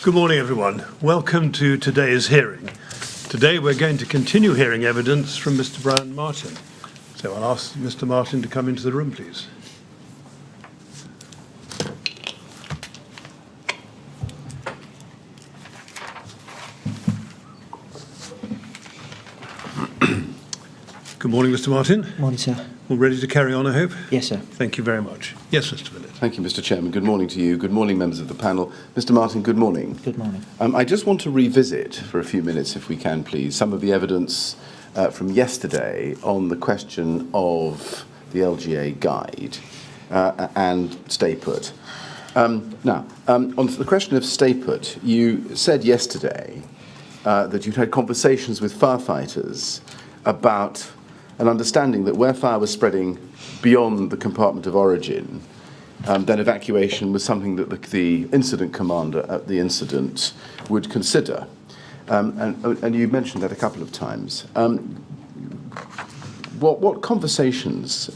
Good morning, everyone. Welcome to today's hearing. Today we're going to continue hearing evidence from Mr. Brian Martin. So I'll ask Mr. Martin to come into the room, please. Good morning, Mr. Martin. Morning, sir. All ready to carry on, I hope? Yes, sir. Thank you very much. Yes, Mr. Willett. Thank you, Mr. Chairman. Good morning to you. Good morning, members of the panel. Mr. Martin, good morning. Good morning. I just want to revisit for a few minutes, if we can, please, some of the evidence from yesterday on the question of the LGA guide and stay put. Now, on the question of stay put, you said yesterday that you'd had conversations with firefighters about an understanding that where fire was spreading beyond the compartment of origin, then evacuation was something that the incident commander at the incident would consider. And you mentioned that a couple of times. What conversations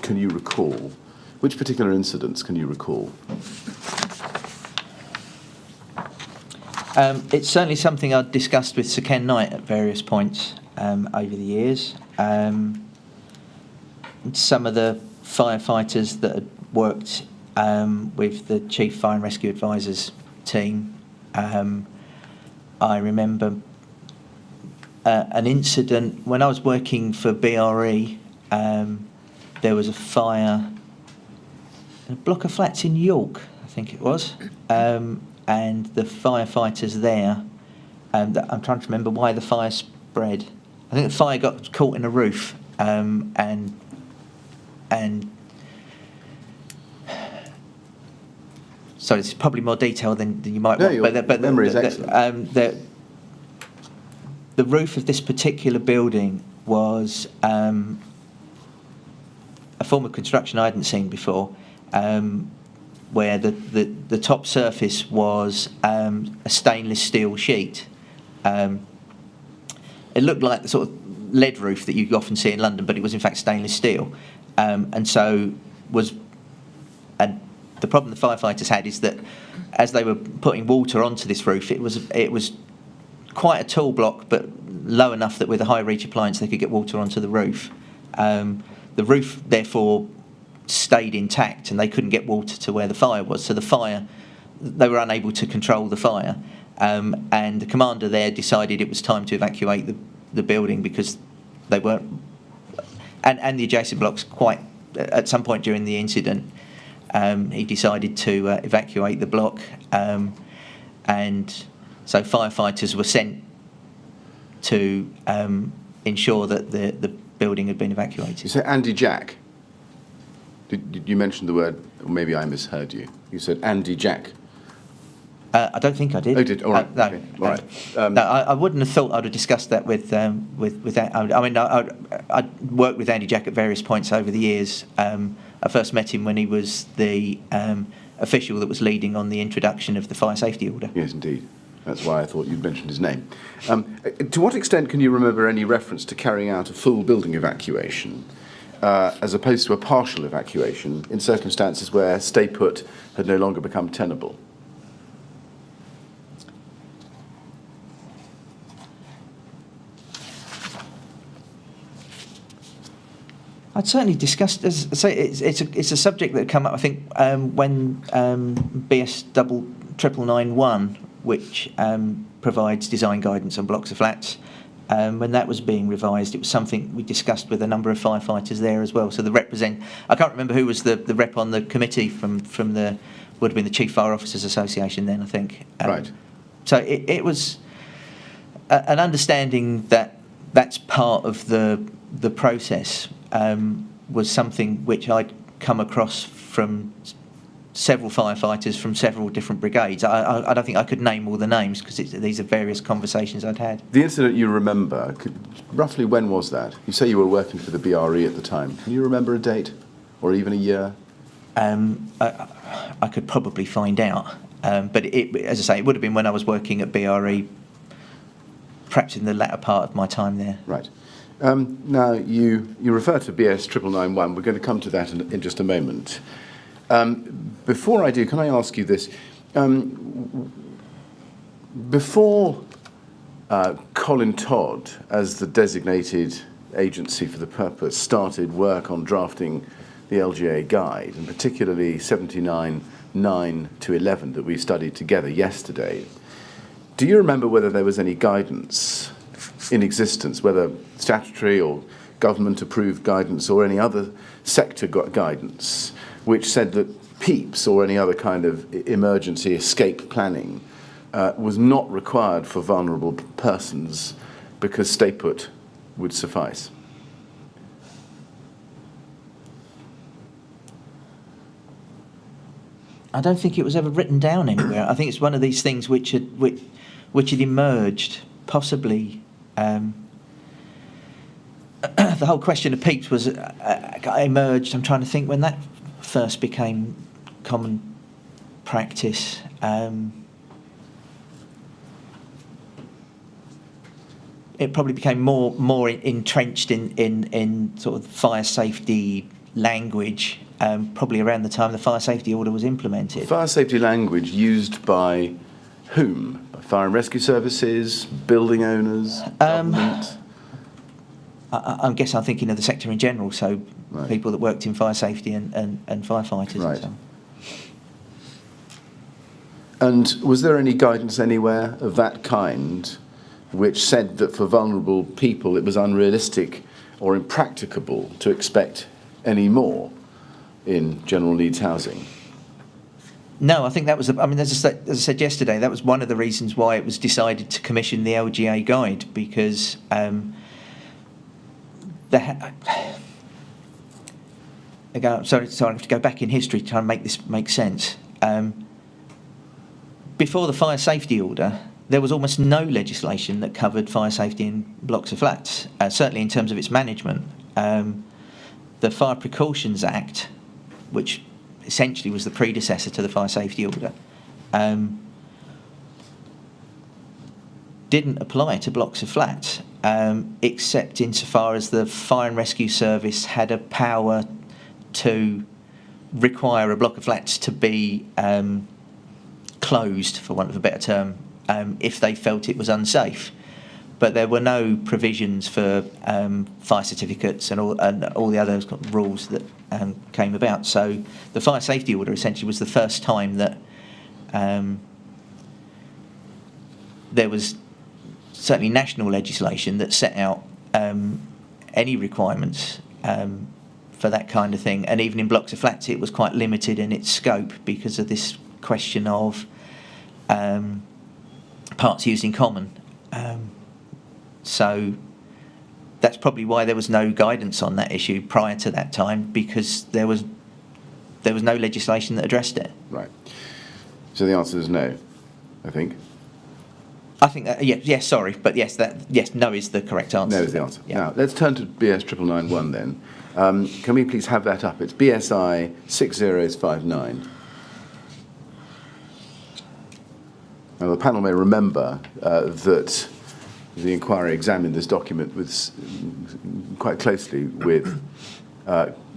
can you recall? Which particular incidents can you recall? It's certainly something I've discussed with Sir Ken Knight at various points over the years. Some of the firefighters that had worked with the Chief Fire and Rescue Advisors team, I remember an incident when I was working for BRE. There was a fire in a block of flats in York, I think it was, and the firefighters there, I'm trying to remember why the fire spread. I think the fire got caught in a roof, and so it's probably more detail than you might want. But memory is excellent. The roof of this particular building was a form of construction I hadn't seen before, where the top surface was a stainless steel sheet. It looked like the sort of lead roof that you often see in London, but it was in fact stainless steel. And so the problem the firefighters had is that as they were putting water onto this roof, it was quite a tall block, but low enough that with a high reach appliance they could get water onto the roof. The roof therefore stayed intact, and they couldn't get water to where the fire was. So they were unable to control the fire. And the commander there decided it was time to evacuate the building because they weren't, and the adjacent blocks quite, at some point during the incident, he decided to evacuate the block, and so firefighters were sent to ensure that the building had been evacuated. You said Andy Jack. Did you mention the word, or maybe I misheard you? You said Andy Jack. I don't think I did. Oh, did? All right. No. Okay. All right. No, I wouldn't have thought I'd have discussed that with I mean, I worked with Andy Jack at various points over the years. I first met him when he was the official that was leading on the introduction of the fire safety order. Yes, indeed. That's why I thought you'd mentioned his name. To what extent can you remember any reference to carrying out a full building evacuation as opposed to a partial evacuation in circumstances where stay put had no longer become tenable? I'd certainly discussed. As I say, it's a subject that came up. I think when BS 99991, which provides design guidance on blocks of flats, when that was being revised, it was something we discussed with a number of firefighters there as well. So I can't remember who was the rep on the committee from the would have been the Chief Fire Officers Association then, I think. Right. So it was an understanding that that's part of the process. Was something which I'd come across from several firefighters from several different brigades. I don't think I could name all the names because these are various conversations I'd had. The incident you remember, roughly when was that? You say you were working for the BRE at the time. Can you remember a date or even a year? I could probably find out, but as I say, it would have been when I was working at BRE, perhaps in the latter part of my time there. Right. Now, you refer to BS 99991. We're going to come to that in just a moment. Before I do, can I ask you this? Before Colin Todd, as the designated agency for the purpose, started work on drafting the LGA guide, and particularly 79.9 to 11 that we studied together yesterday, do you remember whether there was any guidance in existence, whether statutory or government-approved guidance or any other sector guidance, which said that PEEPs or any other kind of emergency escape planning was not required for vulnerable persons because stay put would suffice? I don't think it was ever written down anywhere. I think it's one of these things which had emerged, possibly. The whole question of PEEPs was emerged. I'm trying to think when that first became common practice. It probably became more entrenched in sort of fire safety language, probably around the time the fire safety order was implemented. Fire safety language used by whom? By fire and rescue services, building owners, government? I guess I'm thinking of the sector in general, so Right. people that worked in fire safety and firefighters. Right. And so on. And was there any guidance anywhere of that kind which said that for vulnerable people it was unrealistic or impracticable to expect any more in general needs housing? No, I think that was, as I said yesterday, that was one of the reasons why it was decided to commission the LGA guide, because again, sorry, I have to go back in history to try and make this make sense. Before the fire safety order, there was almost no legislation that covered fire safety in blocks of flats, certainly in terms of its management. The Fire Precautions Act, which essentially was the predecessor to the fire safety order, didn't apply to blocks of flats, except insofar as the fire and rescue service had a power to require a block of flats to be closed, for want of a better term, if they felt it was unsafe. But there were no provisions for fire certificates and all the other rules that came about. So the fire safety order essentially was the first time that there was certainly national legislation that set out any requirements for that kind of thing. And even in blocks of flats, it was quite limited in its scope because of this question of parts used in common. So that's probably why there was no guidance on that issue prior to that time, because there was no legislation that addressed it. Right. So the answer is no, I think. I think that, yes, sorry, but yes, no is the correct answer. No is the answer. Yeah. Now, let's turn to BS 9991 then. Can we please have that up? It's BSI 6059. Now, the panel may remember that the inquiry examined this document quite closely with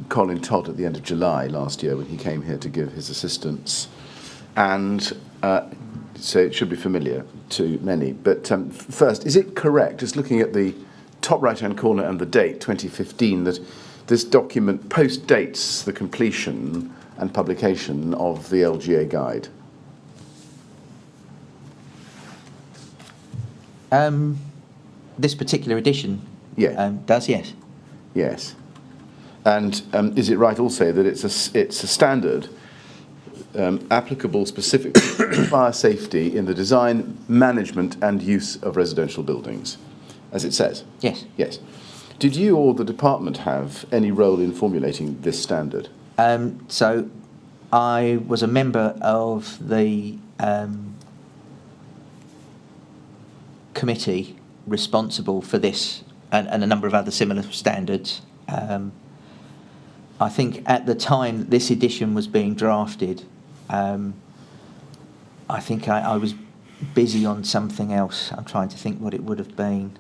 Colin Todd at the end of July last year when he came here to give his assistance. And so it should be familiar to many. But first, is it correct, just looking at the top right-hand corner and the date, 2015, that this document post-dates the completion and publication of the LGA guide? This particular edition does, yes. Yes. And is it right also that it's a standard applicable specifically to fire safety in the design, management and use of residential buildings, as it says? Yes. Yes. Did you or the department have any role in formulating this standard? So I was a member of the committee responsible for this and a number of other similar standards. I think at the time this edition was being drafted, I think I was busy on something else. I'm trying to think what it would have been.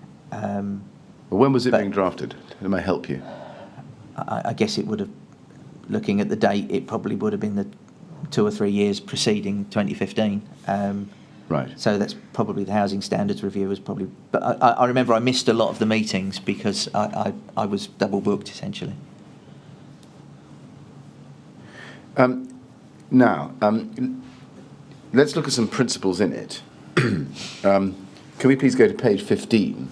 When was it being drafted? It may help you. I guess it would have, looking at the date, it probably would have been the 2 or 3 years preceding 2015. Right. So that's probably the housing standards review was probably. But I remember I missed a lot of the meetings because I was double booked essentially. Now, let's look at some principles in it. Can we please go to page 15?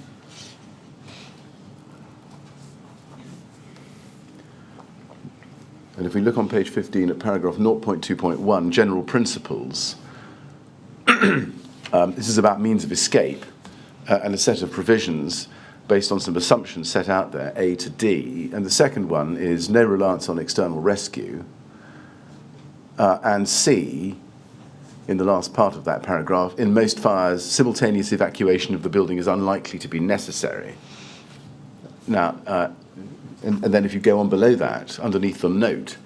And if we look on page 15 at paragraph 0.2.1, general principles, this is about means of escape and a set of provisions based on some assumptions set out there, A to D. And the second one is no reliance on external rescue. And C, in the last part of that paragraph, in most fires, simultaneous evacuation of the building is unlikely to be necessary. Now, and then if you go on below that, underneath the note,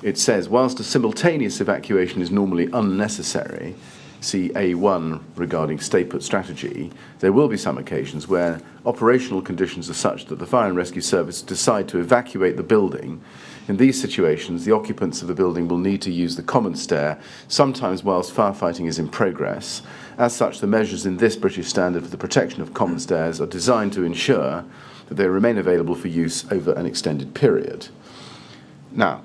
it says, whilst a simultaneous evacuation is normally unnecessary, see A1 regarding stay-put strategy, there will be some occasions where operational conditions are such that the fire and rescue service decide to evacuate the building. In these situations, the occupants of the building will need to use the common stair, sometimes whilst firefighting is in progress. As such, the measures in this British standard for the protection of common stairs are designed to ensure that they remain available for use over an extended period. Now,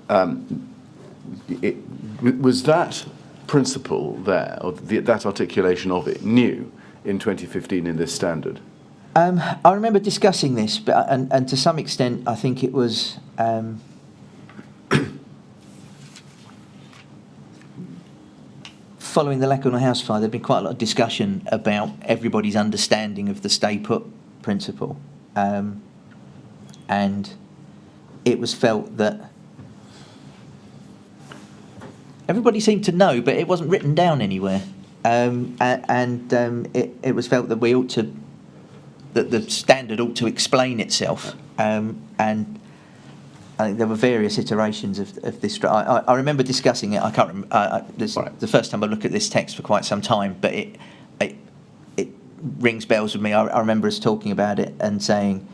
was that principle there, or that articulation of it, new in 2015 in this standard? I remember discussing this, but and to some extent, I think it was. Following the Lakanal House fire, there'd been quite a lot of discussion about everybody's understanding of the stay put principle. And it was felt that everybody seemed to know, but it wasn't written down anywhere. It was felt that that the standard ought to explain itself. And I think there were various iterations of this. I remember discussing it. I can't remember. This Right. The first time I looked at this text for quite some time, but it rings bells with me. I remember us talking about it and saying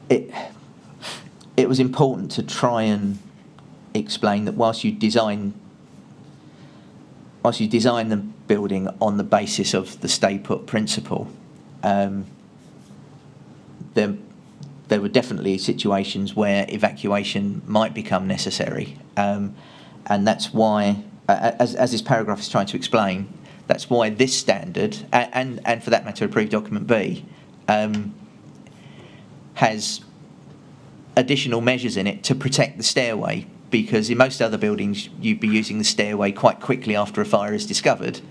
it was important to try and explain that whilst you design the building on the basis of the stay put principle, there were definitely situations where evacuation might become necessary, and that's why, as this paragraph is trying to explain, that's why this standard, and for that matter, approved document B, has additional measures in it to protect the stairway, because in most other buildings you'd be using the stairway quite quickly after a fire is discovered,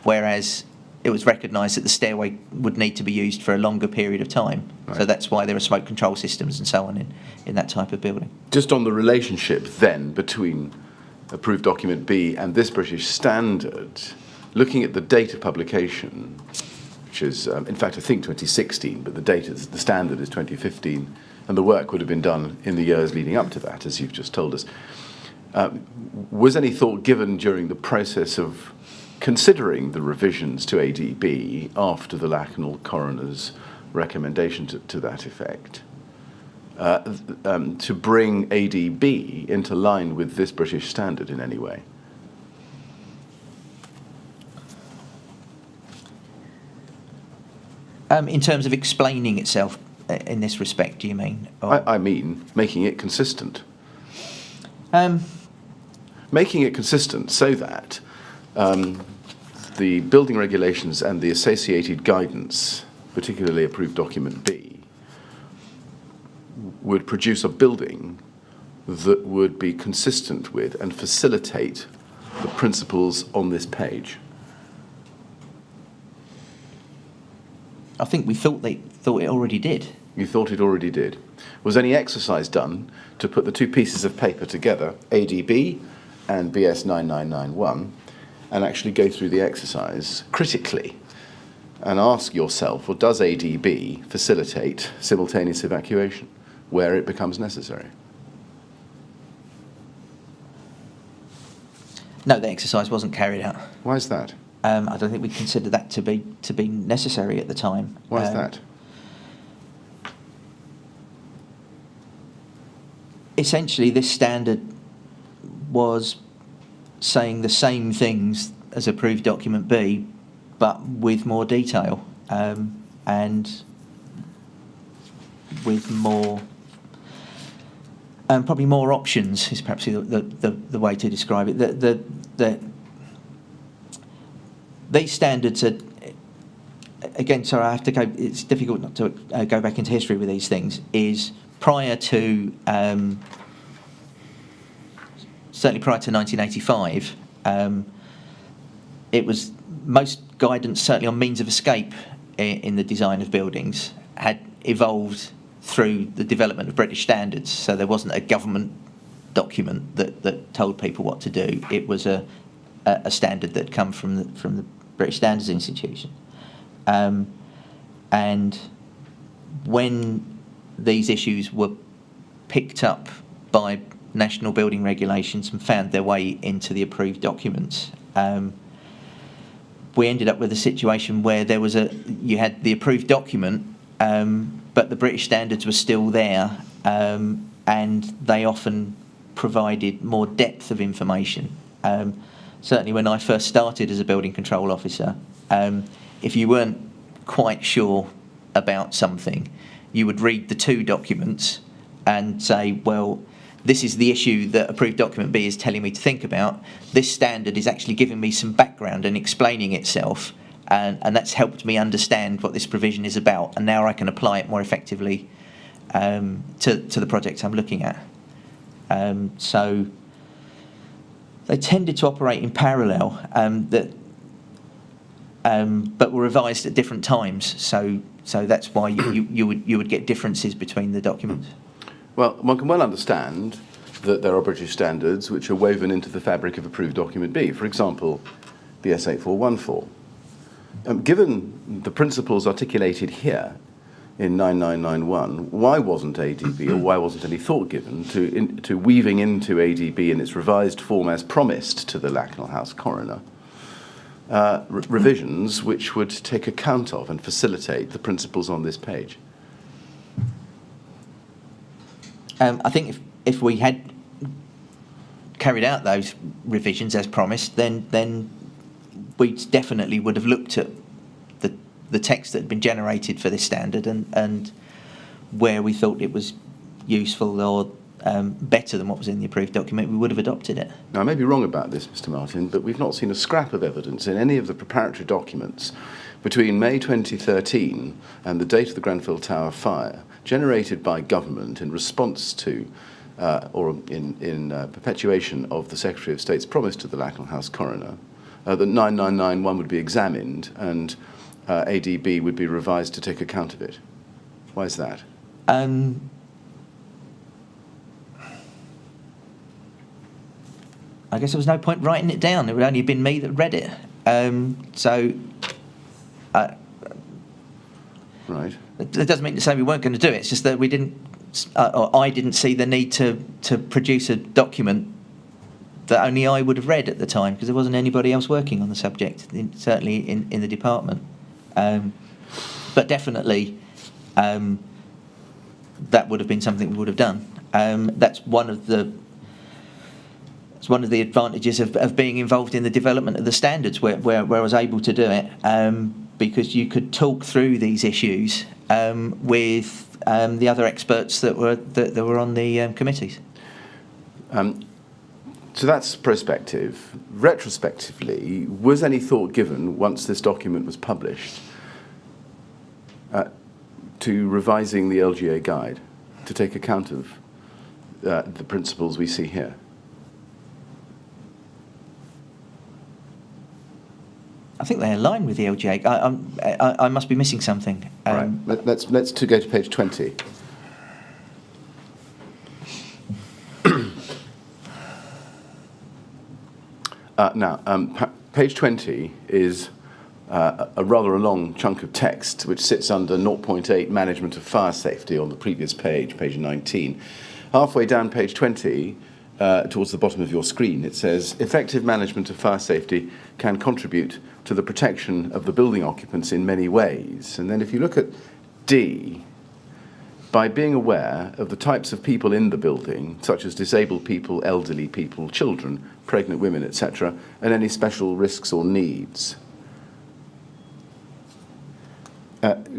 whereas it was recognised that the stairway would need to be used for a longer period of time. Right. So that's why there are smoke control systems and so on in that type of building. Just on the relationship then between approved document B and this British standard, looking at the date of publication, which is, in fact, I think 2016, but the standard is 2015, and the work would have been done in the years leading up to that, as you've just told us. Was any thought given during the process of considering the revisions to ADB after the Lakanal coroner's recommendation to that effect, to bring ADB into line with this British standard in any way? In terms of explaining itself in this respect, do you mean? I mean making it consistent. Making it consistent so that the building regulations and the associated guidance, particularly approved document B, would produce a building that would be consistent with and facilitate the principles on this page. I think we thought it already did. You thought it already did. Was any exercise done to put the two pieces of paper together, ADB and BS 9991, and actually go through the exercise critically and ask yourself, well, does ADB facilitate simultaneous evacuation where it becomes necessary? No, the exercise wasn't carried out. Why is that? I don't think we considered that to be necessary at the time. Why is that? Essentially, this standard was saying the same things as approved document B, but with more detail and with more, probably more options is perhaps the way to describe it. These standards are, again, sorry, I have to go, it's difficult not to go back into history with these things, is prior to, certainly prior to 1985, it was most guidance, certainly on means of escape in the design of buildings, had evolved through the development of British standards. So there wasn't a government document that told people what to do. It was a standard that come from the British Standards Institution. And when these issues were picked up by national building regulations and found their way into the approved documents, we ended up with a situation where you had the approved document, but the British standards were still there, and they often provided more depth of information. Certainly when I first started as a building control officer, if you weren't quite sure about something, you would read the two documents and say, well, this is the issue that approved document B is telling me to think about. This standard is actually giving me some background and explaining itself, and that's helped me understand what this provision is about, and now I can apply it more effectively to the project I'm looking at. So they tended to operate in parallel, but were revised at different times. So that's why you would get differences between the documents. Well, one can well understand that there are British standards which are woven into the fabric of approved document B. For example, BS 8414. Given the principles articulated here in 9991, why wasn't ADB, or why wasn't any thought given to weaving into ADB in its revised form as promised to the Lakanal House coroner revisions which would take account of and facilitate the principles on this page? I think if we had carried out those revisions as promised, then we definitely would have looked at the text that had been generated for this standard and where we thought it was useful or better than what was in the approved document, we would have adopted it. Now, I may be wrong about this, Mr. Martin, but we've not seen a scrap of evidence in any of the preparatory documents between May 2013 and the date of the Grenfell Tower fire generated by government in response to or in perpetuation of the Secretary of State's promise to the Lakanal House coroner that 9991 would be examined and ADB would be revised to take account of it. Why is that? I guess there was no point writing it down. It would only have been me that read it. Right. That doesn't mean to say we weren't going to do it. It's just that we didn't, or I didn't see the need to produce a document that only I would have read at the time, because there wasn't anybody else working on the subject, certainly in the department. But definitely, that would have been something we would have done. That's one of the advantages of being involved in the development of the standards, where I was able to do it, because you could talk through these issues with the other experts that were on the committees. So that's prospective. Retrospectively, was any thought given, once this document was published, to revising the LGA guide to take account of the principles we see here? I think they align with the LGA. I must be missing something. Right. Let's go to page 20. Page 20 is a rather long chunk of text which sits under 0.8 management of fire safety on the previous page, page 19. Halfway down page 20, towards the bottom of your screen, it says, effective management of fire safety can contribute to the protection of the building occupants in many ways. And then if you look at D, by being aware of the types of people in the building, such as disabled people, elderly people, children, pregnant women, etc., and any special risks or needs.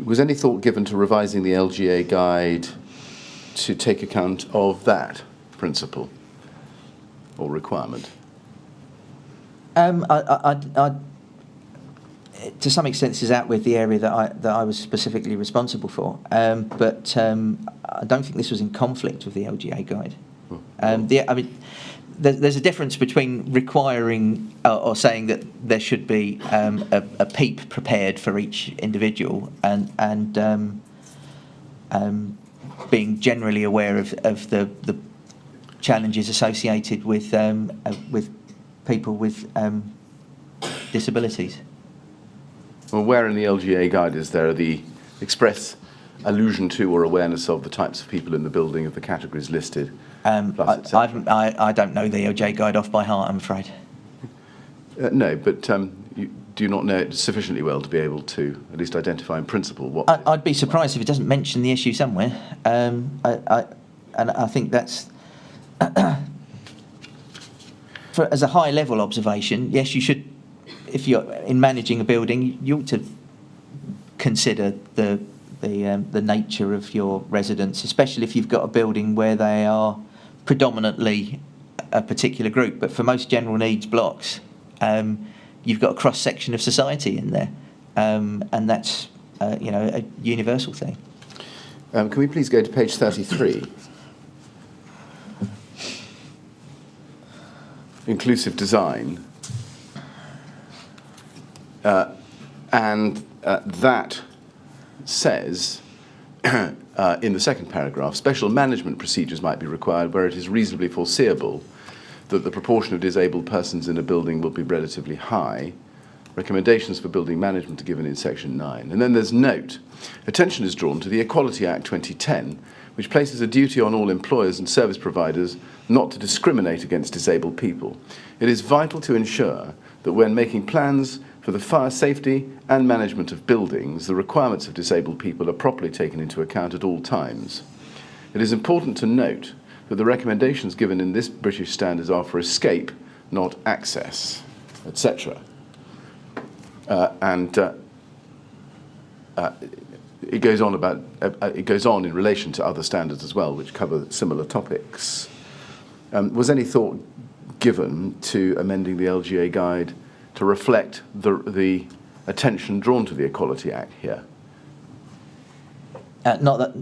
Was any thought given to revising the LGA guide to take account of that principle or requirement? To some extent, this is out with the area that I was specifically responsible for, but I don't think this was in conflict with the LGA guide. There's a difference between requiring or saying that there should be a PEEP prepared for each individual and being generally aware of the challenges associated with people with disabilities. Well, where in the LGA guide is there the express allusion to or awareness of the types of people in the building of the categories listed? I don't know the LGA guide off by heart, I'm afraid. No, but do you not know it sufficiently well to be able to at least identify in principle what... I'd be surprised if it doesn't mention the issue somewhere. And I think that's... as a high-level observation, yes, you should... If you're in managing a building, you ought to consider the nature of your residents, especially if you've got a building where they are predominantly a particular group. But for most general needs blocks, you've got a cross-section of society in there, and that's a universal thing. Can we please go to page 33? Inclusive design. And that says, in the second paragraph, special management procedures might be required where it is reasonably foreseeable that the proportion of disabled persons in a building will be relatively high. Recommendations for building management are given in section 9. And then there's note. Attention is drawn to the Equality Act 2010, which places a duty on all employers and service providers not to discriminate against disabled people. It is vital to ensure that when making plans for the fire safety and management of buildings, the requirements of disabled people are properly taken into account at all times. It is important to note that the recommendations given in this British standards are for escape, not access, etc. It goes on in relation to other standards as well, which cover similar topics. Was any thought given to amending the LGA guide to reflect the attention drawn to the Equality Act here? Not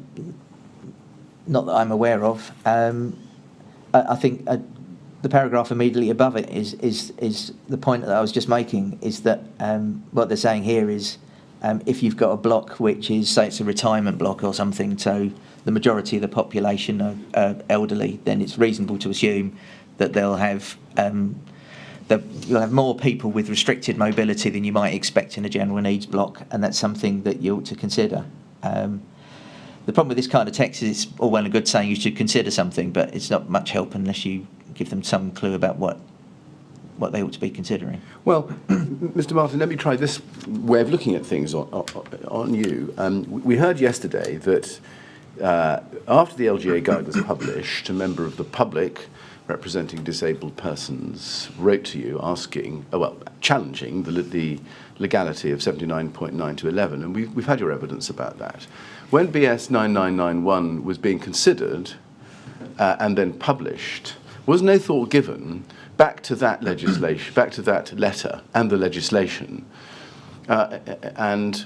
that I'm aware of. I think the paragraph immediately above it is the point that I was just making, is that what they're saying here is if you've got a block which is, say it's a retirement block or something, so the majority of the population are elderly, then it's reasonable to assume that they'll have you'll have more people with restricted mobility than you might expect in a general needs block, and that's something that you ought to consider. The problem with this kind of text is it's all well and good saying you should consider something, but it's not much help unless you give them some clue about what they ought to be considering. Well, Mr. Martin, let me try this way of looking at things on you. We heard yesterday that after the LGA guide was published, a member of the public representing disabled persons wrote to you asking, challenging the legality of 79.9 to 11, and we've had your evidence about that. When BS 9991 was being considered and then published, was no thought given back to that legislation, back to that letter and the legislation, and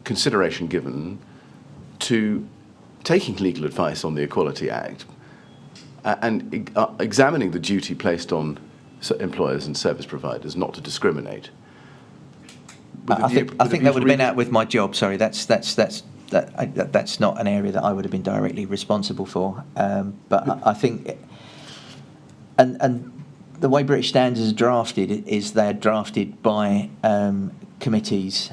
consideration given to taking legal advice on the Equality Act and examining the duty placed on employers and service providers not to discriminate? I think that would have been out with my job. Sorry, that's not an area that I would have been directly responsible for. But I think, and the way British standards are drafted is they're drafted by committees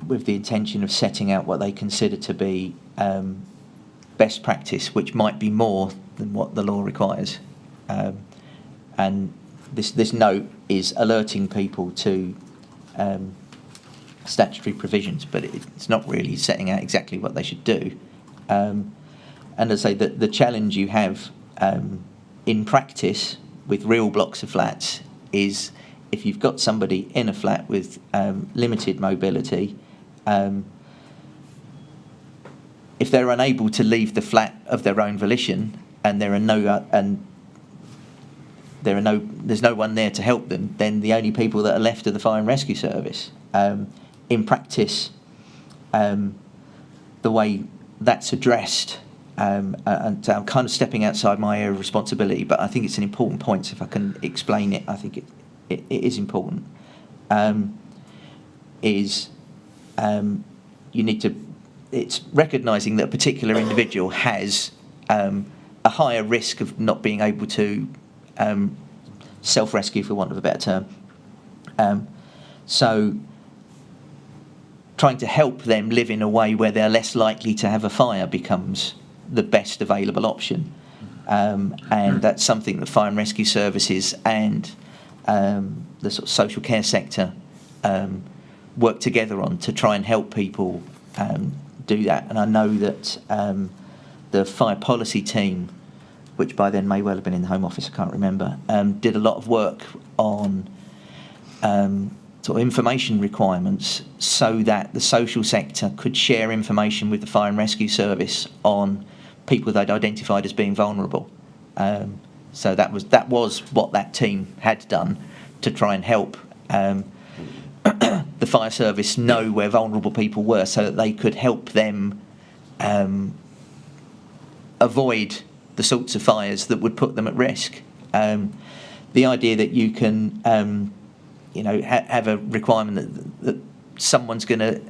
with the intention of setting out what they consider to be best practice, which might be more than what the law requires. And this note is alerting people to statutory provisions, but it's not really setting out exactly what they should do. And as I say, the challenge you have in practice with real blocks of flats is if you've got somebody in a flat with limited mobility, if they're unable to leave the flat of their own volition and there's no one there to help them, then the only people that are left are the fire and rescue service. In practice, the way that's addressed, and I'm kind of stepping outside my area of responsibility, but I think it's an important point, so if I can explain it, I think it is important, you need to, it's recognising that a particular individual has a higher risk of not being able to self-rescue, for want of a better term. So trying to help them live in a way where they're less likely to have a fire becomes the best available option. And that's something that fire and rescue services and the sort of social care sector work together on to try and help people do that. And I know that the fire policy team, which by then may well have been in the Home Office, I can't remember, did a lot of work on sort of information requirements so that the social sector could share information with the fire and rescue service on people they'd identified as being vulnerable. So that was what that team had done to try and help the fire service know where vulnerable people were so that they could help them avoid the sorts of fires that would put them at risk. The idea that you can have a requirement that someone's going to,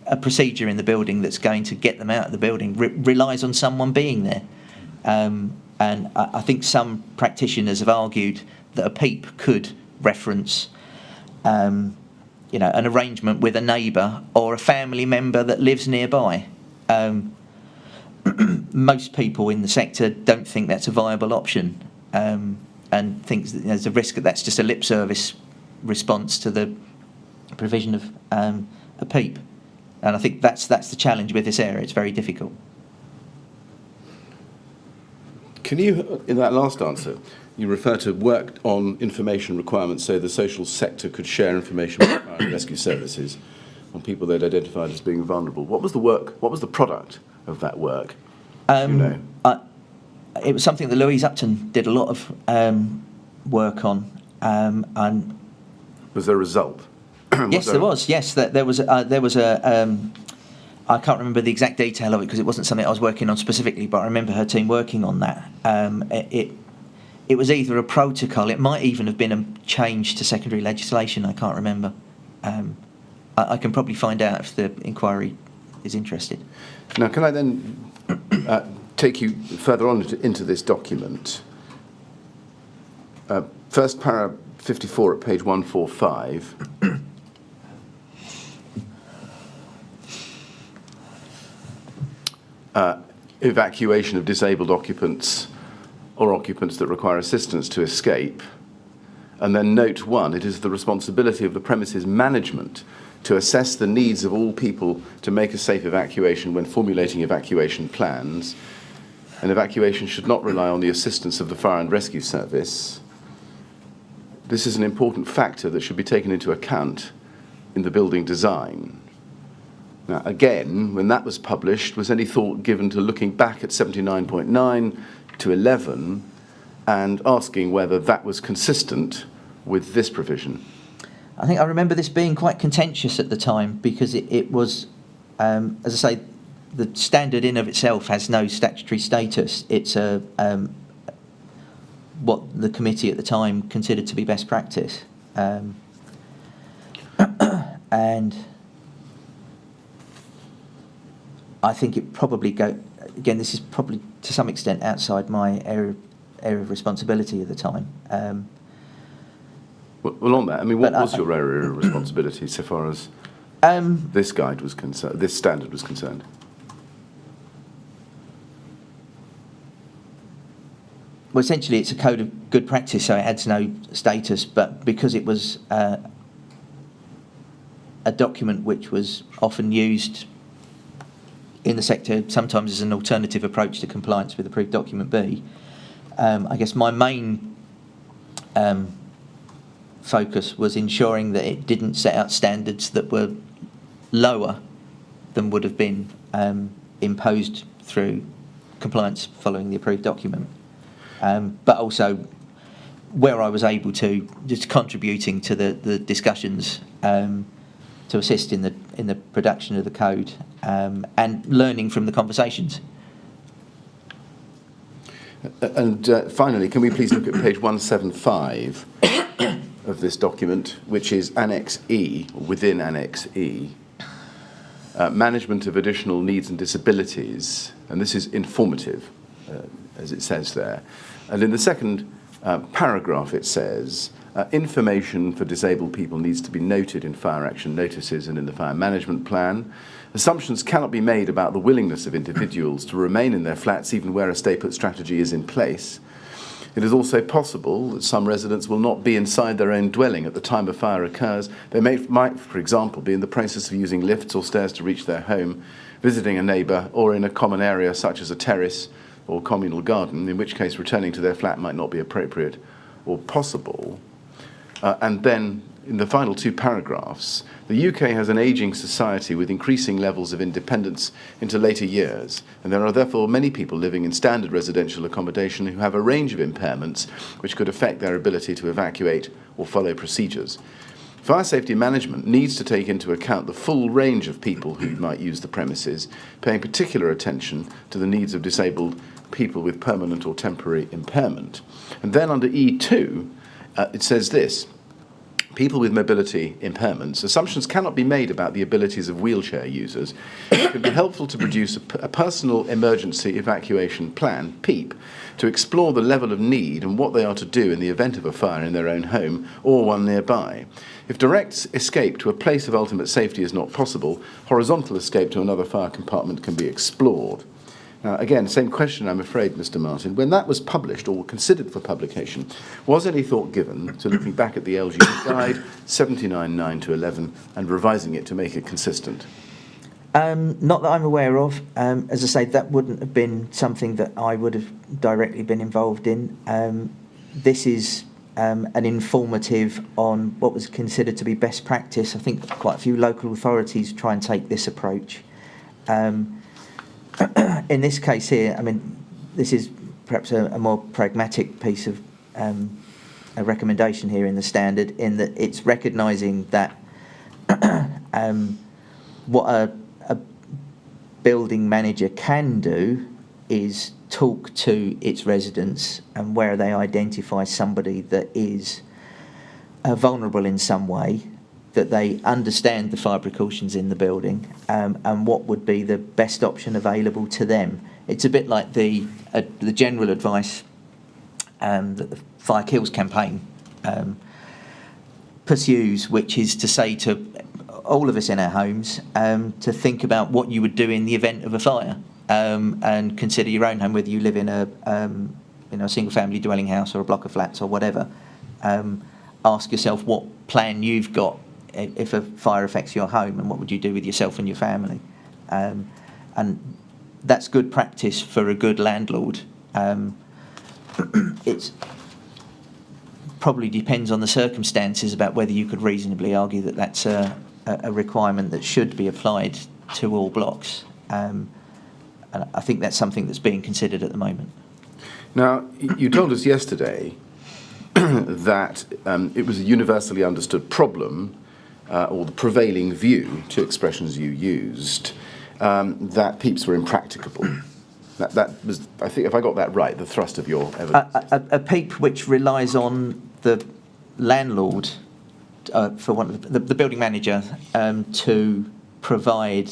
a procedure in the building that's going to get them out of the building relies on someone being there. And I think some practitioners have argued that a PEEP could reference an arrangement with a neighbour or a family member that lives nearby. Most people in the sector don't think that's a viable option, and thinks that there's a risk that that's just a lip service response to the provision of a PEEP. And I think that's the challenge with this area. It's very difficult. Can you, in that last answer, you refer to work on information requirements so the social sector could share information with fire and rescue services on people they'd identified as being vulnerable. What was the work? What was the product of that work? It was something that Louise Upton did a lot of work on. And was there a result? Yes, there was. Yes, there was a. I can't remember the exact detail of it because it wasn't something I was working on specifically, but I remember her team working on that. It was either a protocol, it might even have been a change to secondary legislation, I can't remember. I can probably find out if the inquiry is interested. Now, can I then take you further on into this document? First para 54 at page 145. Evacuation of disabled occupants or occupants that require assistance to escape. And then note 1, it is the responsibility of the premises management to assess the needs of all people to make a safe evacuation when formulating evacuation plans. An evacuation should not rely on the assistance of the fire and rescue service. This is an important factor that should be taken into account in the building design. Now, again, when that was published, was any thought given to looking back at 79.9 to 11 and asking whether that was consistent with this provision? I think I remember this being quite contentious at the time because it was, as I say, the standard in of itself has no statutory status. It's what the committee at the time considered to be best practice. And I think it probably again, this is probably to some extent outside my area of responsibility at the time. Well, on that, I mean, what was your area of responsibility so far as this guide was concerned, this standard was concerned? Well, essentially, it's a code of good practice, so it adds no status. But because it was a document which was often used in the sector sometimes as an alternative approach to compliance with approved document B. I guess my main focus was ensuring that it didn't set out standards that were lower than would have been imposed through compliance following the approved document. But also, where I was able to, just contributing to the discussions to assist in the production of the code and learning from the conversations. And finally, can we please look at page 175 of this document, which is Annex E, within Annex E, management of additional needs and disabilities, and this is informative, as it says there. And in the second paragraph it says, information for disabled people needs to be noted in fire action notices and in the fire management plan. Assumptions cannot be made about the willingness of individuals to remain in their flats even where a stay-put strategy is in place. It is also possible that some residents will not be inside their own dwelling at the time a fire occurs. They might, for example, be in the process of using lifts or stairs to reach their home, visiting a neighbour, or in a common area such as a terrace or communal garden, in which case returning to their flat might not be appropriate or possible. And then, in the final two paragraphs, the UK has an ageing society with increasing levels of independence into later years, and there are therefore many people living in standard residential accommodation who have a range of impairments which could affect their ability to evacuate or follow procedures. Fire safety management needs to take into account the full range of people who might use the premises, paying particular attention to the needs of disabled people with permanent or temporary impairment. And then under E2, it says this: people with mobility impairments, assumptions cannot be made about the abilities of wheelchair users. It can be helpful to produce a personal emergency evacuation plan, PEEP, to explore the level of need and what they are to do in the event of a fire in their own home or one nearby. If direct escape to a place of ultimate safety is not possible, horizontal escape to another fire compartment can be explored. Now, again, same question, I'm afraid, Mr. Martin. When that was published or considered for publication, was any thought given to looking back at the LGA Guide 79.9-11 and revising it to make it consistent? Not that I'm aware of. As I say, that wouldn't have been something that I would have directly been involved in. This is an informative on what was considered to be best practice. I think quite a few local authorities try and take this approach. In this case here, I mean, this is perhaps a more pragmatic piece of a recommendation here in the standard, in that it's recognising that what a building manager can do is talk to its residents, and where they identify somebody that is vulnerable in some way, that they understand the fire precautions in the building and what would be the best option available to them. It's a bit like the general advice that the Fire Kills campaign pursues, which is to say to all of us in our homes to think about what you would do in the event of a fire and consider your own home, whether you live in a single-family dwelling house or a block of flats or whatever. Ask yourself what plan you've got if a fire affects your home, and what would you do with yourself and your family. And that's good practice for a good landlord. It probably depends on the circumstances about whether you could reasonably argue that that's a requirement that should be applied to all blocks. And I think that's something that's being considered at the moment. Now, you told us yesterday that it was a universally understood problem, or the prevailing view, two expressions you used, that PEEPs were impracticable. That was, I think, if I got that right, the thrust of your evidence. A PEEP which relies on the landlord, for one, the building manager, to provide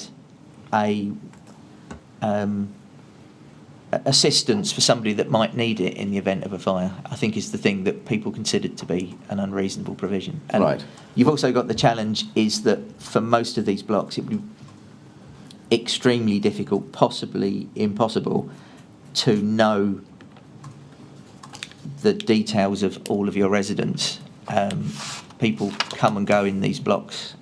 assistance for somebody that might need it in the event of a fire, I think is the thing that people considered to be an unreasonable provision. And right. You've also got the challenge is that for most of these blocks it would be extremely difficult, possibly impossible, to know the details of all of your residents. People come and go in these blocks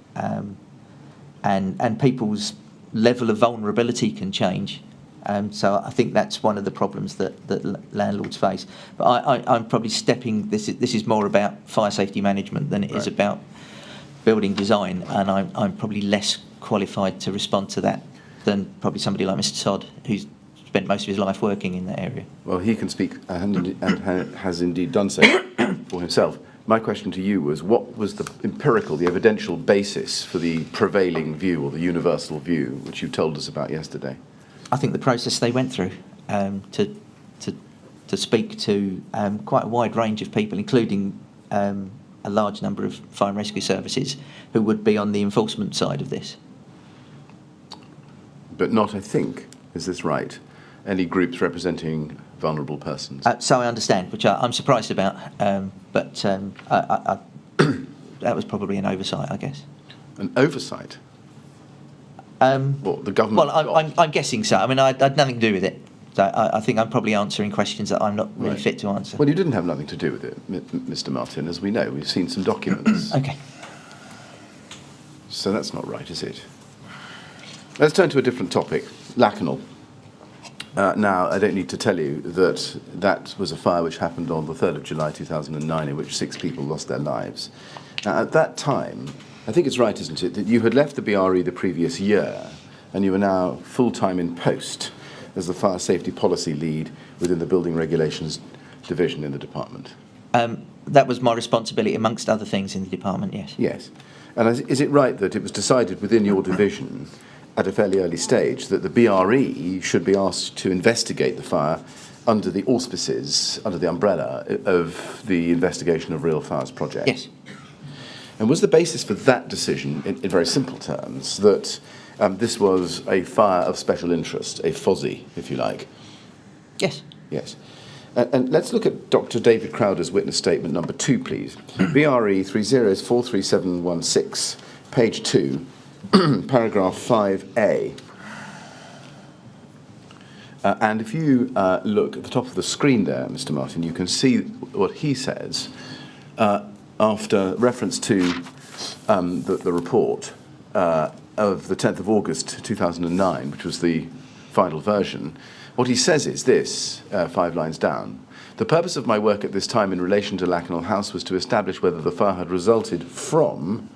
and people's level of vulnerability can change. So I think that's one of the problems that landlords face. But I'm probably stepping. This is more about fire safety management than it is about building design, and I'm probably less qualified to respond to that than probably somebody like Mr. Todd, who's spent most of his life working in that area. Well, he can speak and has indeed done so for himself. My question to you was, what was the empirical, the evidential basis for the prevailing view or the universal view, which you told us about yesterday? I think the process they went through to speak to quite a wide range of people, including a large number of fire and rescue services who would be on the enforcement side of this. But not, I think, is this right, any groups representing vulnerable persons? So I understand, which I'm surprised about, but I that was probably an oversight, I guess. An oversight? What, the government? Well, I'm guessing so. I mean, I had nothing to do with it. So I think I'm probably answering questions that I'm not really fit to answer. Well, you didn't have nothing to do with it, Mr. Martin, as we know. We've seen some documents. Okay. So that's not right, is it? Let's turn to a different topic, Lakanal. Now, I don't need to tell you that that was a fire which happened on the 3rd of July 2009, in which 6 people lost their lives. Now, at that time, I think it's right, isn't it, that you had left the BRE the previous year, and you are now full-time in post as the fire safety policy lead within the Building Regulations Division in the department. That was my responsibility, amongst other things, in the department, yes. Yes. And is it right that it was decided within your division at a fairly early stage that the BRE should be asked to investigate the fire under the auspices, under the umbrella of the Investigation of Real Fires project? Yes. And was the basis for that decision, in very simple terms, that this was a fire of special interest, a FOSI, if you like? Yes. Yes. And let's look at Dr. David Crowder's witness statement number 2, please. BRE 30043716, page 2, paragraph 5A. And if you look at the top of the screen there, Mr. Martin, you can see what he says after reference to the report of the 10th of August 2009, which was the final version. What he says is this, 5 lines down. The purpose of my work at this time in relation to Lakanal House was to establish whether the fire had resulted from,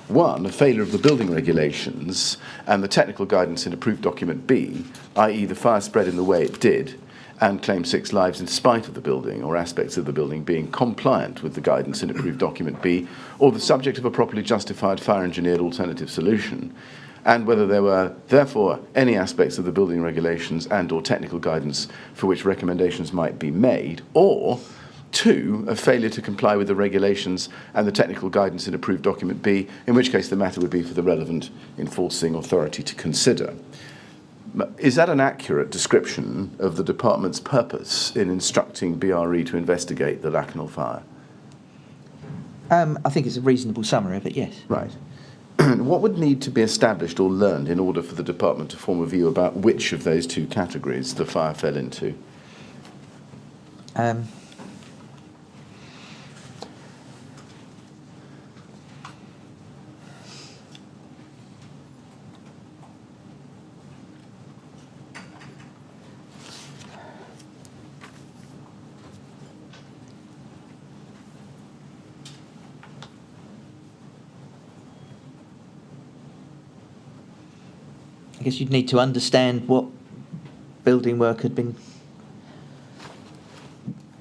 1, a failure of the building regulations and the technical guidance in approved document B, i.e. the fire spread in the way it did and claimed 6 lives in spite of the building or aspects of the building being compliant with the guidance in approved document B, or the subject of a properly justified fire engineered alternative solution, and whether there were, therefore, any aspects of the building regulations and or technical guidance for which recommendations might be made, or 2, a failure to comply with the regulations and the technical guidance in approved document B, in which case the matter would be for the relevant enforcing authority to consider. Is that an accurate description of the department's purpose in instructing BRE to investigate the Lakanal fire? I think it's a reasonable summary of it, yes. Right. What would need to be established or learned in order for the department to form a view about which of those 2 categories the fire fell into? I guess you'd need to understand what building work had been,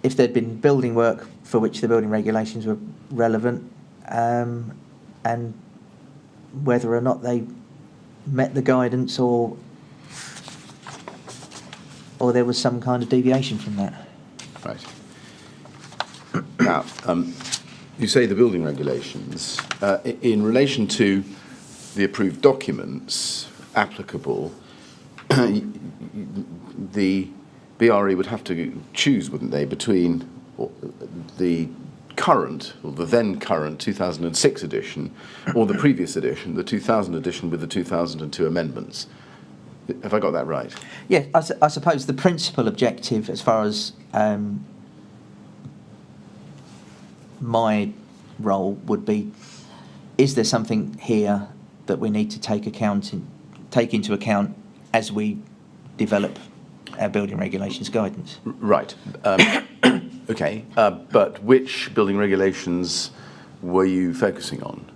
if there'd been building work for which the building regulations were relevant, and whether or not they met the guidance or there was some kind of deviation from that. Right. Now, you say the building regulations. In relation to the approved documents applicable, the BRE would have to choose, wouldn't they, between the current, or the then current 2006 edition, or the previous edition, the 2000 edition with the 2002 amendments. Have I got that right? Yeah, I suppose the principal objective, as far as my role would be, is there something here that we need to take into account as we develop our building regulations guidance. Right. Okay. But which building regulations were you focusing on?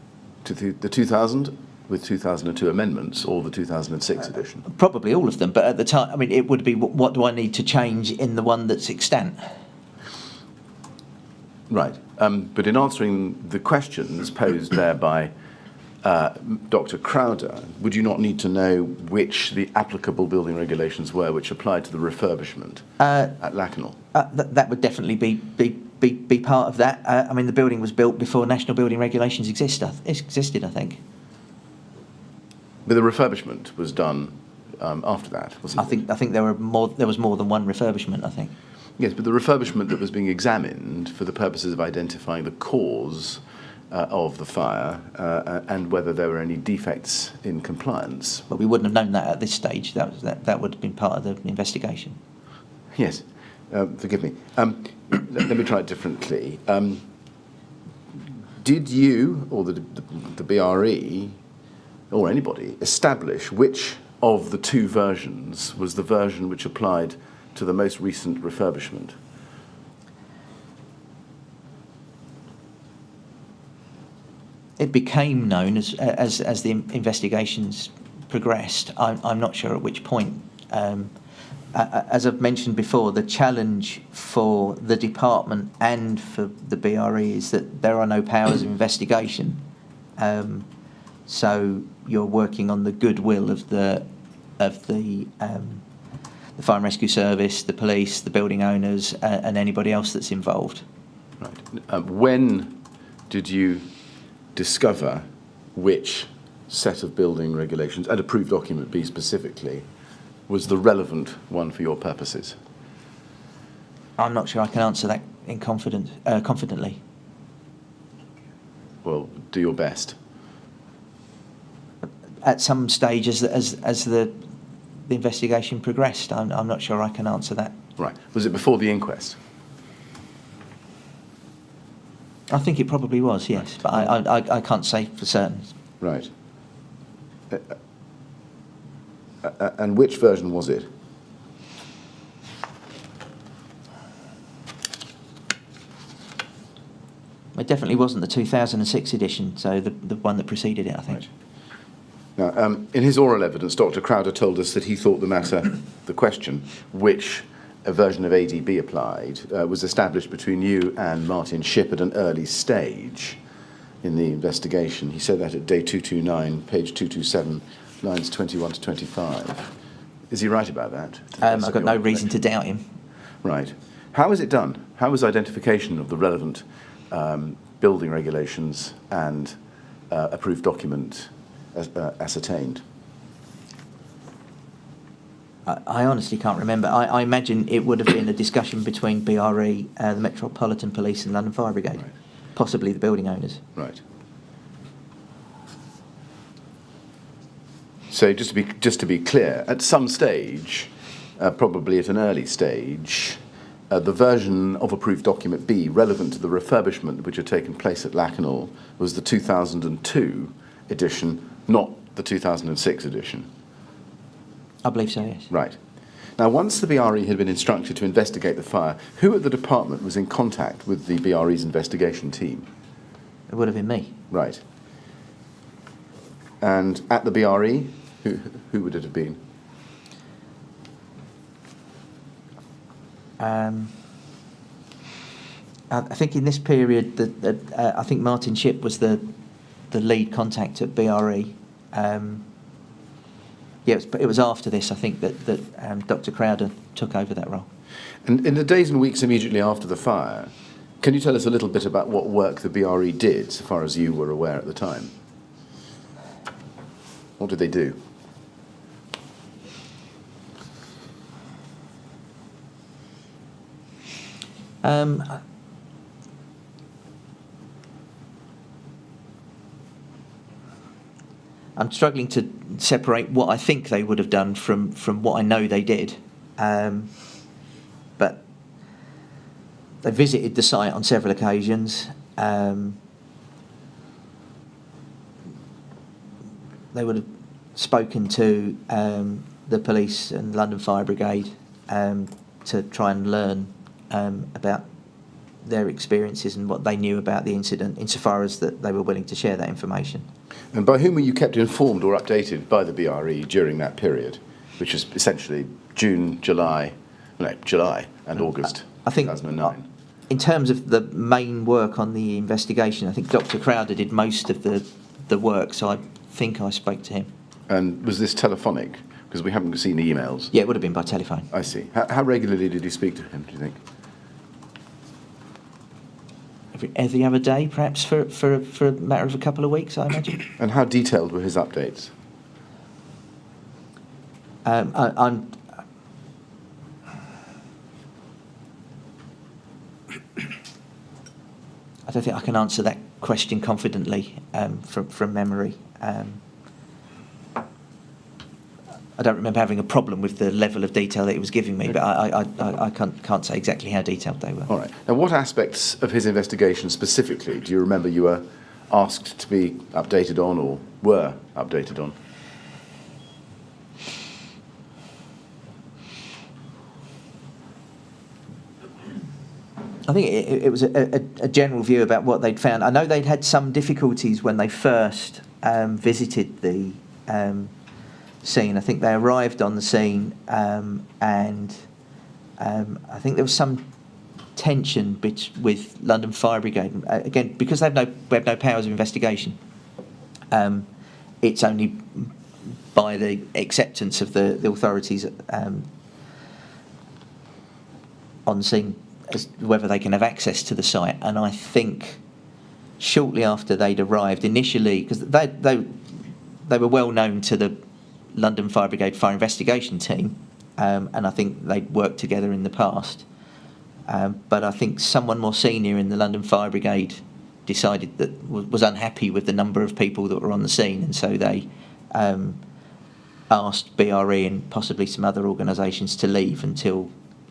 The 2000 with 2002 amendments or the 2006 edition? Probably all of them, but at the time, I mean, it would be what do I need to change in the one that's extant? Right. But in answering the questions posed there by Dr. Crowder, would you not need to know which the applicable building regulations were which applied to the refurbishment at Lakanal? That would definitely be part of that. I mean, the building was built before national building regulations existed, I think. But the refurbishment was done after that, wasn't it? I think there was more than one refurbishment, I think. Yes, but the refurbishment that was being examined for the purposes of identifying the cause of the fire and whether there were any defects in compliance. But we wouldn't have known that at this stage. That would have been part of the investigation. Yes, forgive me. Let me try it differently. Did you or the BRE or anybody establish which of the two versions was the version which applied to the most recent refurbishment? It became known as the investigations progressed. I'm not sure at which point. As I've mentioned before, the challenge for the department and for the BRE is that there are no powers of investigation. So you're working on the goodwill of the Fire and Rescue Service, the police, the building owners, and anybody else that's involved. Right. When did you discover which set of building regulations, and approved document B specifically, was the relevant one for your purposes? I'm not sure I can answer that confidently. Well, do your best. At some stage, as the investigation progressed, I'm not sure I can answer that. Right. Was it before the inquest? I think it probably was, yes, but I can't say for certain. Right. And which version was it? It definitely wasn't the 2006 edition, so the one that preceded it, I think. Right. Now, in his oral evidence, Dr. Crowder told us that he thought the question, which a version of ADB applied, was established between you and Martin Shipp at an early stage in the investigation. He said that at day 229, page 227, lines 21 to 25. Is he right about that? I've got no reason to doubt him. Right. How was it done? How was identification of the relevant building regulations and approved document ascertained? I honestly can't remember. I imagine it would have been a discussion between BRE, the Metropolitan Police and London Fire Brigade, Right. Possibly the building owners. Right. So just to be clear, at some stage, probably at an early stage, the version of approved document B relevant to the refurbishment which had taken place at Lakanal was the 2002 edition, not the 2006 edition. I believe so, yes. Right. Now, once the BRE had been instructed to investigate the fire, who at the department was in contact with the BRE's investigation team? It would have been me. Right. And at the BRE, who would it have been? I think in this period, I think Martin Shipp was the lead contact at BRE. It was after this, I think, that Dr. Crowder took over that role. And in the days and weeks immediately after the fire, can you tell us a little bit about what work the BRE did, so far as you were aware at the time? What did they do? I'm struggling to separate what I think they would have done from what I know they did. But they visited the site on several occasions. they would have spoken to the police and London Fire Brigade to try and learn about their experiences and what they knew about the incident, insofar as that they were willing to share that information. And by whom were you kept informed or updated by the BRE during that period, which is essentially July and August I think 2009? In terms of the main work on the investigation, I think Dr. Crowder did most of the work, so I think I spoke to him. And was this telephonic? Because we haven't seen the emails. Yeah, it would have been by telephone. I see. How regularly did you speak to him, do you think? Every other day, perhaps, for a matter of a couple of weeks, I imagine. And how detailed were his updates? I don't think I can answer that question confidently from memory. I don't remember having a problem with the level of detail that he was giving me, but I can't say exactly how detailed they were. All right. Now, what aspects of his investigation specifically do you remember you were asked to be updated on or were updated on? I think it was a general view about what they'd found. I know they'd had some difficulties when they first visited the scene. I think they arrived on the scene and I think there was some tension with London Fire Brigade. Again, because we have no powers of investigation, it's only by the acceptance of the authorities on scene as whether they can have access to the site. And I think shortly after they'd arrived, initially, because they were well known to the London Fire Brigade Fire Investigation Team, and I think they'd worked together in the past. But I think someone more senior in the London Fire Brigade decided that was unhappy with the number of people that were on the scene, and so they asked BRE and possibly some other organisations to leave until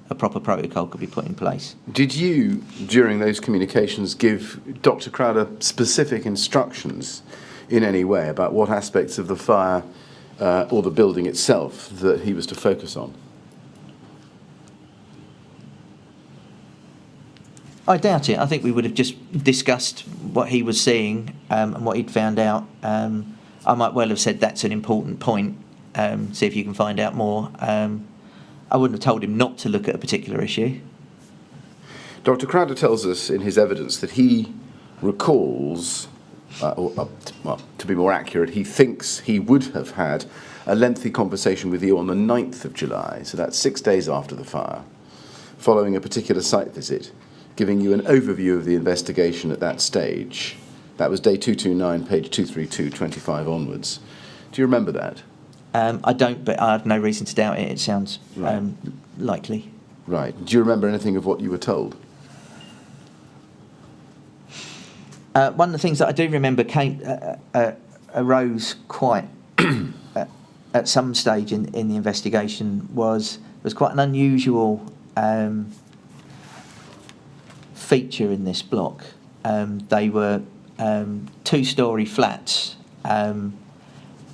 a proper protocol could be put in place. Did you, during those communications, give Dr. Crowder specific instructions in any way about what aspects of the fire or the building itself that he was to focus on? I doubt it. I think we would have just discussed what he was seeing and what he'd found out. I might well have said that's an important point, see if you can find out more. I wouldn't have told him not to look at a particular issue. Dr. Crowder tells us in his evidence that he recalls, to be more accurate, he thinks he would have had a lengthy conversation with you on the 9th of July, so that's 6 days after the fire, following a particular site visit, giving you an overview of the investigation at that stage. That was day 229, page 232, 25 onwards. Do you remember that? I don't, but I have no reason to doubt it. It sounds likely. Right. Do you remember anything of what you were told? One of the things that I do remember arose quite at some stage in the investigation was quite an unusual feature in this block. They were two-storey flats.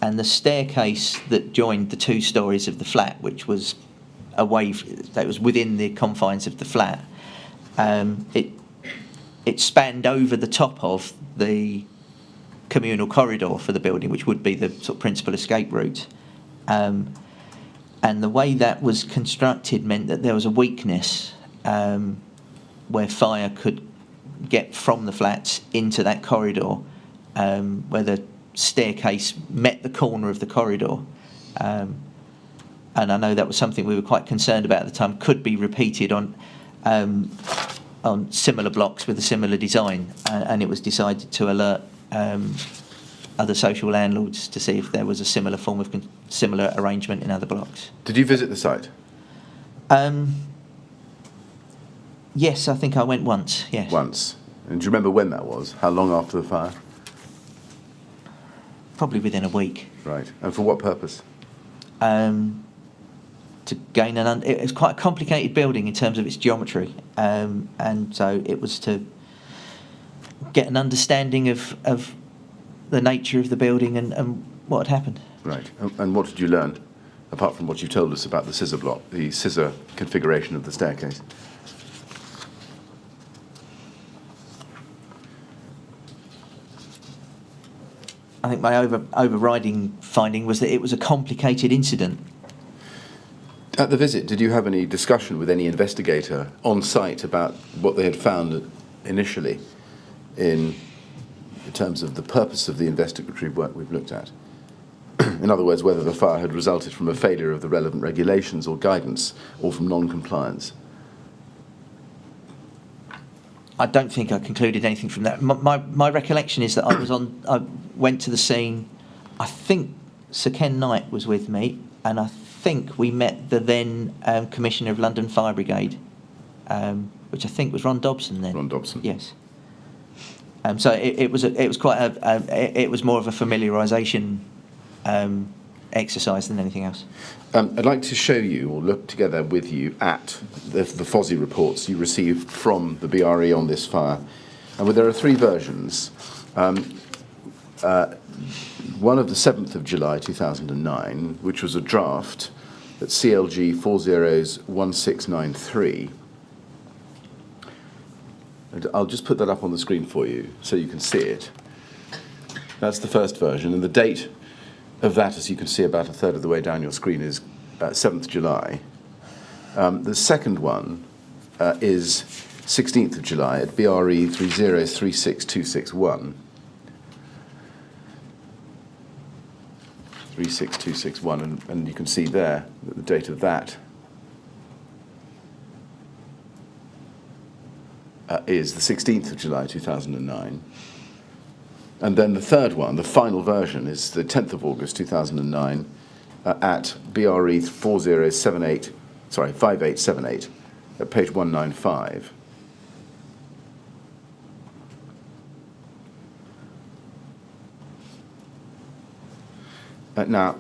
And the staircase that joined the 2 stories of the flat, which was that was within the confines of the flat, it spanned over the top of the communal corridor for the building, which would be the sort of principal escape route. And the way that was constructed meant that there was a weakness where fire could get from the flats into that corridor, where the staircase met the corner of the corridor, and I know that was something we were quite concerned about at the time. Could be repeated on similar blocks with a similar design, and it was decided to alert other social landlords to see if there was a similar form of similar arrangement in other blocks. Did you visit the site? Yes, I think I went once. Yes. Once. And do you remember when that was? How long after the fire? Probably within a week. Right. And for what purpose? To gain it was quite a complicated building in terms of its geometry, and so it was to get an understanding of the nature of the building and what had happened. Right. And what did you learn, apart from what you told us about the scissor block, the scissor configuration of the staircase? I think my overriding finding was that it was a complicated incident. At the visit, did you have any discussion with any investigator on site about what they had found initially in terms of the purpose of the investigatory work we've looked at? In other words, whether the fire had resulted from a failure of the relevant regulations or guidance or from non-compliance? I don't think I concluded anything from that. My recollection is that I went to the scene. I think Sir Ken Knight was with me, and I think we met the then Commissioner of London Fire Brigade, which I think was Ron Dobson then. Ron Dobson. Yes. So it was quite it was more of a familiarisation exercise than anything else. I'd like to show you, or look together with you, at the FOSI reports you received from the BRE on this fire. And there are three versions. One of the 7th of July 2009, which was a draft at CLG 401693. And I'll just put that up on the screen for you so you can see it. That's the first version, and the date of that, as you can see about a third of the way down your screen, is 7th July. The second one is 16th of July at BRE 3036261. 36261, and you can see there that the date of that is the 16th of July 2009. And then the third one, the final version, is the 10th of August 2009 at BRE 5878 at page 195. Now,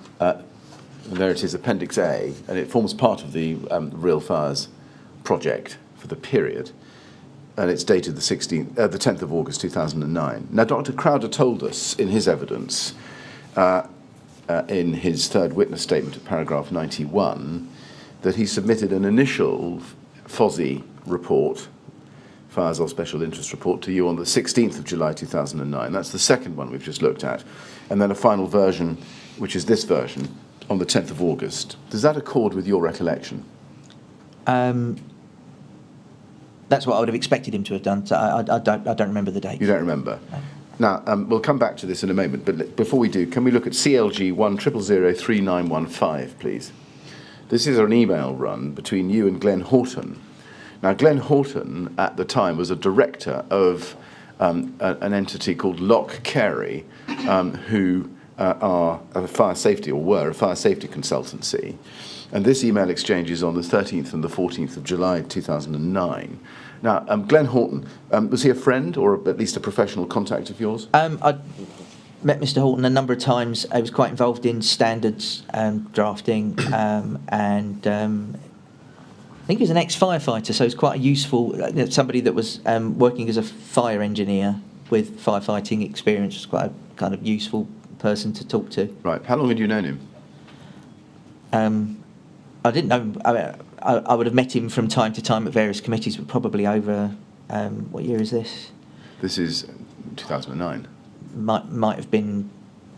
there it is, Appendix A, and it forms part of the Real Fires project for the period. And it's dated the 10th of August 2009. Now, Dr. Crowder told us in his evidence, in his third witness statement at paragraph 91, that he submitted an initial FOSI report, Fires of Special Interest report, to you on the 16th of July 2009. That's the second one we've just looked at. And then a final version, which is this version, on the 10th of August. Does that accord with your recollection? That's what I would have expected him to have done. So I don't remember the date. You don't remember? No. Now, we'll come back to this in a moment, but before we do, can we look at CLG 100039115, please? This is an email run between you and Glenn Horton. Now, Glenn Horton, at the time, was a director of an entity called Lock Carey, who are a fire safety, or were a fire safety consultancy. And this email exchange is on the 13th and the 14th of July 2009. Now, Glenn Horton, was he a friend or at least a professional contact of yours? I met Mr. Horton a number of times. I was quite involved in standards drafting, and I think he was an ex-firefighter, so he's quite a useful, somebody that was working as a fire engineer with firefighting experience, was quite a kind of useful person to talk to. Right. How long had you known him? I didn't know. I would have met him from time to time at various committees, but probably over. What year is this? This is 2009. Might have been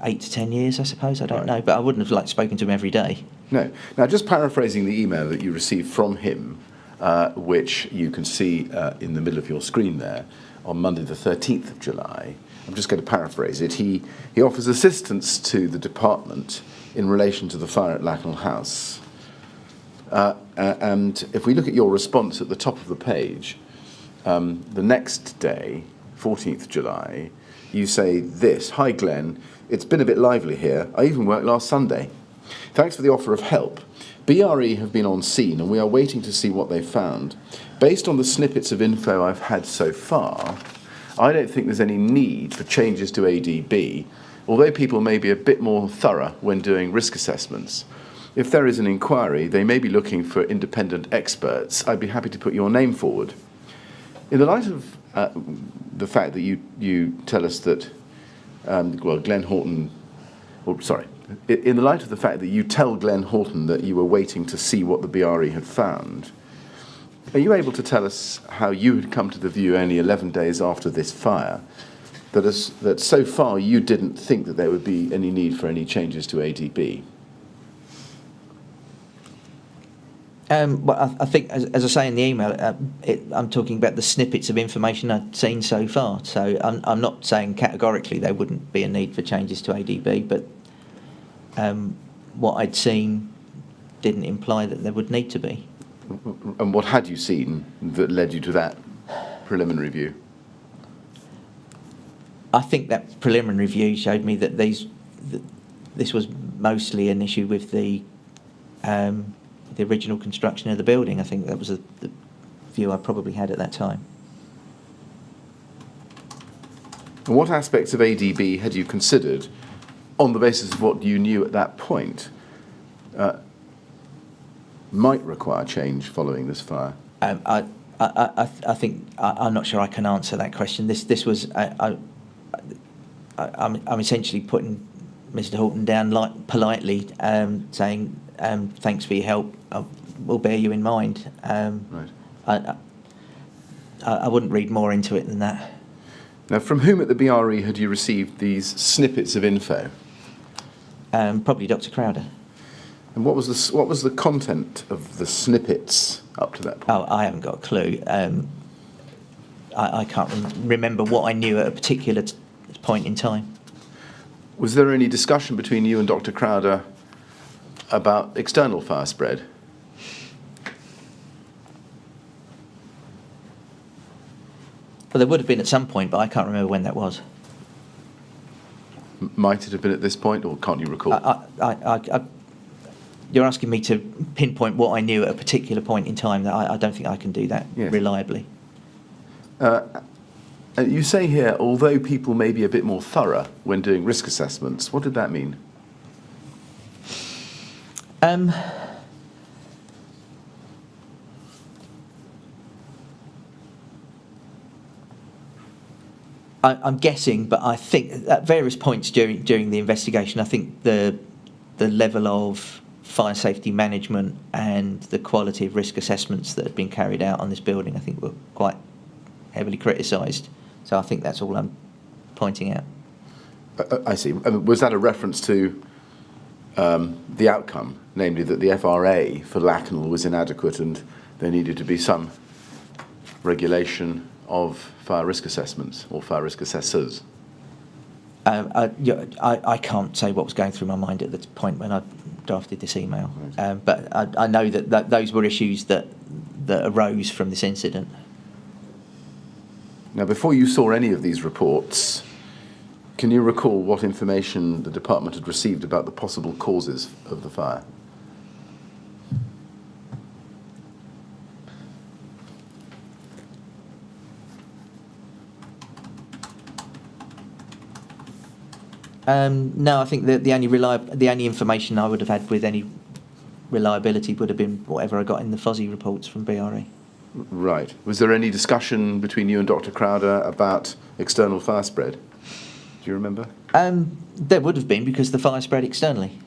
8 to 10 years, I suppose. I don't know, but I wouldn't have spoken to him every day. No. Now, just paraphrasing the email that you received from him, which you can see in the middle of your screen there, on Monday the 13th of July. I'm just going to paraphrase it. He offers assistance to the department in relation to the fire at Lakanal House. And if we look at your response at the top of the page, the next day, 14th July, you say this: "Hi Glenn, it's been a bit lively here. I even worked last Sunday. Thanks for the offer of help. BRE have been on scene and we are waiting to see what they found. Based on the snippets of info I've had so far, I don't think there's any need for changes to ADB, although people may be a bit more thorough when doing risk assessments. If there is an inquiry, they may be looking for independent experts. I'd be happy to put your name forward." In the light of the fact that you tell us that, Glenn Horton or sorry, in the light of the fact that you tell Glenn Horton that you were waiting to see what the BRE had found, are you able to tell us how you had come to the view only 11 days after this fire that so far you didn't think that there would be any need for any changes to ADB? Well, I think, as I say in the email, I'm talking about the snippets of information I've seen so far. So I'm not saying categorically there wouldn't be a need for changes to ADB, but what I'd seen didn't imply that there would need to be. And what had you seen that led you to that preliminary view? I think that preliminary view showed me that this was mostly an issue with the original construction of the building. I think that was the view I probably had at that time. And what aspects of ADB had you considered on the basis of what you knew at that point might require change following this fire? I think I'm not sure I can answer that question. This was I'm essentially putting Mr. Horton down politely, saying thanks for your help. We'll bear you in mind. Right. I wouldn't read more into it than that. Now, from whom at the BRE had you received these snippets of info? Probably Dr. Crowder. And what was the content of the snippets up to that point? Oh, I haven't got a clue. I can't remember what I knew at a particular point in time. Was there any discussion between you and Dr. Crowder about external fire spread? Well, there would have been at some point, but I can't remember when that was. Might it have been at this point, or can't you recall? You're asking me to pinpoint what I knew at a particular point in time. That I don't think I can do that reliably. You say here, although people may be a bit more thorough when doing risk assessments, what did that mean? I'm guessing, but I think at various points during the investigation, I think the level of fire safety management and the quality of risk assessments that had been carried out on this building, I think, were quite heavily criticised. So I think that's all I'm pointing out. I see. Was that a reference to the outcome, namely that the FRA for Lakanal was inadequate and there needed to be some regulation of fire risk assessments or fire risk assessors? I can't say what was going through my mind at the point when I drafted this email, right. But I know that those were issues that arose from this incident. Now, before you saw any of these reports, can you recall what information the department had received about the possible causes of the fire? No, I think the only information I would have had with any reliability would have been whatever I got in the fuzzy reports from BRE. Right. Was there any discussion between you and Dr. Crowder about external fire spread? Do you remember? There would have been, because the fire spread externally.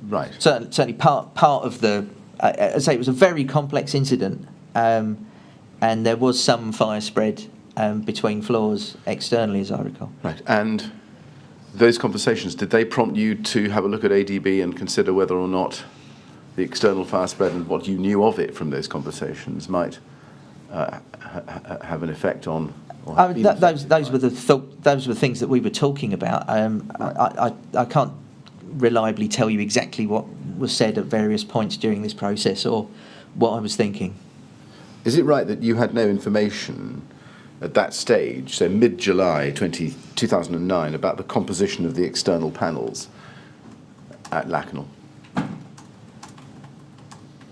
Right. Certainly part of the... as I say, it was a very complex incident, and there was some fire spread between floors externally, as I recall. Right. And those conversations, did they prompt you to have a look at ADB and consider whether or not the external fire spread and what you knew of it from those conversations might have an effect on? Those were the things that we were talking about. I can't reliably tell you exactly what was said at various points during this process or what I was thinking. Is it right that you had no information at that stage, so mid-July 2009, about the composition of the external panels at Lakanal?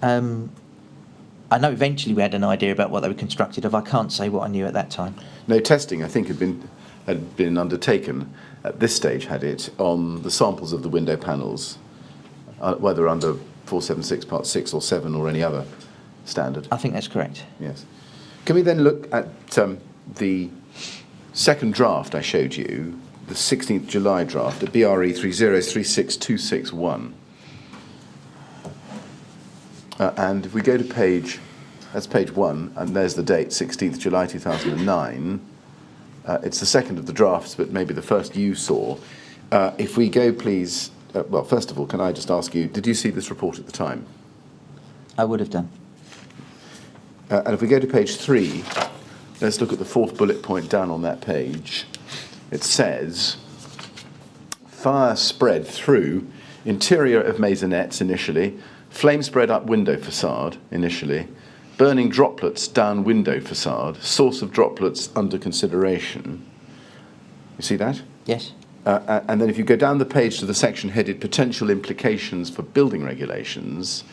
I know eventually we had an idea about what they were constructed of. I can't say what I knew at that time. No testing, I think, had been undertaken at this stage, had it, on the samples of the window panels, whether under 476 Part 6 or 7 or any other standard? I think that's correct. Yes. Can we then look at the second draft I showed you, the 16th July draft at BRE 3036261. And if we go to that's page 1, and there's the date, 16th July 2009. It's the second of the drafts, but maybe the first you saw. If we go, please, well, first of all, can I just ask you, did you see this report at the time? I would have done. And if we go to page 3, let's look at the fourth bullet point down on that page. It says, fire spread through interior of maisonettes initially, flame spread up window facade initially, burning droplets down window facade, source of droplets under consideration. You see that? Yes. And then if you go down the page to the section headed potential implications for building regulations,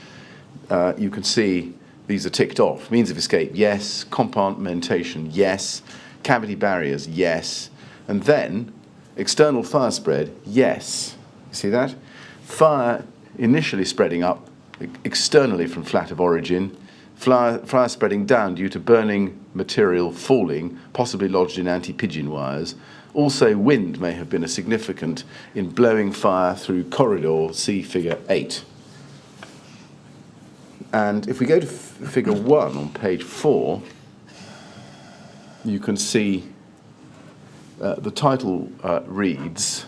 you can see these are ticked off. Means of escape, yes. Compartmentation, yes. Cavity barriers, yes. And then external fire spread, yes. You see that? Fire initially spreading up externally from flat of origin, fire spreading down due to burning material falling, possibly lodged in anti-pigeon wires. Also, wind may have been a significant in blowing fire through corridor, see figure 8. And if we go to figure 1 on page 4, you can see the title reads,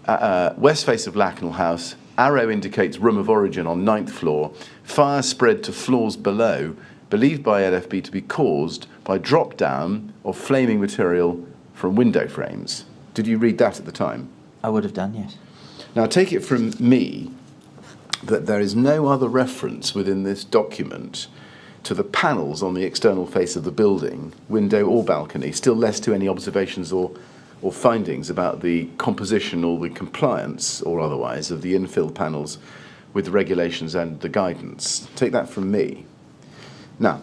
West face of Lakanal House, arrow indicates room of origin on 9th floor, fire spread to floors below, believed by LFB to be caused by drop down of flaming material from window frames. Did you read that at the time? I would have done, yes. Now take it from me that there is no other reference within this document to the panels on the external face of the building, window or balcony, still less to any observations or findings about the composition or the compliance or otherwise of the infill panels with the regulations and the guidance. Take that from me. Now,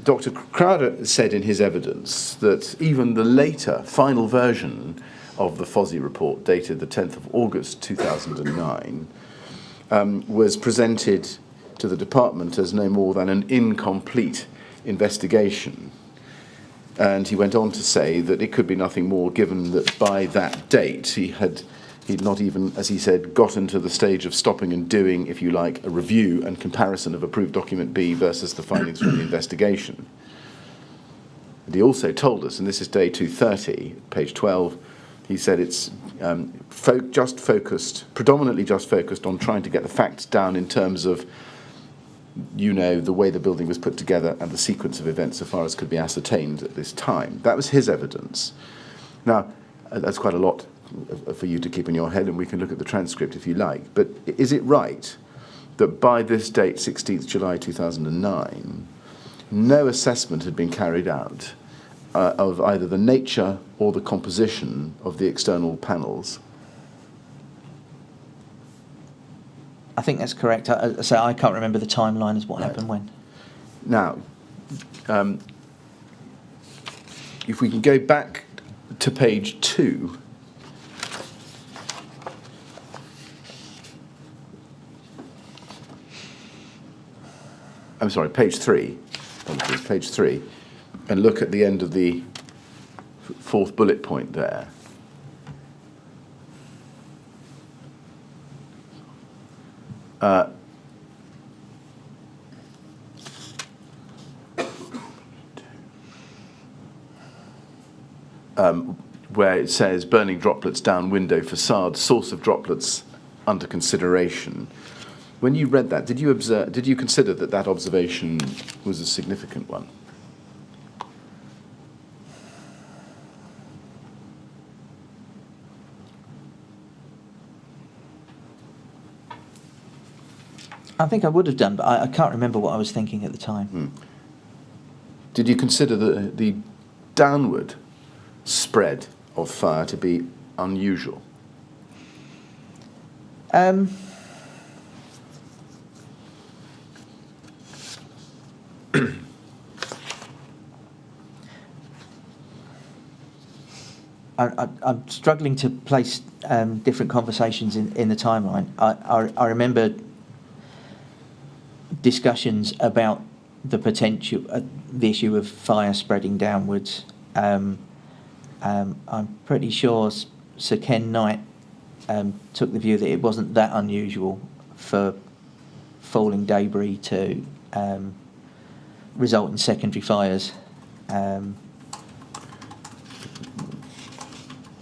Dr. Crowder said in his evidence that even the later final version of the Fozzie report, dated the 10th of August 2009, was presented to the department as no more than an incomplete investigation. And he went on to say that it could be nothing more, given that by that date he'd not even, as he said, gotten to the stage of stopping and doing, if you like, a review and comparison of approved document B versus the findings from the investigation. And he also told us, and this is day 230, page 12, he said it's predominantly just focused on trying to get the facts down in terms of, the way the building was put together and the sequence of events so far as could be ascertained at this time. That was his evidence. Now, that's quite a lot for you to keep in your head, and we can look at the transcript if you like. But is it right that by this date, 16th July 2009, no assessment had been carried out of either the nature or the composition of the external panels? I think that's correct. So I can't remember the timeline as what happened when. Now, if we can go back to page 2, I'm sorry, page 3, page 3, and look at the end of the fourth bullet point there. Where it says burning droplets down window facade, source of droplets under consideration. When you read that, did you consider that observation was a significant one? I think I would have done, but I can't remember what I was thinking at the time. Did you consider the downward spread of fire to be unusual? I'm struggling to place different conversations in the timeline. I remember discussions about the potential, the issue of fire spreading downwards, I'm pretty sure Sir Ken Knight took the view that it wasn't that unusual for falling debris to result in secondary fires.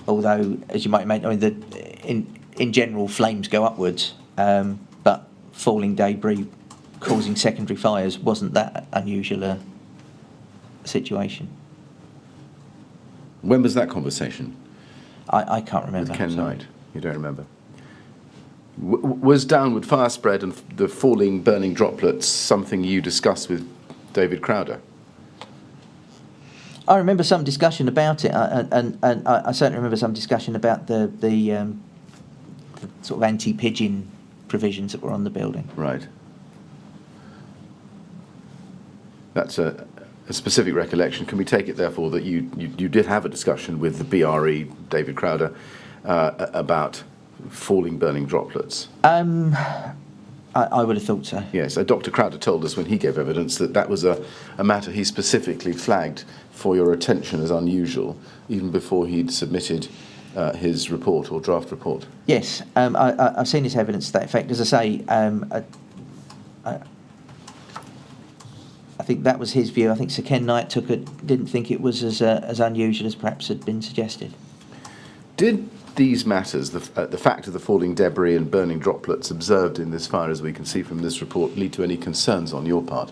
Although, as you might imagine, I mean, in general, flames go upwards, but falling debris causing secondary fires wasn't that unusual a situation. When was that conversation? I can't remember. With Ken sorry. Knight? You don't remember? Was downward fire spread and the falling, burning droplets something you discussed with David Crowder? I remember some discussion about it, and I certainly remember some discussion about the sort of anti-pigeon provisions that were on the building. Right. That's a specific recollection. Can we take it, therefore, that you did have a discussion with the BRE, David Crowder, about falling, burning droplets? I would have thought so. Yes, Dr. Crowder told us when he gave evidence that that was a matter he specifically flagged for your attention as unusual, even before he'd submitted his report or draft report. Yes, I've seen this evidence to that effect. As I say, I think that was his view. I think Sir Ken Knight didn't think it was as unusual as perhaps had been suggested. Did these matters, the fact of the falling debris and burning droplets observed in this fire, as we can see from this report, lead to any concerns on your part?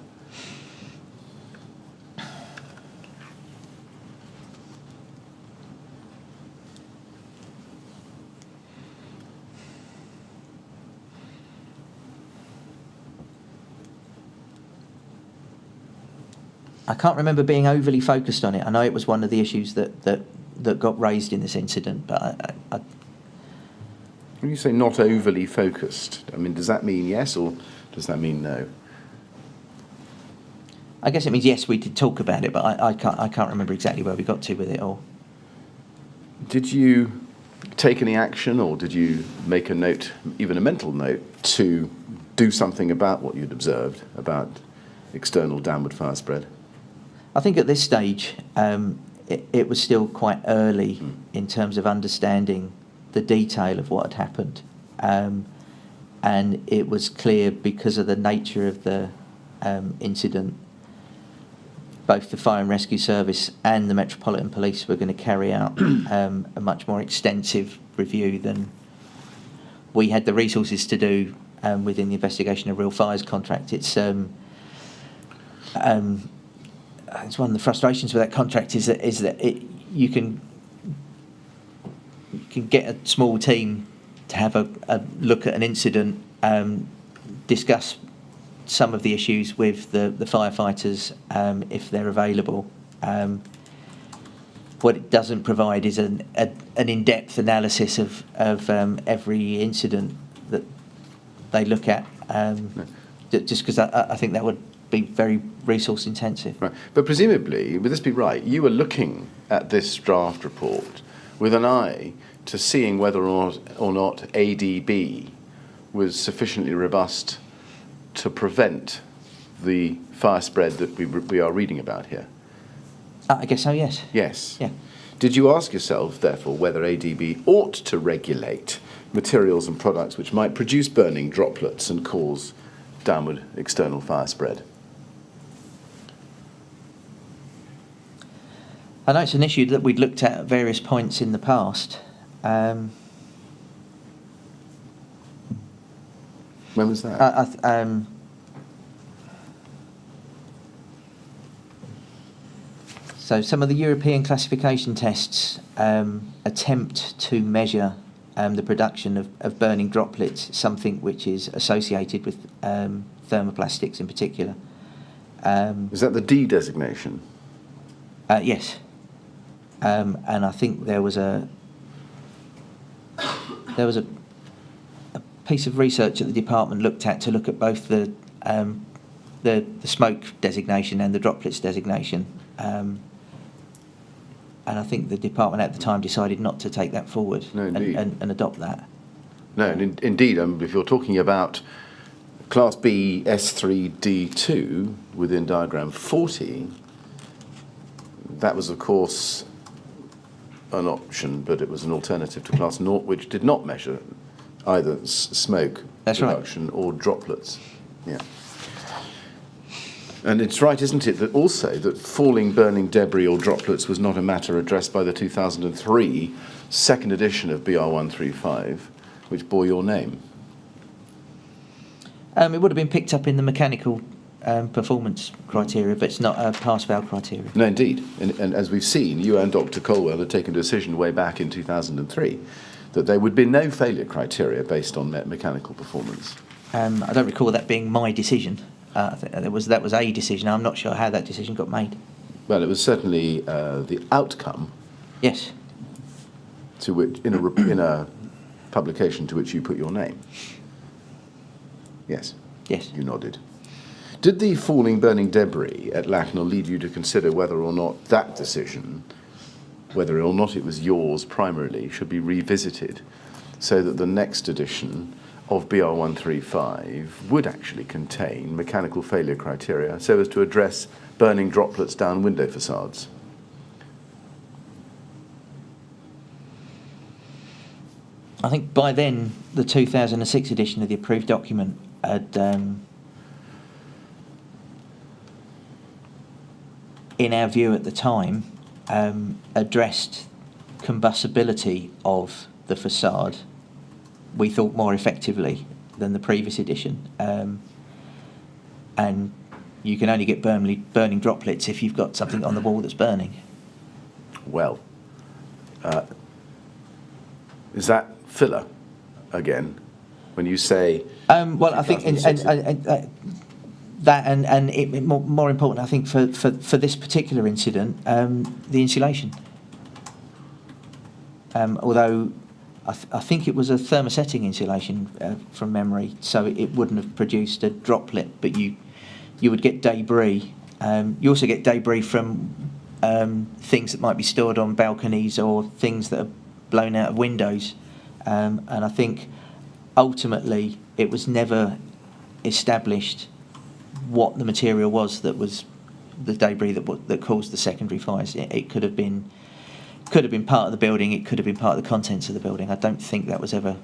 I can't remember being overly focused on it. I know it was one of the issues that got raised in this incident, but I When you say not overly focused, I mean, does that mean yes or does that mean no? I guess it means yes, we did talk about it, but I can't remember exactly where we got to with it all. Did you take any action, or did you make a note, even a mental note, to do something about what you'd observed about external downward fire spread? I think at this stage, it was still quite early in terms of understanding the detail of what had happened. And it was clear, because of the nature of the incident, both the Fire and Rescue Service and the Metropolitan Police were going to carry out a much more extensive review than we had the resources to do within the Investigation of Real Fires contract. It's one of the frustrations with that contract is that you can get a small team to have a look at an incident, discuss some of the issues with the firefighters if they're available. What it doesn't provide is an in-depth analysis of every incident that they look at, just because I think that would be very resource intensive. Right. But presumably, would this be right, you were looking at this draft report with an eye to seeing whether or not ADB was sufficiently robust to prevent the fire spread that we are reading about here? I guess so, yes. Yes. Yeah. Did you ask yourself, therefore, whether ADB ought to regulate materials and products which might produce burning droplets and cause downward external fire spread? I know it's an issue that we'd looked at various points in the past. When was that? So some of the European classification tests attempt to measure the production of burning droplets, something which is associated with thermoplastics in particular. Is that the D designation? Yes. And I think there was a piece of research that the department looked at to look at both the smoke designation and the droplets designation. And I think the department at the time decided not to take that forward and adopt that. No, and indeed, if you're talking about Class B S3D2 within diagram 40, that was, of course, an option, but it was an alternative to Class 0, which did not measure either smoke That's right. reduction or droplets. Yeah. And it's right, isn't it, that also that falling burning debris or droplets was not a matter addressed by the 2003 second edition of BR135, which bore your name? It would have been picked up in the mechanical performance criteria, but it's not a pass-fail criteria. No, indeed. And as we've seen, you and Dr. Colwell had taken a decision way back in 2003 that there would be no failure criteria based on mechanical performance. I don't recall that being my decision. I think that was a decision. I'm not sure how that decision got made. Well, it was certainly the outcome Yes. to which, in a publication to which you put your name. Yes. Yes. You nodded. Did the falling burning debris at Lakanal lead you to consider whether or not that decision, whether or not it was yours primarily, should be revisited so that the next edition of BR135 would actually contain mechanical failure criteria so as to address burning droplets down window facades? I think by then, the 2006 edition of the approved document had, in our view at the time, addressed combustibility of the facade, we thought, more effectively than the previous edition. And you can only get burning droplets if you've got something on the wall that's burning. Well, is that filler again when you say? Well, I think that and it, more important, I think for this particular incident, the insulation. Although I think it was a thermosetting insulation from memory, so it wouldn't have produced a droplet, but you would get debris. You also get debris from things that might be stored on balconies or things that are blown out of windows. And I think ultimately it was never established what the material was that was the debris that caused the secondary fires. It could have been part of the building, it could have been part of the contents of the building. I don't think that was ever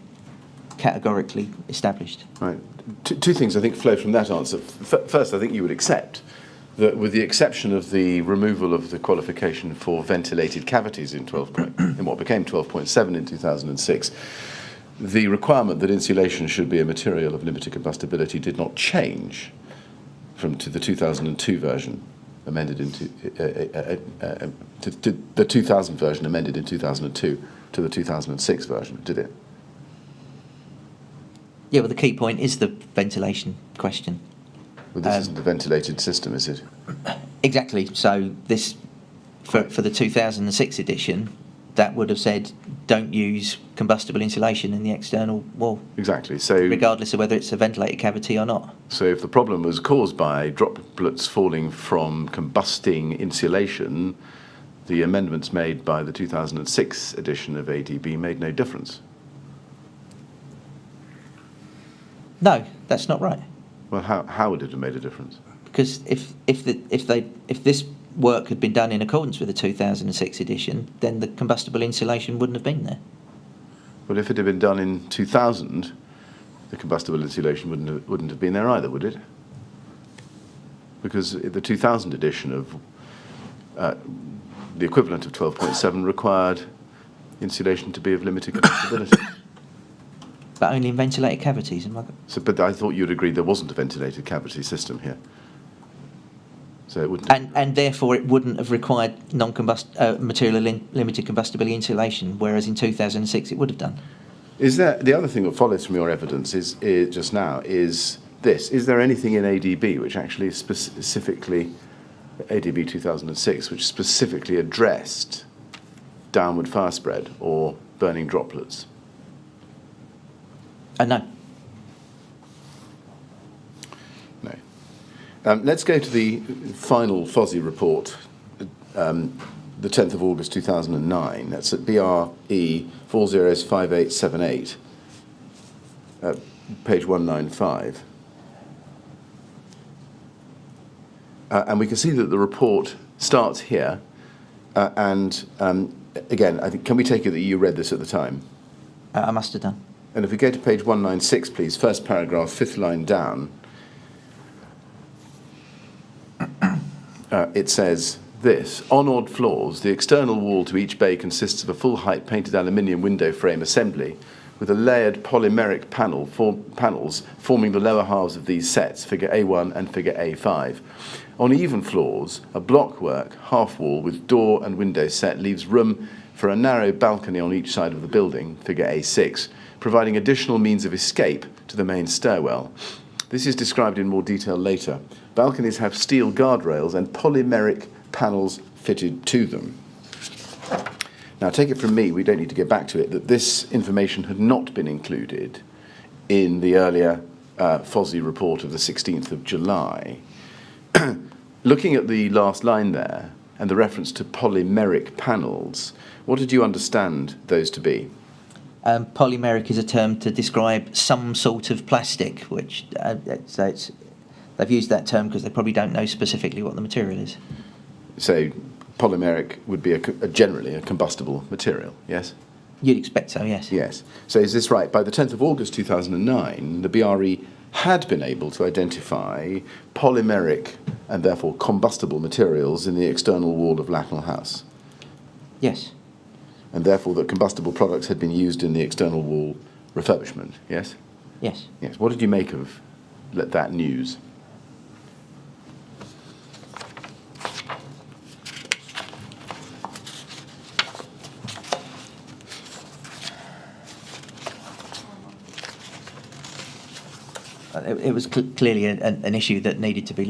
categorically established. Right. Two things I think flow from that answer. First, I think you would accept that with the exception of the removal of the qualification for ventilated cavities in what became 12.7 in 2006, the requirement that insulation should be a material of limited combustibility did not change to the 2002 version amended into to the 2000 version amended in 2002 to the 2006 version, did it? Yeah, well, the key point is the ventilation question. Well, this isn't a ventilated system, is it? Exactly. So this, for the 2006 edition, that would have said don't use combustible insulation in the external wall. Exactly. So regardless of whether it's a ventilated cavity or not. So if the problem was caused by droplets falling from combusting insulation, the amendments made by the 2006 edition of ADB made no difference. No, that's not right. Well, how would it have made a difference? Because if this work had been done in accordance with the 2006 edition, then the combustible insulation wouldn't have been there. Well, if it had been done in 2000, the combustible insulation wouldn't have been there either, would it? Because the 2000 edition of the equivalent of 12.7 required insulation to be of limited combustibility. But only in ventilated cavities. But I thought you'd agree there wasn't a ventilated cavity system here. So it wouldn't. And therefore it wouldn't have required material limited combustibility insulation, whereas in 2006 it would have done. Is there the other thing that follows from your evidence is just now is this? Is there anything in ADB which actually specifically ADB 2006 which specifically addressed downward fire spread or burning droplets? No. No. Let's go to the final FOSI report, the 10th of August 2009. That's at BRE 405878, page 195. And we can see that the report starts here and again, I think, can we take it that you read this at the time? I must have done. And if we go to page 196, please, first paragraph, fifth line down, it says this: on odd floors, the external wall to each bay consists of a full-height painted aluminium window frame assembly with a layered polymeric panels forming the lower halves of these sets, figure A1 and figure A5. On even floors, a blockwork half wall with door and window set leaves room for a narrow balcony on each side of the building, figure A6, providing additional means of escape to the main stairwell. This is described in more detail later. Balconies have steel guardrails and polymeric panels fitted to them. Now, take it from me, we don't need to get back to it, that this information had not been included in the earlier FOSI report of the 16th of July. Looking at the last line there and the reference to polymeric panels, what did you understand those to be? Polymeric is a term to describe some sort of plastic, which they've used that term because they probably don't know specifically what the material is. So polymeric would be generally a combustible material, yes? You'd expect so, yes. Yes. So is this right? By the 10th of August 2009, the BRE had been able to identify polymeric and therefore combustible materials in the external wall of Lakanal House. Yes. And therefore that combustible products had been used in the external wall refurbishment, yes? Yes. Yes. What did you make of that news? It was clearly an issue that needed to be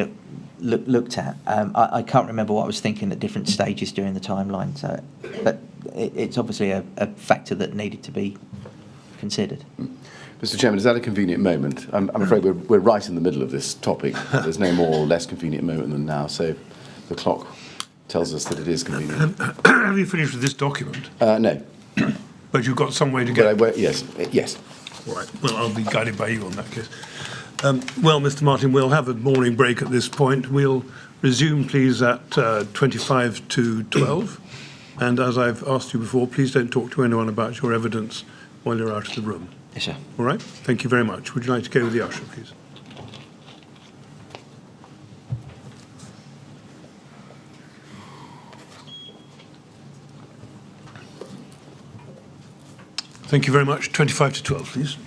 looked at. I can't remember what I was thinking at different stages during the timeline, so, but it's obviously a factor that needed to be considered. Mr. Chairman, is that a convenient moment? I'm afraid we're right in the middle of this topic. There's no more or less convenient moment than now, so the clock tells us that it is convenient. Have you finished with this document? No. But you've got some way to go. Yes. All right. Well, I'll be guided by you on that case. Well, Mr. Martin, we'll have a morning break at this point. We'll resume, please, at 25 to 12. And as I've asked you before, please don't talk to anyone about your evidence while you're out of the room. Yes, sir. All right? Thank you very much. Would you like to go with the usher, please? Thank you very much. 25 to 12, please.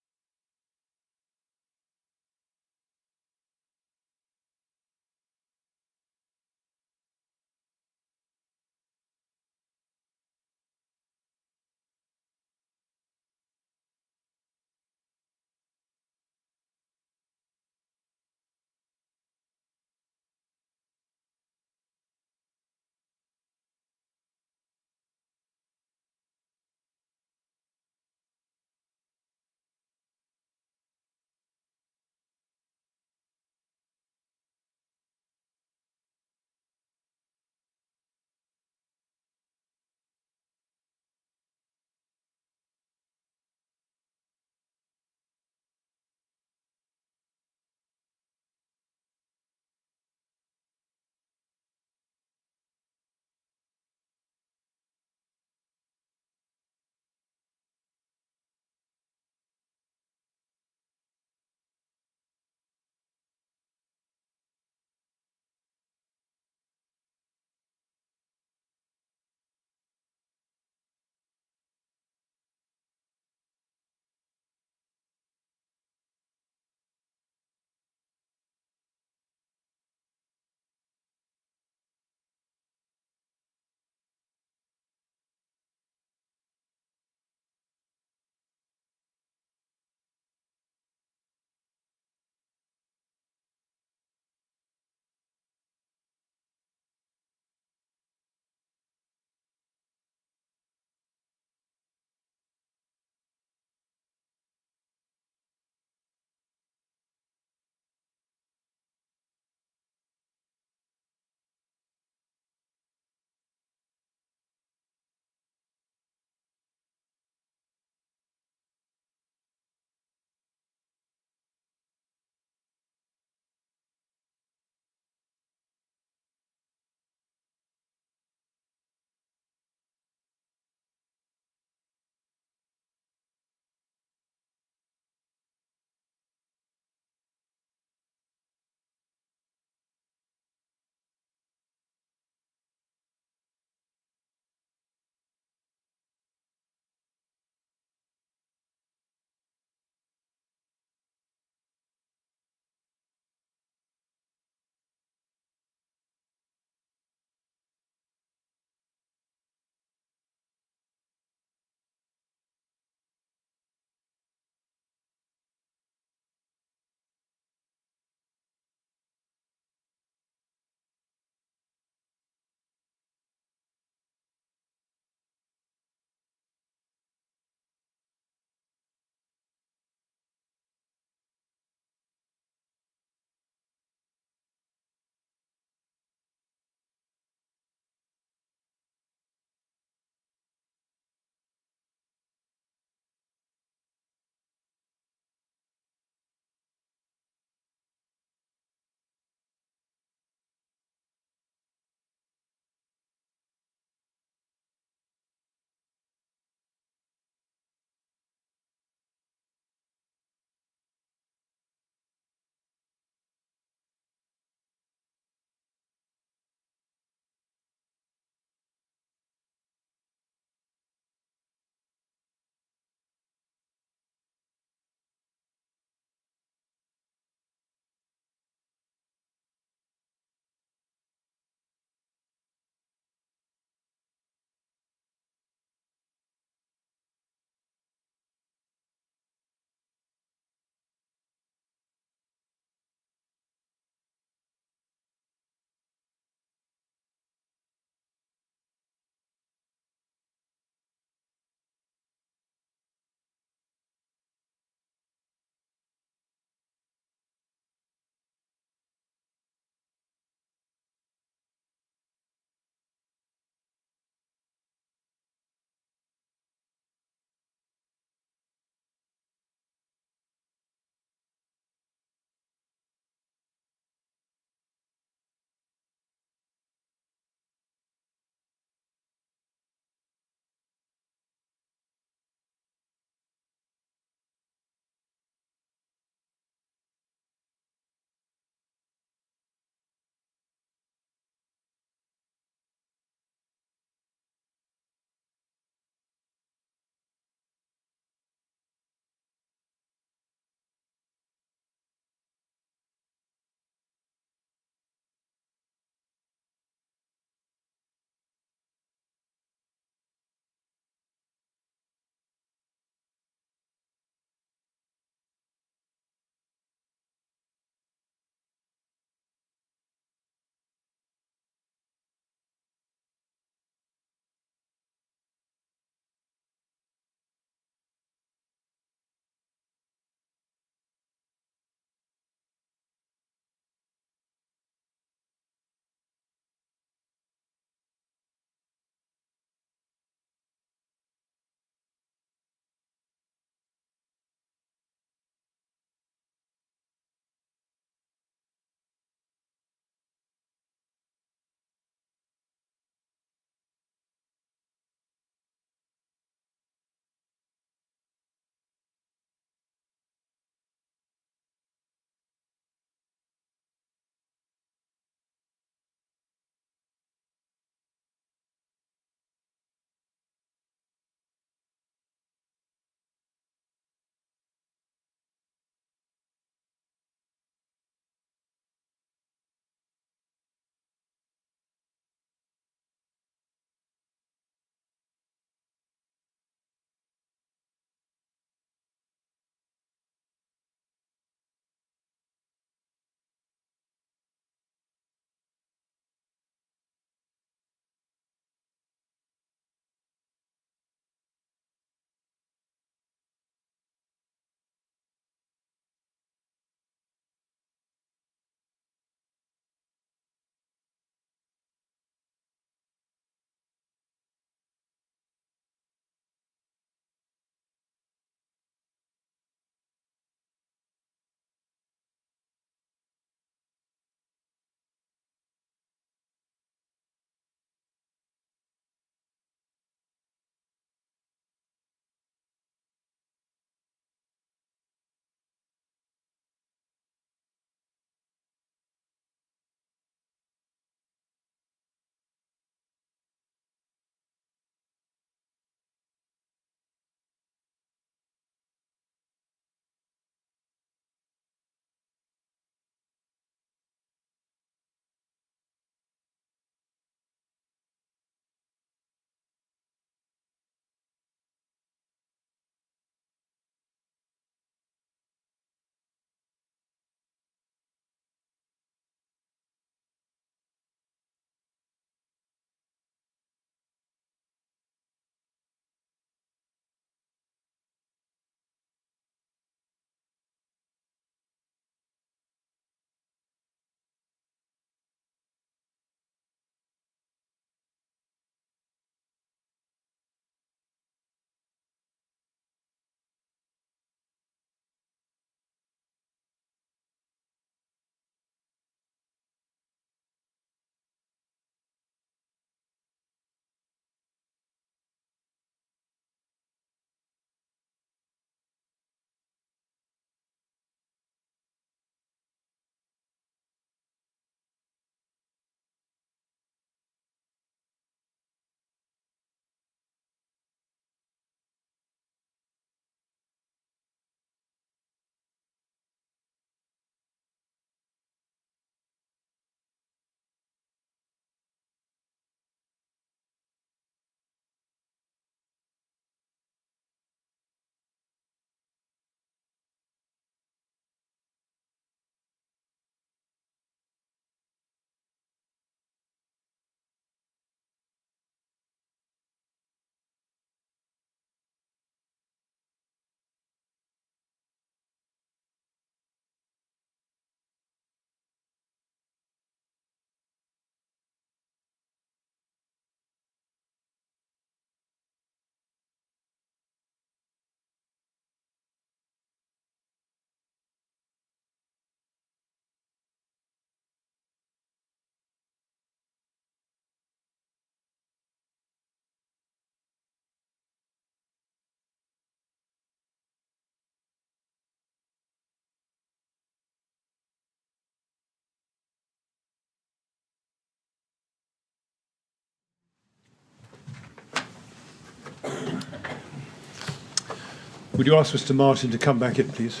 Would you ask Mr. Martin to come back in, please?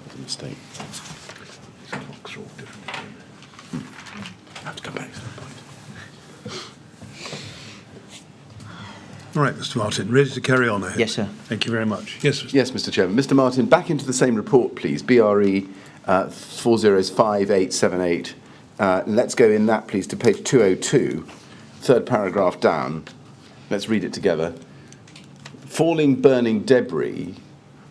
That's a mistake. These clocks are all different again. I have to come back to that point. All right, Mr. Martin, ready to carry on, Yes, sir. Thank you very much. Yes, Mr. Yes, Mr. Chairman. Mr. Martin, back into the same report, please. BRE 405878. Let's go in that, please, to page 202, third paragraph down. Let's read it together. Falling burning debris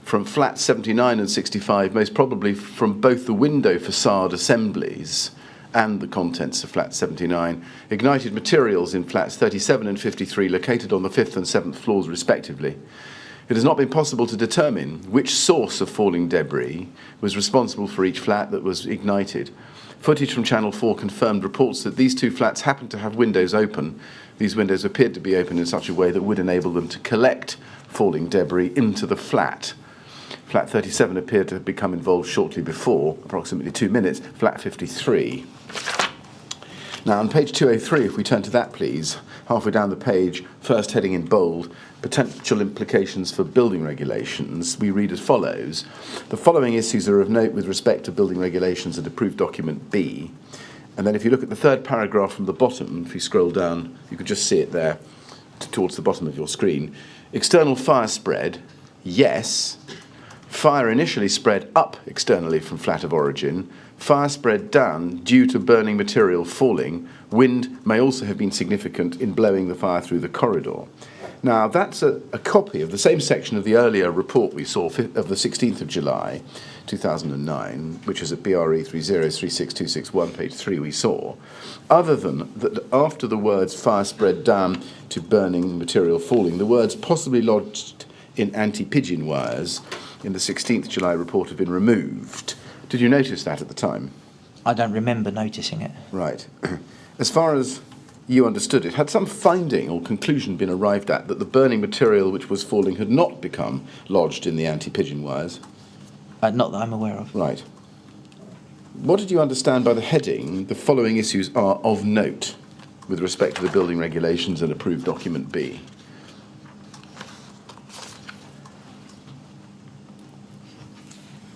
from flats 79 and 65, most probably from both the window facade assemblies and the contents of flat 79, ignited materials in flats 37 and 53 located on the 5th and 7th floors respectively. It has not been possible to determine which source of falling debris was responsible for each flat that was ignited. Footage from Channel 4 confirmed reports that these two flats happened to have windows open. These windows appeared to be open in such a way that would enable them to collect falling debris into the flat. Flat 37 appeared to have become involved shortly before, approximately 2 minutes, flat 53. Now, on page 203, if we turn to that, please, halfway down the page, first heading in bold, potential implications for building regulations, we read as follows. The following issues are of note with respect to building regulations and approved document B. And then if you look at the third paragraph from the bottom, if you scroll down, you can just see it there towards the bottom of your screen. External fire spread, yes. Fire initially spread up externally from flat of origin. Fire spread down due to burning material falling. Wind may also have been significant in blowing the fire through the corridor. Now, that's a copy of the same section of the earlier report we saw of the 16th of July, 2009, which is at BRE 3036261, page 3 we saw. Other than that, after the words fire spread down to burning material falling, the words possibly lodged in anti-pigeon wires in the 16th July report have been removed. Did you notice that at the time? I don't remember noticing it. Right. As far as you understood it, had some finding or conclusion been arrived at that the burning material which was falling had not become lodged in the anti-pigeon wires? Not that I'm aware of. Right. What did you understand by the heading, the following issues are of note with respect to the building regulations and approved document B?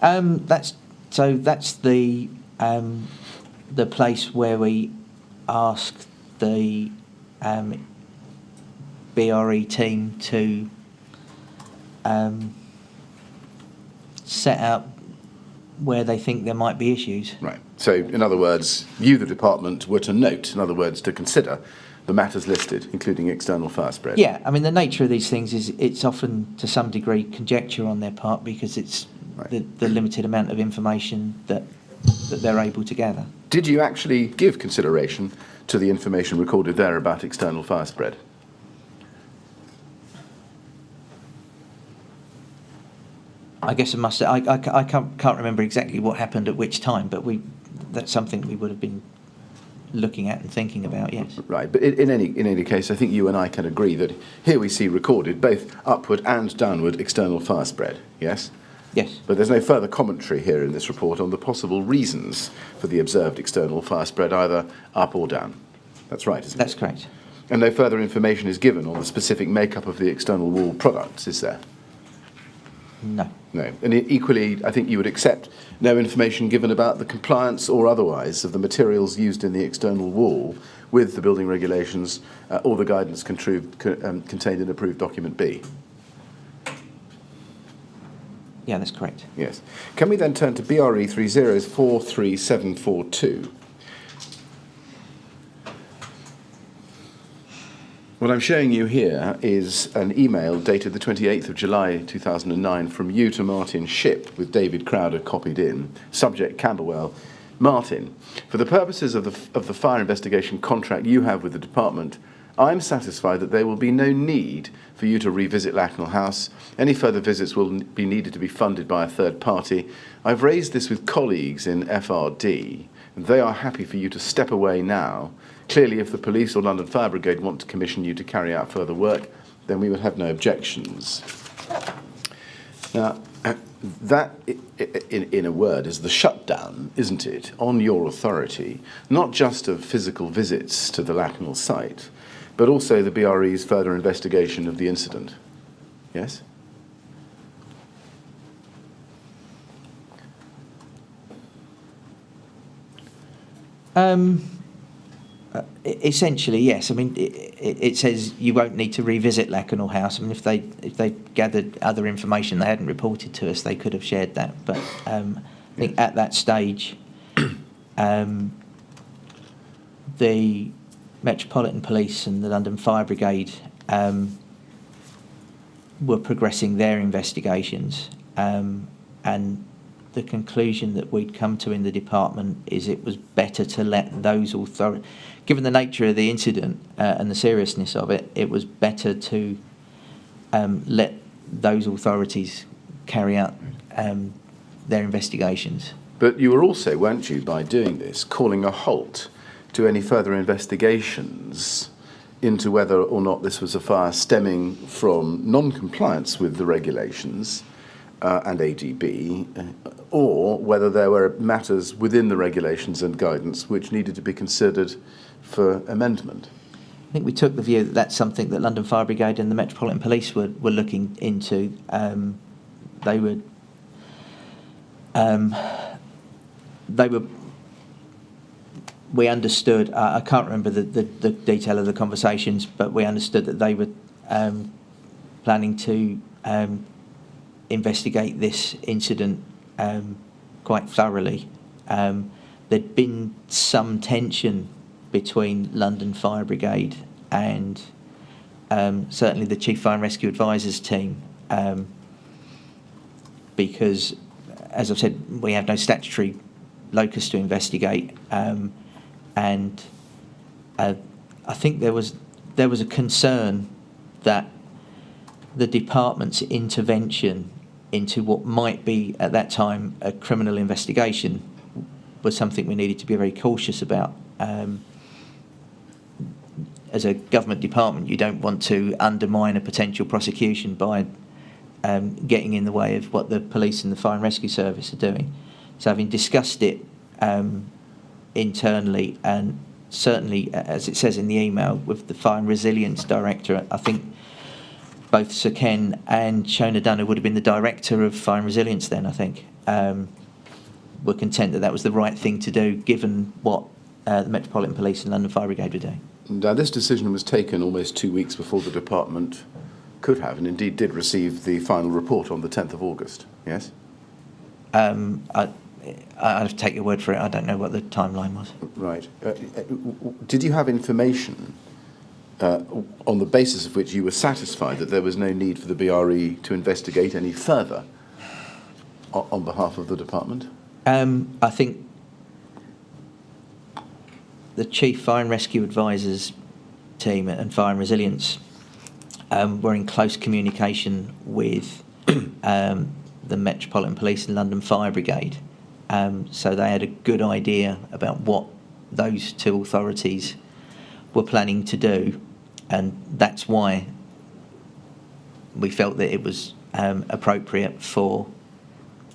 That's the place where we asked the BRE team to set out where they think there might be issues. Right. So, in other words, you, the department, were to note, in other words, to consider the matters listed, including external fire spread. Yeah, I mean, the nature of these things is it's often, to some degree, conjecture on their part because it's Right. the limited amount of information that they're able to gather. Did you actually give consideration to the information recorded there about external fire spread? I guess I must say, I can't remember exactly what happened at which time, but that's something we would have been looking at and thinking about, yes. Right, but in any case, I think you and I can agree that here we see recorded both upward and downward external fire spread, yes? Yes. But there's no further commentary here in this report on the possible reasons for the observed external fire spread, either up or down. That's right, isn't it? That's correct. And no further information is given on the specific makeup of the external wall products, is there? No. No. And equally, I think you would accept no information given about the compliance or otherwise of the materials used in the external wall with the building regulations or the guidance contained in approved document B. Yeah, that's correct. Yes. Can we then turn to BRE 30433742? What I'm showing you here is an email dated the 28th of July 2009 from you to Martin Shipp with David Crowder copied in. Subject Camberwell. Martin, for the purposes of the fire investigation contract you have with the department, I'm satisfied that there will be no need for you to revisit Lakanal House. Any further visits will be needed to be funded by a third party. I've raised this with colleagues in FRD, and they are happy for you to step away now. Clearly, if the police or London Fire Brigade want to commission you to carry out further work, then we would have no objections. Now, that, in a word, is the shutdown, isn't it, on your authority, not just of physical visits to the Lakanal site, but also the BRE's further investigation of the incident. Yes? Essentially, yes. I mean, it says you won't need to revisit Lakanal House. I mean, if they gathered other information they hadn't reported to us, they could have shared that. But I think at that stage, the Metropolitan Police and the London Fire Brigade were progressing their investigations, and the conclusion that we'd come to in the department is it was better to let those authorities, given the nature of the incident and the seriousness of it, it was better to let those authorities carry out their investigations. But you were also, weren't you, by doing this, calling a halt to any further investigations into whether or not this was a fire stemming from non-compliance with the regulations and ADB, or whether there were matters within the regulations and guidance which needed to be considered for amendment? I think we took the view that that's something that London Fire Brigade and the Metropolitan Police were looking into. They were we understood, I can't remember the detail of the conversations, but we understood that they were planning to investigate this incident quite thoroughly. There'd been some tension between London Fire Brigade and certainly the Chief Fire and Rescue Advisors team, because, as I've said, we have no statutory locus to investigate, and I think there was a concern that the department's intervention into what might be at that time a criminal investigation was something we needed to be very cautious about. As a government department, you don't want to undermine a potential prosecution by getting in the way of what the police and the fire and rescue service are doing. So having discussed it internally, and certainly, as it says in the email, with the Fire and Resilience Director, I think both Sir Ken and Shona Dunner would have been the Director of Fire and Resilience then, I think, were content that that was the right thing to do, given what the Metropolitan Police and London Fire Brigade were doing. Now, this decision was taken almost 2 weeks before the department could have, and indeed did receive the final report on the 10th of August, yes? I have to take your word for it. I don't know what the timeline was. Right. Did you have information on the basis of which you were satisfied that there was no need for the BRE to investigate any further on behalf of the department? I think the Chief Fire and Rescue Advisors team and Fire and Resilience were in close communication with the Metropolitan Police and London Fire Brigade. So they had a good idea about what those two authorities were planning to do, and that's why we felt that it was appropriate for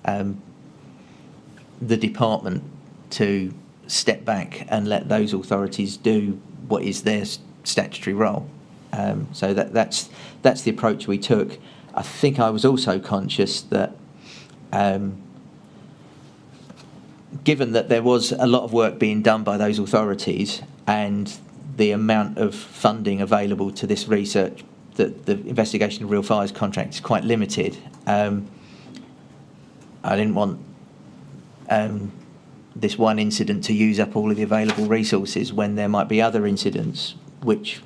the department to step back and let those authorities do what is their statutory role. So that's the approach we took. I think I was also conscious that given that there was a lot of work being done by those authorities and the amount of funding available to this research, that the investigation of real fires contract is quite limited, I didn't want this one incident to use up all of the available resources when there might be other incidents which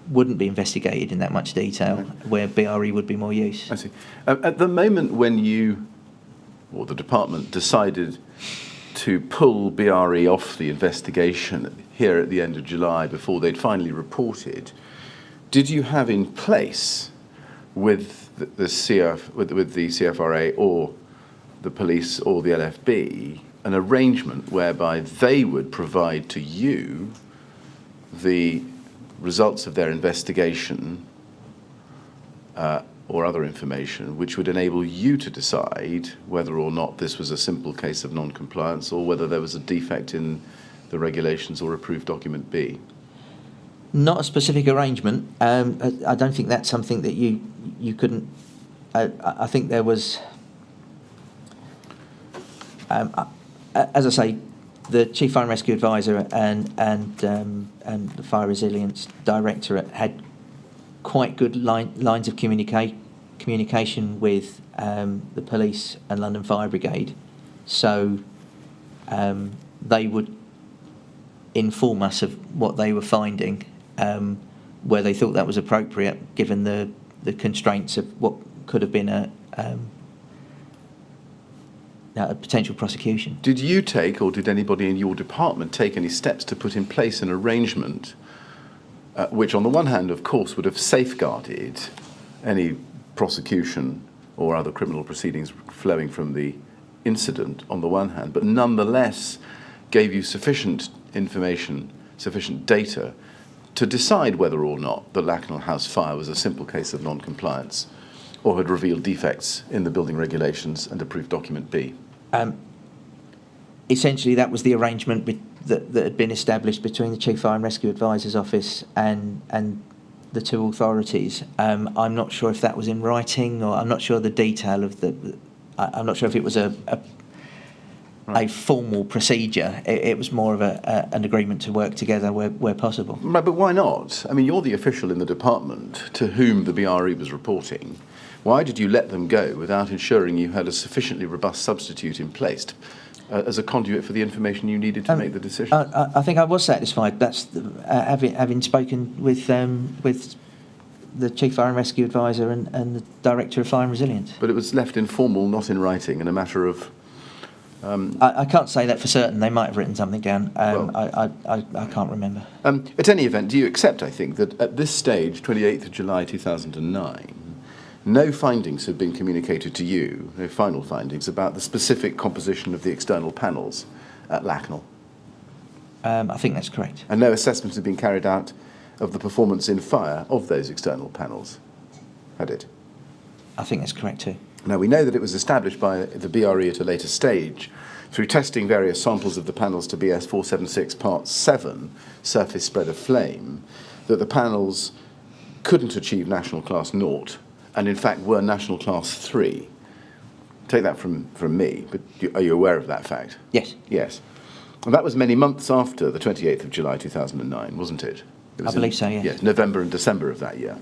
wouldn't be investigated in that much detail, where BRE would be more use. I see. At the moment when you, or the department, decided to pull BRE off the investigation here at the end of July before they'd finally reported, did you have in place with the CFRA or the police or the LFB an arrangement whereby they would provide to you the results of their investigation or other information which would enable you to decide whether or not this was a simple case of non-compliance or whether there was a defect in the regulations or approved document B? Not a specific arrangement. I don't think that's something that you you couldn't. I think there was. As I say, the Chief Fire and Rescue Advisor and the Fire Resilience Directorate had quite good lines of communication with the police and London Fire Brigade, so they would inform us of what they were finding, where they thought that was appropriate, given the constraints of what could have been a potential prosecution. Did you take, or did anybody in your department take any steps to put in place an arrangement which, on the one hand, of course, would have safeguarded any prosecution or other criminal proceedings flowing from the incident, on the one hand, but nonetheless gave you sufficient information, sufficient data to decide whether or not the Lakanal House fire was a simple case of non-compliance or had revealed defects in the building regulations and approved document B? Essentially, that was the arrangement that had been established between the Chief Fire and Rescue Advisor's office and the two authorities. I'm not sure if that was in writing, or I'm not sure the detail of I'm not sure if it was a formal procedure. It was more of an agreement to work together where possible. Right, but why not? I mean, you're the official in the department to whom the BRE was reporting. Why did you let them go without ensuring you had a sufficiently robust substitute in place as a conduit for the information you needed to make the decision? I think I was satisfied. That's having spoken with the Chief Fire and Rescue Advisor and the Director of Fire and Resilience. But it was left informal, not in writing, and a matter of... I can't say that for certain. They might have written something down. I can't remember. At any event, do you accept, I think, that at this stage, 28th of July 2009, no findings have been communicated to you, no final findings, about the specific composition of the external panels at Lakanal? I think that's correct. And no assessments have been carried out of the performance in fire of those external panels, had it? I think that's correct too. Now, we know that it was established by the BRE at a later stage through testing various samples of the panels to BS 476 Part 7, surface spread of flame, that the panels couldn't achieve National Class 0 and in fact were National Class 3. Take that from me, but are you aware of that fact? Yes. Yes. And that was many months after the 28th of July 2009, wasn't it? I believe so, yes. Yes, November and December of that year.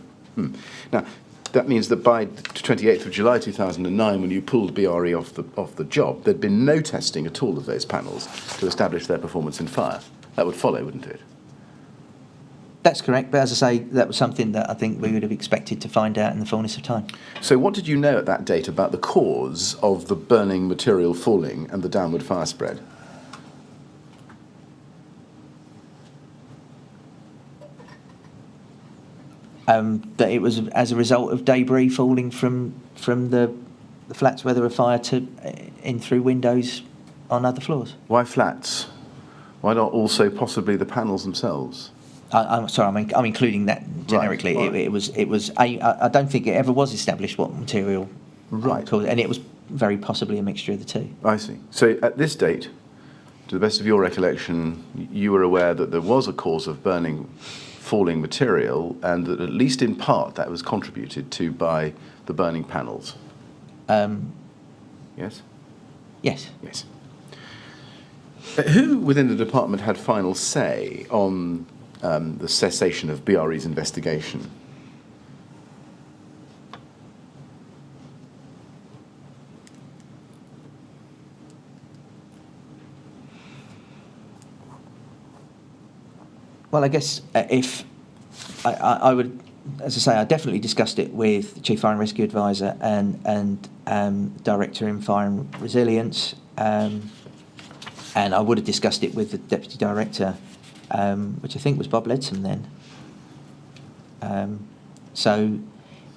Now, that means that by 28th of July 2009, when you pulled BRE off the job, there'd been no testing at all of those panels to establish their performance in fire. That would follow, wouldn't it? That's correct, but as I say, that was something that I think we would have expected to find out in the fullness of time. So what did you know at that date about the cause of the burning material falling and the downward fire spread? That it was as a result of debris falling from the flats where there were fire in through windows on other floors. Why flats? Why not also possibly the panels themselves? I'm sorry, I'm including that generically. Right. It was. I don't think it ever was established what material. Right. Caused, and it was very possibly a mixture of the two. I see. So at this date, to the best of your recollection, you were aware that there was a cause of burning falling material, and that at least in part that was contributed to by the burning panels. Yes? Yes. Yes. Who within the department had final say on the cessation of BRE's investigation? Well, I guess if I would, as I say, I definitely discussed it with the Chief Fire and Rescue Advisor and Director in Fire and Resilience, and I would have discussed it with the Deputy Director, which I think was Bob Leadsom then. So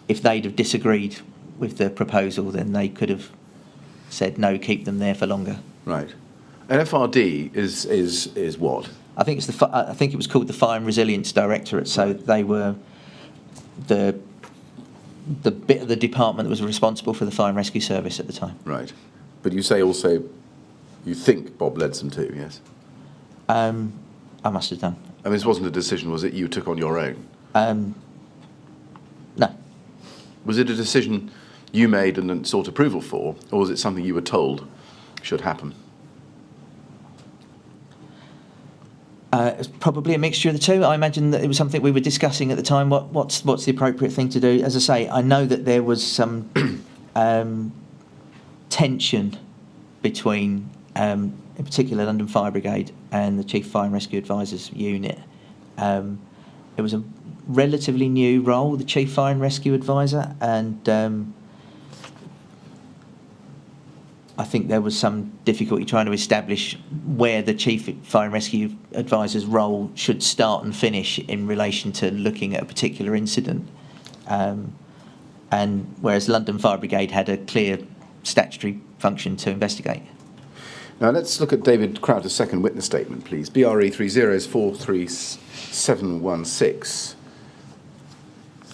if they'd have disagreed with the proposal, then they could have said, no, keep them there for longer. Right. And FRD is what? I think I think it was called the Fire and Resilience Directorate. So they were the bit of the department that was responsible for the fire and rescue service at the time. Right. But you say also you think Bob Leadsom too, yes? I must have done. I mean, this wasn't a decision, was it, you took on your own? No. Was it a decision you made and then sought approval for, or was it something you were told should happen? It's probably a mixture of the two. I imagine that it was something we were discussing at the time. What's the appropriate thing to do? As I say, I know that there was some tension between, in particular, London Fire Brigade and the Chief Fire and Rescue Advisors Unit. It was a relatively new role, the Chief Fire and Rescue Advisor, and I think there was some difficulty trying to establish where the Chief Fire and Rescue Advisor's role should start and finish in relation to looking at a particular incident. And whereas London Fire Brigade had a clear statutory function to investigate. Now let's look at David Crowder's second witness statement, please. BRE 3043716,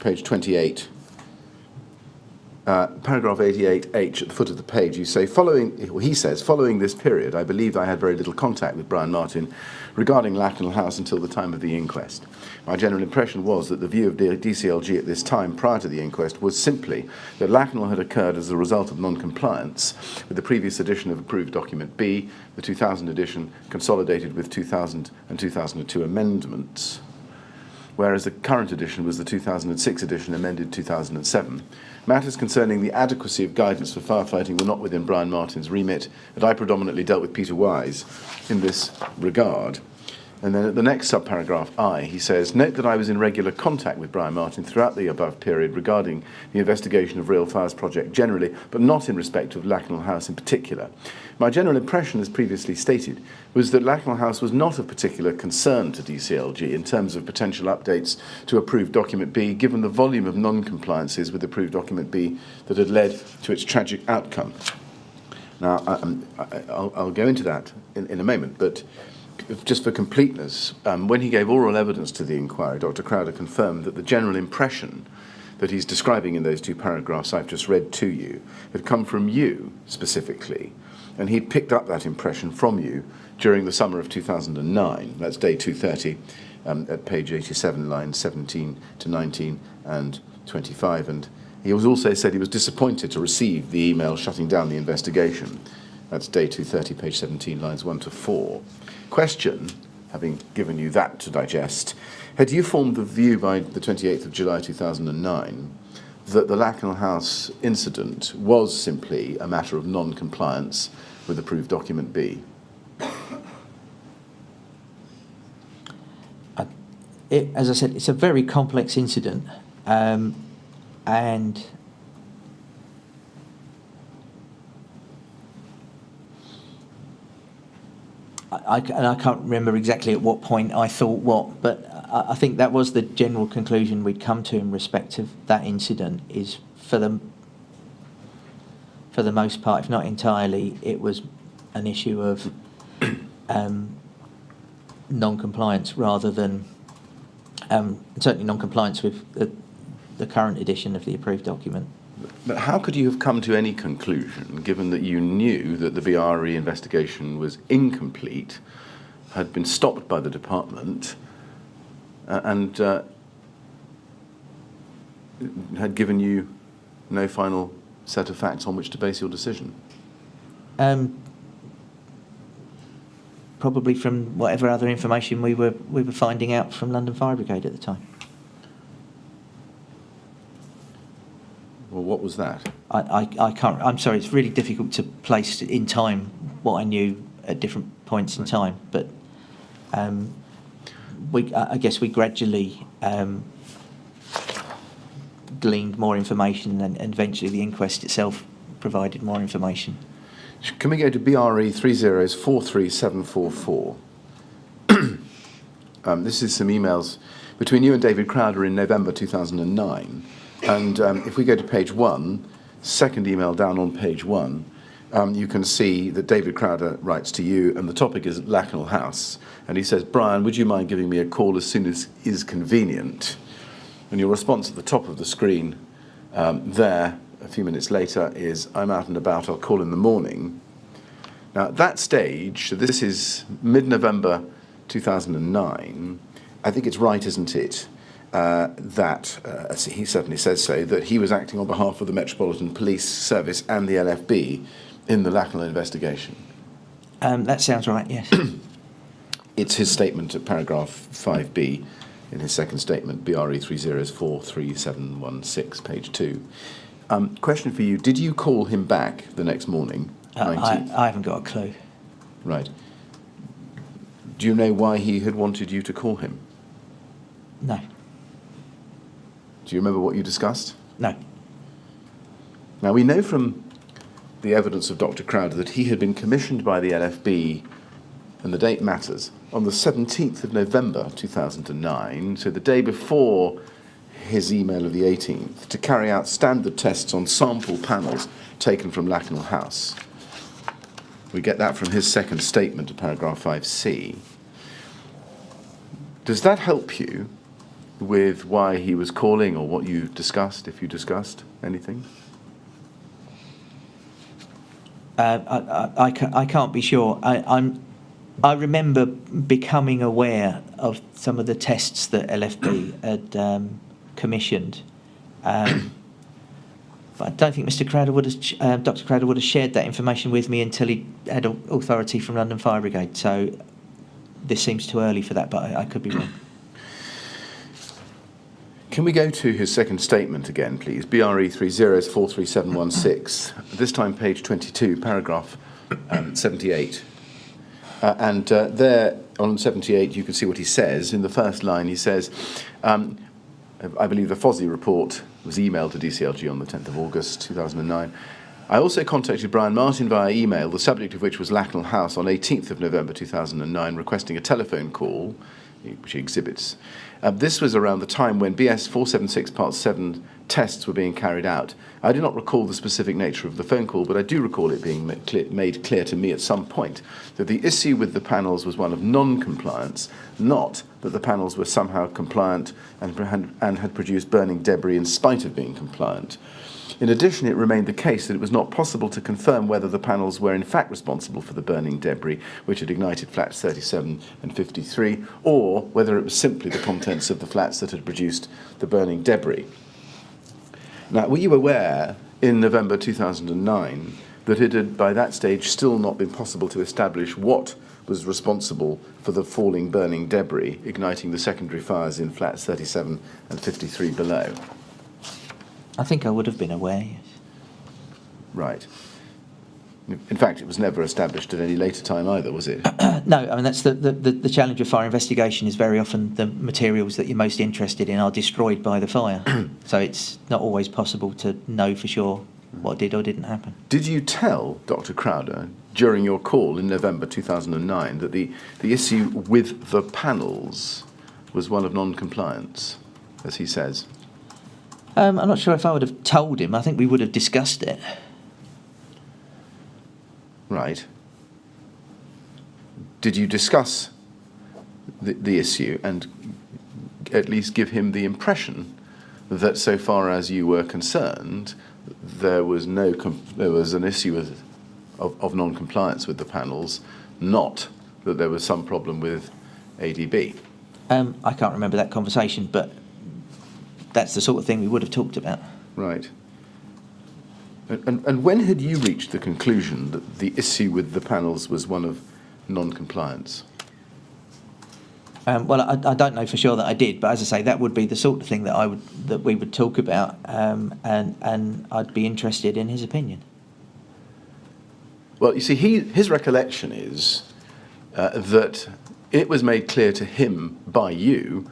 page 28. Paragraph 88H at the foot of the page, he says, following this period, I believed I had very little contact with Brian Martin regarding Lakanal House until the time of the inquest. My general impression was that the view of DCLG at this time prior to the inquest was simply that Lakanal had occurred as a result of non-compliance with the previous edition of approved document B, the 2000 edition consolidated with 2000 and 2002 amendments, whereas the current edition was the 2006 edition amended 2007. Matters concerning the adequacy of guidance for firefighting were not within Brian Martin's remit, and I predominantly dealt with Peter Wise in this regard. And then at the next subparagraph I, he says, note that I was in regular contact with Brian Martin throughout the above period regarding the investigation of Real Fires project generally, but not in respect of Lakanal House in particular. My general impression, as previously stated, was that Lakanal House was not of particular concern to DCLG in terms of potential updates to approved document B, given the volume of non-compliances with approved document B that had led to its tragic outcome. Now, I'll go into that in a moment, but just for completeness, when he gave oral evidence to the inquiry, Dr. Crowder confirmed that the general impression that he's describing in those two paragraphs I've just read to you had come from you specifically, and he'd picked up that impression from you during the summer of 2009. That's day 230 at page 87, lines 17 to 19 and 25. And he was also said he was disappointed to receive the email shutting down the investigation. That's day 230, page 17, lines 1 to 4. Question, having given you that to digest, had you formed the view by the 28th of July 2009 that the Lakanal House incident was simply a matter of non-compliance with approved document B? As I said, it's a very complex incident, and I can't remember exactly at what point I thought what, but I think that was the general conclusion we'd come to in respect of that incident, is for the most part, if not entirely, it was an issue of non-compliance rather than certainly non-compliance with the current edition of the approved document. But how could you have come to any conclusion, given that you knew that the BRE investigation was incomplete, had been stopped by the department, and had given you no final set of facts on which to base your decision? Probably from whatever other information we were finding out from London Fire Brigade at the time. Well, what was that? I can't. I'm sorry. It's really difficult to place in time what I knew at different points in time. But I guess we gradually gleaned more information, and eventually the inquest itself provided more information. Can we go to BRE 3043744? This is some emails between you and David Crowder in November 2009. And if we go to page 1, second email down on page 1, you can see that David Crowder writes to you, and the topic is Lakanal House. And he says, Brian, would you mind giving me a call as soon as is convenient? And your response at the top of the screen there, a few minutes later, is, I'm out and about, I'll call in the morning. Now, at that stage, so this is mid-November 2009, I think it's right, isn't it, that, he certainly says so, that he was acting on behalf of the Metropolitan Police Service and the LFB in the Lakanal investigation. That sounds right, yes. It's his statement at paragraph 5b in his second statement, BRE 3043716, page 2. Question for you, did you call him back the next morning? I haven't got a clue. Right. Do you know why he had wanted you to call him? No. Do you remember what you discussed? No. Now, we know from the evidence of Dr. Crowder that he had been commissioned by the LFB, and the date matters, on the 17th of November 2009, so the day before his email of the 18th, to carry out standard tests on sample panels taken from Lakanal House. We get that from his second statement to paragraph 5c. Does that help you with why he was calling, or what you discussed, if you discussed anything? I can't be sure. I remember becoming aware of some of the tests that LFB had commissioned, but I don't think Mr. Crowder Dr. Crowder would have shared that information with me until he had authority from London Fire Brigade. So this seems too early for that, but I could be wrong. Can we go to his second statement again, please? BRE 3043716, this time page 22, paragraph 78. There on 78 you can see what he says. In the first line he says, I believe the Fozzie report was emailed to DCLG on the 10th of August 2009. I also contacted Brian Martin via email, the subject of which was Lakanal House, on 18th of November 2009, requesting a telephone call, which he exhibits. This was around the time when BS 476 Part 7 tests were being carried out. I do not recall the specific nature of the phone call, but I do recall it being made clear to me at some point that the issue with the panels was one of non-compliance, not that the panels were somehow compliant and had produced burning debris in spite of being compliant. In addition, it remained the case that it was not possible to confirm whether the panels were in fact responsible for the burning debris which had ignited flats 37 and 53, or whether it was simply the contents of the flats that had produced the burning debris. Now, were you aware in November 2009 that it had by that stage still not been possible to establish what was responsible for the falling burning debris igniting the secondary fires in flats 37 and 53 below? I think I would have been aware, yes. Right. In fact, it was never established at any later time either, was it? No, I mean, that's the challenge of fire investigation is very often the materials that you're most interested in are destroyed by the fire. So it's not always possible to know for sure what did or didn't happen. Did you tell Dr. Crowder during your call in November 2009 that the issue with the panels was one of non-compliance, as he says? I'm not sure if I would have told him. I think we would have discussed it. Right. Did you discuss the issue and at least give him the impression that so far as you were concerned, there was an issue of non-compliance with the panels, not that there was some problem with ADB? I can't remember that conversation, but that's the sort of thing we would have talked about. Right. And when had you reached the conclusion that the issue with the panels was one of non-compliance? Well, I don't know for sure that I did, but as I say, that would be the sort of thing that we would talk about, and I'd be interested in his opinion. Well, you see, his recollection is that it was made clear to him by you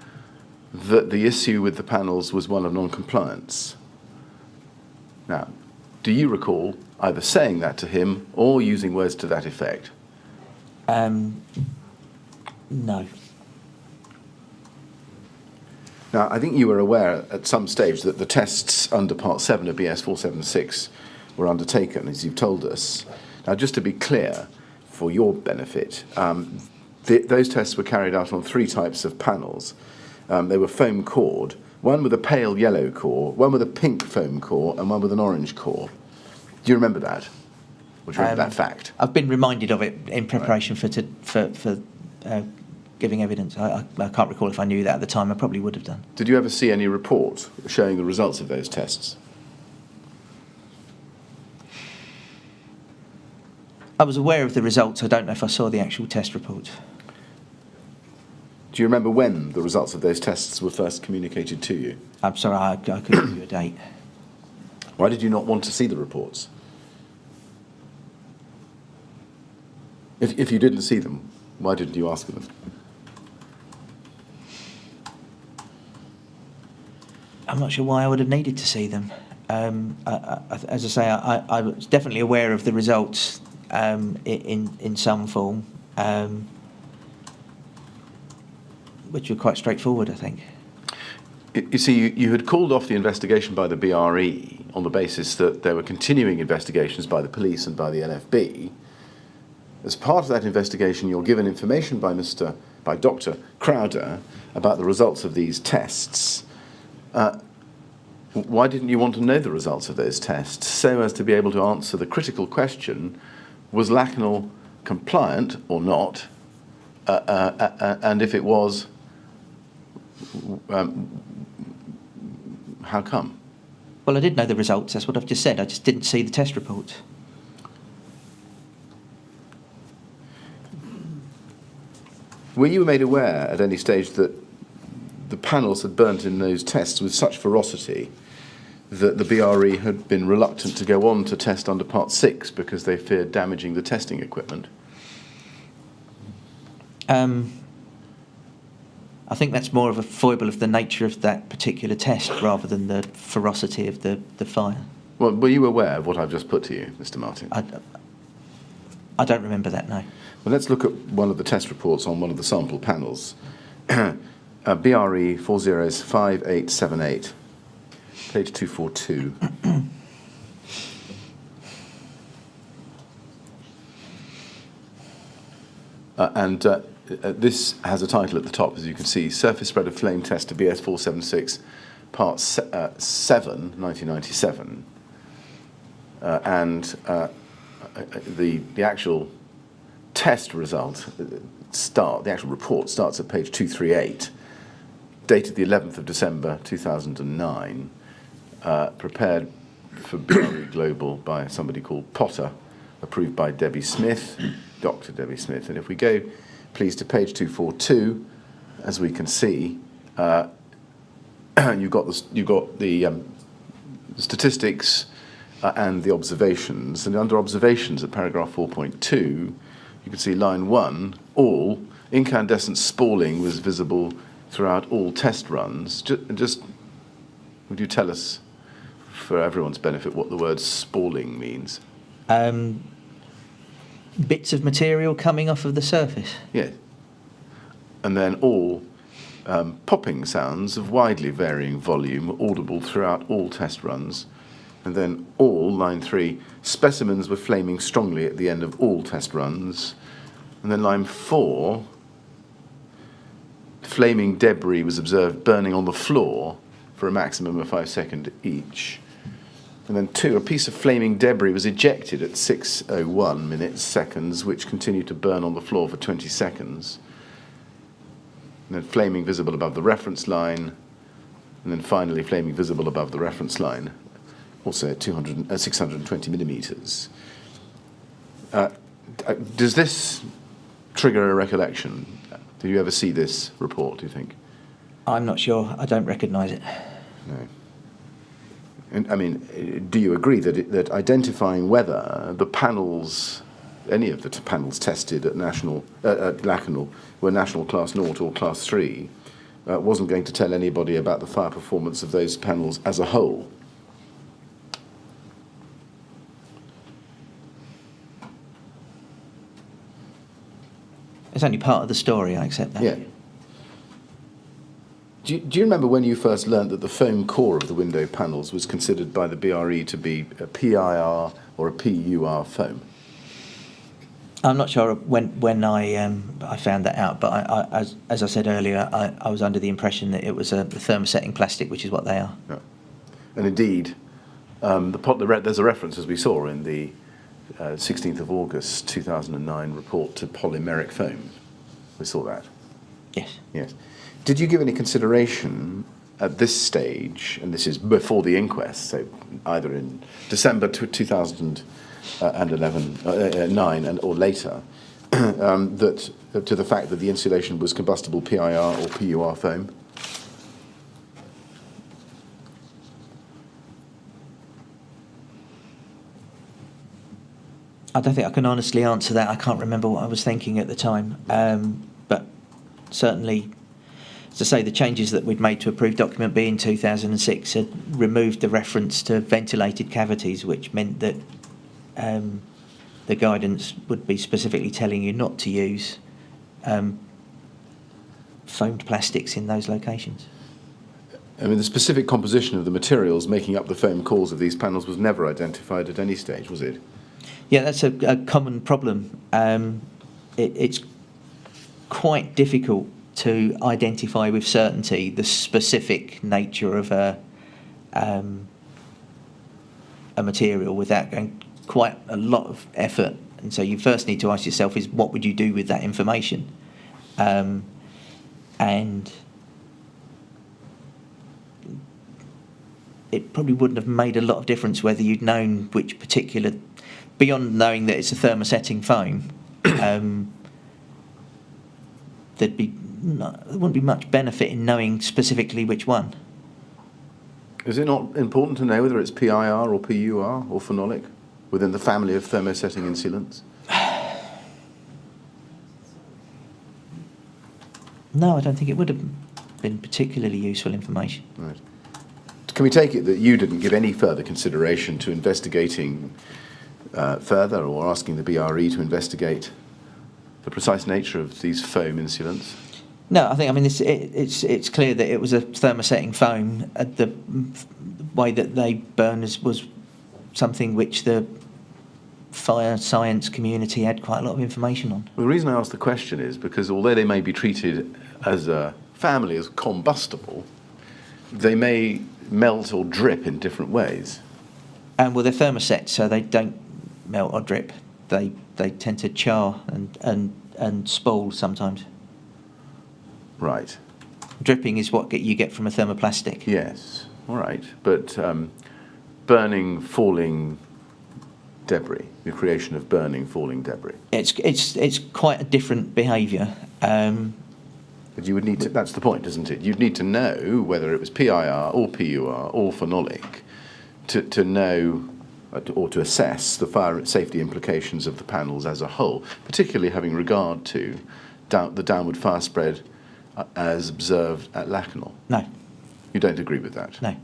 that the issue with the panels was one of non-compliance. Now, do you recall either saying that to him or using words to that effect? No. Now, I think you were aware at some stage that the tests under Part 7 of BS 476 were undertaken, as you've told us. Now, just to be clear, for your benefit, those tests were carried out on 3 types of panels. They were foam cored, one with a pale yellow core, one with a pink foam core, and one with an orange core. Do you remember that? Or do you remember that fact? I've been reminded of it in preparation for giving evidence. I can't recall if I knew that at the time. I probably would have done. Did you ever see any report showing the results of those tests? I was aware of the results. I don't know if I saw the actual test report. Do you remember when the results of those tests were first communicated to you? I'm sorry, I couldn't give you a date. Why did you not want to see the reports? If you didn't see them, why didn't you ask for them? I'm not sure why I would have needed to see them. As I say, I was definitely aware of the results in some form, which were quite straightforward, I think. You see, you had called off the investigation by the BRE on the basis that there were continuing investigations by the police and by the NFB. As part of that investigation, you're given information by Dr. Crowder about the results of these tests. Why didn't you want to know the results of those tests so as to be able to answer the critical question, was Lakanal compliant or not? And if it was, how come? Well, I did know the results. That's what I've just said. I just didn't see the test report. Were you made aware at any stage that the panels had burnt in those tests with such ferocity that the BRE had been reluctant to go on to test under Part 6 because they feared damaging the testing equipment? I think that's more of a foible of the nature of that particular test rather than the ferocity of the fire. Well, were you aware of what I've just put to you, Mr. Martin? I don't remember that, no. Well, let's look at one of the test reports on one of the sample panels. BRE 405878, page 242. This has a title at the top, as you can see, Surface Spread of Flame Test to BS 476, Part 7, 1997. The actual test result, the actual report starts at page 238, dated the 11th of December 2009, prepared for BRE Global by somebody called Potter, approved by Debbie Smith, Dr. Debbie Smith. And if we go, please, to page 242, as we can see, you've got the statistics and the observations. And under observations at paragraph 4.2, you can see line 1, all incandescent spalling was visible throughout all test runs. Just would you tell us, for everyone's benefit, what the word spalling means? Bits of material coming off of the surface. Yes. And then all popping sounds of widely varying volume audible throughout all test runs. And then all, line 3, specimens were flaming strongly at the end of all test runs. And then line 4, flaming debris was observed burning on the floor for a maximum of 5 seconds each. And then 2, a piece of flaming debris was ejected at 6:01 seconds, which continued to burn on the floor for 20 seconds. And then flaming visible above the reference line. And then finally flaming visible above the reference line, also at 620 millimetres. Does this trigger a recollection? Did you ever see this report, do you think? I'm not sure. I don't recognise it. No. And, I mean, do you agree that identifying whether the panels, any of the panels tested at Lakanal were national class 0 or class 3, wasn't going to tell anybody about the fire performance of those panels as a whole? It's only part of the story, I accept that. Yeah. Do you remember when you first learnt that the foam core of the window panels was considered by the BRE to be a PIR or a PUR foam? I'm not sure when I found that out, but as I said earlier, I was under the impression that it was a thermosetting plastic, which is what they are. Yeah. And indeed, there's a reference, as we saw in the 16th of August 2009 report, to polymeric foam. We saw that. Yes. Yes. Did you give any consideration at this stage, and this is before the inquest, so either in December 2009 or later, that to the fact that the insulation was combustible PIR or PUR foam? I don't think I can honestly answer that. I can't remember what I was thinking at the time. But certainly, as I say, the changes that we'd made to approved document B in 2006 had removed the reference to ventilated cavities, which meant that the guidance would be specifically telling you not to use foamed plastics in those locations. I mean, the specific composition of the materials making up the foam cores of these panels was never identified at any stage, was it? Yeah, that's a common problem. It's quite difficult to identify with certainty the specific nature of a material without going quite a lot of effort. And so you first need to ask yourself is what would you do with that information? And it probably wouldn't have made a lot of difference whether you'd known which particular, beyond knowing that it's a thermosetting foam, there wouldn't be much benefit in knowing specifically which one. Is it not important to know whether it's PIR or PUR or phenolic within the family of thermosetting insulants? No, I don't think it would have been particularly useful information. Right. Can we take it that you didn't give any further consideration to investigating further or asking the BRE to investigate the precise nature of these foam insulants? No, I mean it's clear that it was a thermosetting foam. The way that they burn was something which the fire science community had quite a lot of information on. Well, the reason I ask the question is because although they may be treated as a family as combustible, they may melt or drip in different ways. And well, they're thermoset, so they don't melt or drip. They tend to char and spoil sometimes. Right. Dripping is what you get from a thermoplastic. Yes. All right. But burning, falling debris, the creation of burning, falling debris. It's quite a different behaviour. But you would need to, that's the point, isn't it? You'd need to know whether it was PIR or PUR or phenolic to know or to assess the fire safety implications of the panels as a whole, particularly having regard to the downward fire spread as observed at Lakanal. No. You don't agree with that? No.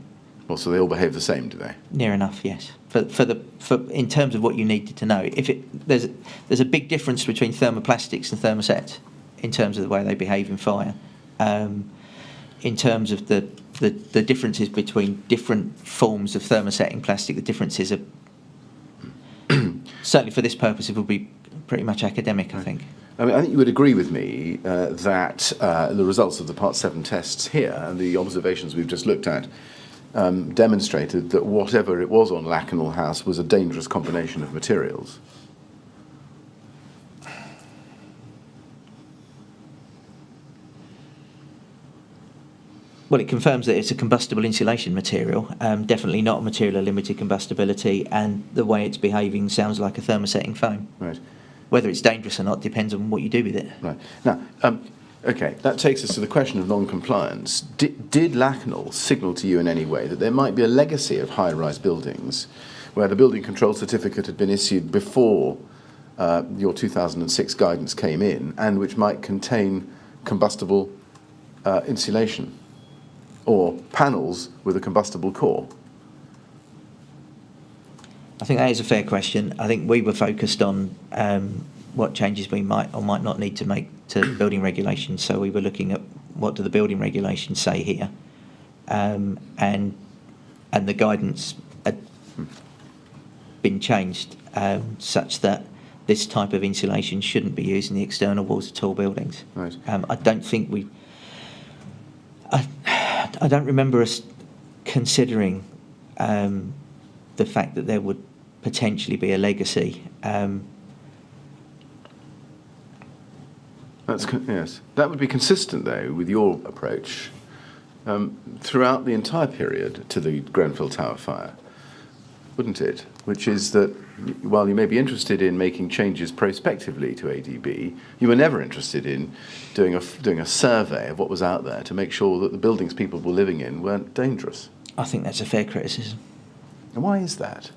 Well, so they all behave the same, do they? Near enough, yes. For in terms of what you needed to know, there's a big difference between thermoplastics and thermosets in terms of the way they behave in fire. In terms of the differences between different forms of thermosetting plastic, the differences are certainly for this purpose it would be pretty much academic, I think. I mean, I think you would agree with me that the results of the Part 7 tests here and the observations we've just looked at demonstrated that whatever it was on Lakanal House was a dangerous combination of materials. Well, it confirms that it's a combustible insulation material, definitely not a material of limited combustibility, and the way it's behaving sounds like a thermosetting foam. Right. Whether it's dangerous or not depends on what you do with it. Right. Now, okay, that takes us to the question of non-compliance. Did Lakanal signal to you in any way that there might be a legacy of high-rise buildings where the building control certificate had been issued before your 2006 guidance came in and which might contain combustible insulation or panels with a combustible core? I think that is a fair question. I think we were focused on what changes we might or might not need to make to building regulations. So we were looking at what do the building regulations say here, and the guidance had been changed such that this type of insulation shouldn't be used in the external walls of tall buildings. Right. I don't think I don't remember us considering the fact that there would potentially be a legacy. Yes. That would be consistent, though, with your approach throughout the entire period to the Grenfell Tower fire, wouldn't it? Which is that while you may be interested in making changes prospectively to ADB, you were never interested in doing a survey of what was out there to make sure that the buildings people were living in weren't dangerous. I think that's a fair criticism. And why is that?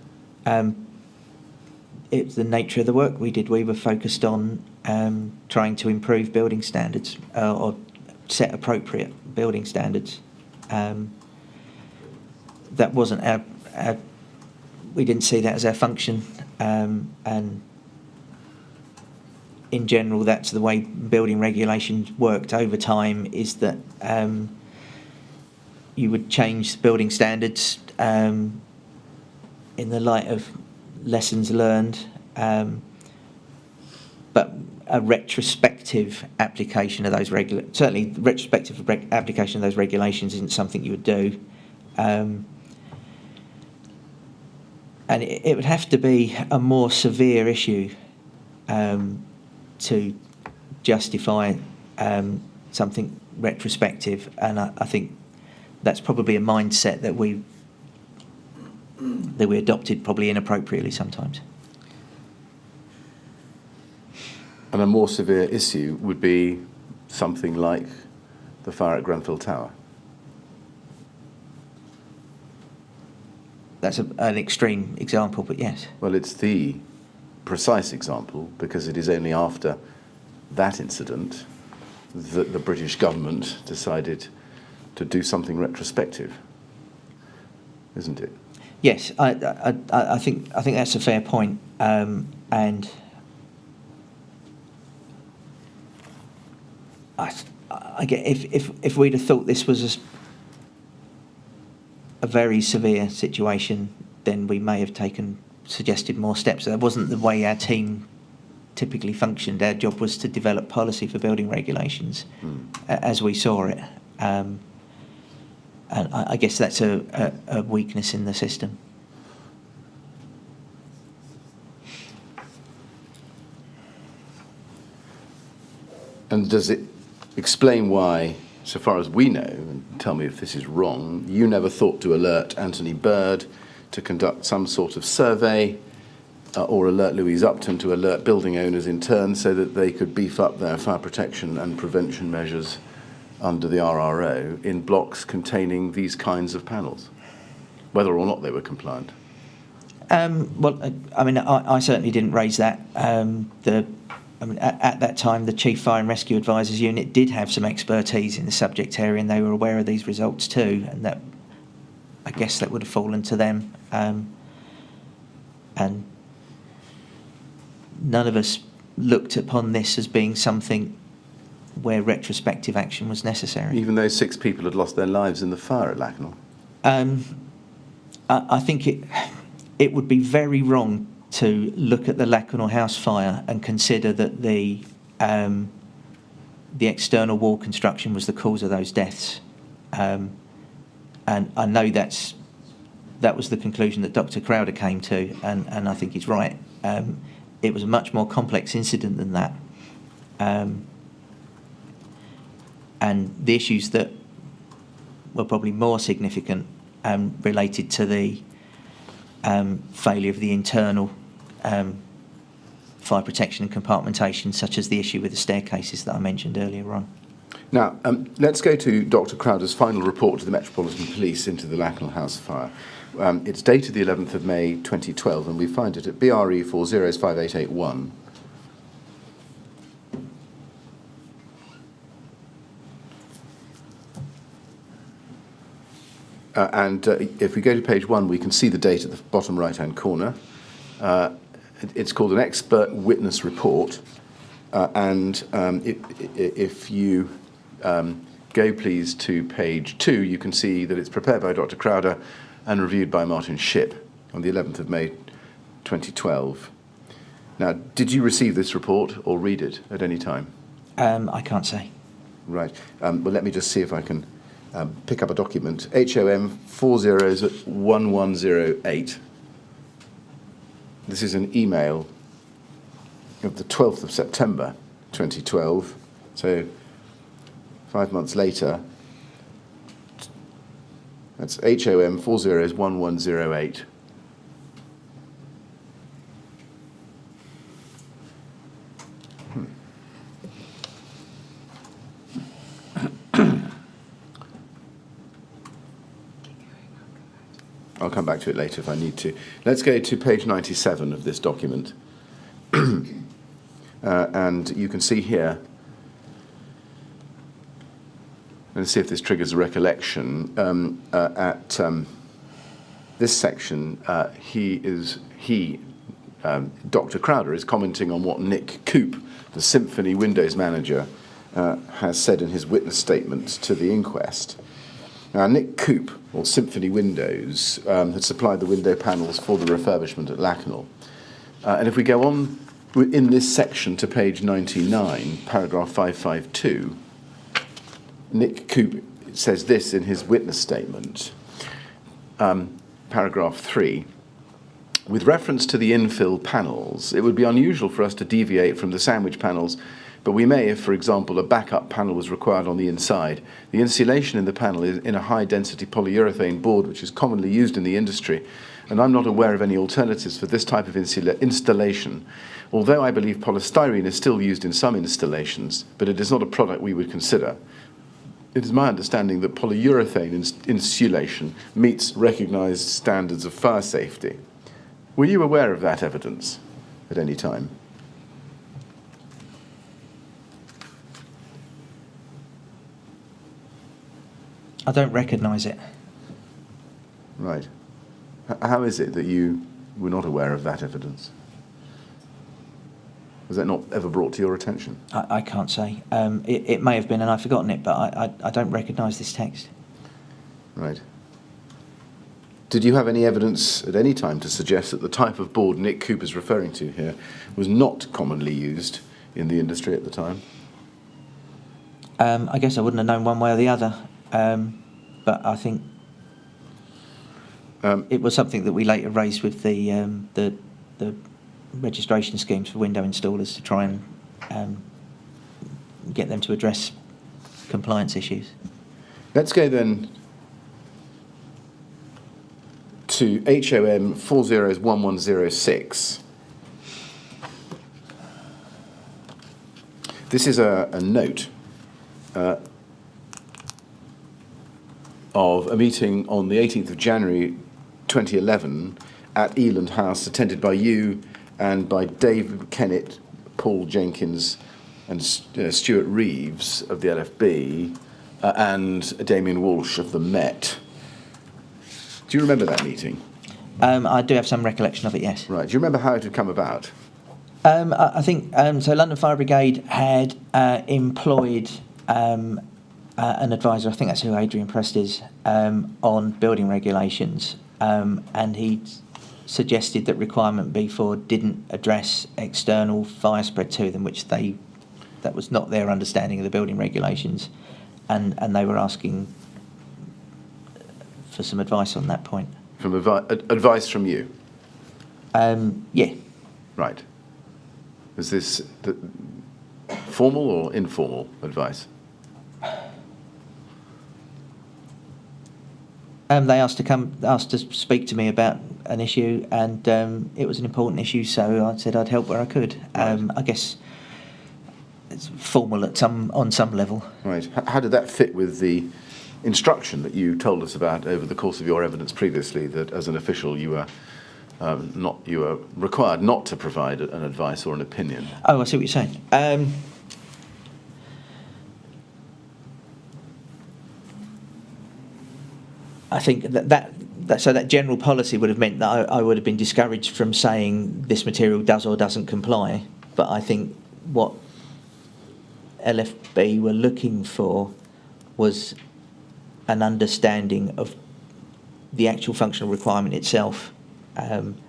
It's the nature of the work we did. We were focused on trying to improve building standards or set appropriate building standards. That wasn't our we didn't see that as our function, and in general that's the way building regulations worked over time, is that you would change building standards in the light of lessons learned, but a retrospective application of those certainly retrospective application of those regulations isn't something you would do. And it would have to be a more severe issue to justify something retrospective, and I think that's probably a mindset that we adopted probably inappropriately sometimes. And a more severe issue would be something like the fire at Grenfell Tower. That's an extreme example, but yes. Well, it's the precise example because it is only after that incident that the British government decided to do something retrospective, isn't it? Yes, I think that's a fair point, and I get if we'd have thought this was a very severe situation, then we may have suggested more steps. That wasn't the way our team typically functioned. Our job was to develop policy for building regulations as we saw it. And I guess that's a weakness in the system. And does it explain why, so far as we know, and tell me if this is wrong, you never thought to alert Anthony Bird to conduct some sort of survey or alert Louise Upton to alert building owners in turn so that they could beef up their fire protection and prevention measures under the RRO in blocks containing these kinds of panels, whether or not they were compliant? Well, I mean, I certainly didn't raise that. At that time, the Chief Fire and Rescue Advisors Unit did have some expertise in the subject area, and they were aware of these results too, and that I guess that would have fallen to them. And none of us looked upon this as being something where retrospective action was necessary. Even though 6 people had lost their lives in the fire at Lakanal? I think it would be very wrong to look at the Lakanal House fire and consider that the external wall construction was the cause of those deaths. And I know that was the conclusion that Dr. Crowder came to, and I think he's right. It was a much more complex incident than that. And the issues that were probably more significant related to the failure of the internal fire protection and compartmentation, such as the issue with the staircases that I mentioned earlier on. Now, let's go to Dr. Crowder's final report to the Metropolitan Police into the Lakanal House fire. It's dated the 11th of May 2012, and we find it at BRE 405881. And if we go to page 1, we can see the date at the bottom right-hand corner. It's called an expert witness report. And if you go, please, to page 2, you can see that it's prepared by Dr. Crowder and reviewed by Martin Shipp on the 11th of May 2012. Now, did you receive this report or read it at any time? I can't say. Right. Well, let me just see if I can pick up a document. HOM 401108. This is an email of the 12th of September 2012 So 5 months later, that's HOM 401108. I'll come back to it later if I need to. Let's go to page 97 of this document. And you can see here, let's see if this triggers a recollection. At this section, Dr. Crowder is commenting on what Nick Coop, the Symphony Windows manager, has said in his witness statement to the inquest. Now, Nick Coop, or Symphony Windows, had supplied the window panels for the refurbishment at Lakanal. And if we go on in this section to page 99, paragraph 552, Nick Coop says this in his witness statement, paragraph 3. With reference to the infill panels, it would be unusual for us to deviate from the sandwich panels, but we may if, for example, a backup panel was required on the inside. The insulation in the panel is in a high-density polyurethane board, which is commonly used in the industry, and I'm not aware of any alternatives for this type of installation, although I believe polystyrene is still used in some installations, but it is not a product we would consider. It is my understanding that polyurethane insulation meets recognised standards of fire safety. Were you aware of that evidence at any time? I don't recognise it. Right. How is it that you were not aware of that evidence? Was that not ever brought to your attention? I can't say. It may have been, and I've forgotten it, but I don't recognise this text. Right. Did you have any evidence at any time to suggest that the type of board Nick Coop is referring to here was not commonly used in the industry at the time? I guess I wouldn't have known one way or the other, but I think it was something that we later raised with the registration schemes for window installers to try and get them to address compliance issues. Let's go then to HOM 401106. This is a note of a meeting on the 18th of January 2011 at Eland House, attended by you and by David Kennett, Paul Jenkins and Stuart Reeves of the LFB and Damien Walsh of the Met. Do you remember that meeting? I do have some recollection of it, yes. Right. Do you remember how it had come about? I think so. London Fire Brigade had employed an advisor. I think that's who Adrian Prest is, on building regulations, and he suggested that requirement B4 didn't address external fire spread to them, which that was not their understanding of the building regulations, and they were asking for some advice on that point. From advice from you? Yeah. Right. Was this formal or informal advice? They asked to speak to me about an issue, and it was an important issue, so I said I'd help where I could. Right. I guess it's formal on some level. Right. How did that fit with the instruction that you told us about over the course of your evidence previously, that as an official you were required not to provide an advice or an opinion? Oh, I see what you're saying. I think that general policy would have meant that I would have been discouraged from saying this material does or doesn't comply. But I think what LFB were looking for was an understanding of the actual functional requirement itself, and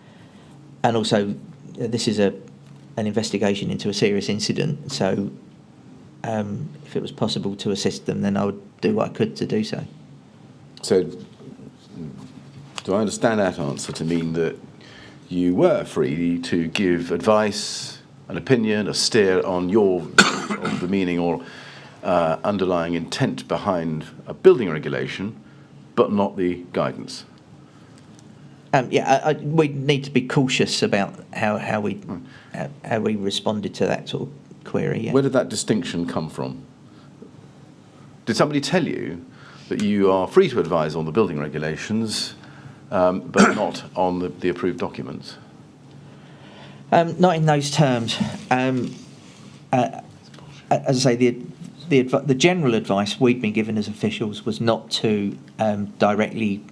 also this is an investigation into a serious incident. So, if it was possible to assist them, then I would do what I could to do so. So, do I understand that answer to mean that you were free to give advice, an opinion, a steer on your of the meaning or underlying intent behind a building regulation, but not the guidance. We need to be cautious about how we responded to that sort of query. Yeah. Where did that distinction come from? Did somebody tell you that you are free to advise on the building regulations, but not on the approved documents? Not in those terms. As I say, the general advice we'd been given as officials was not to directly,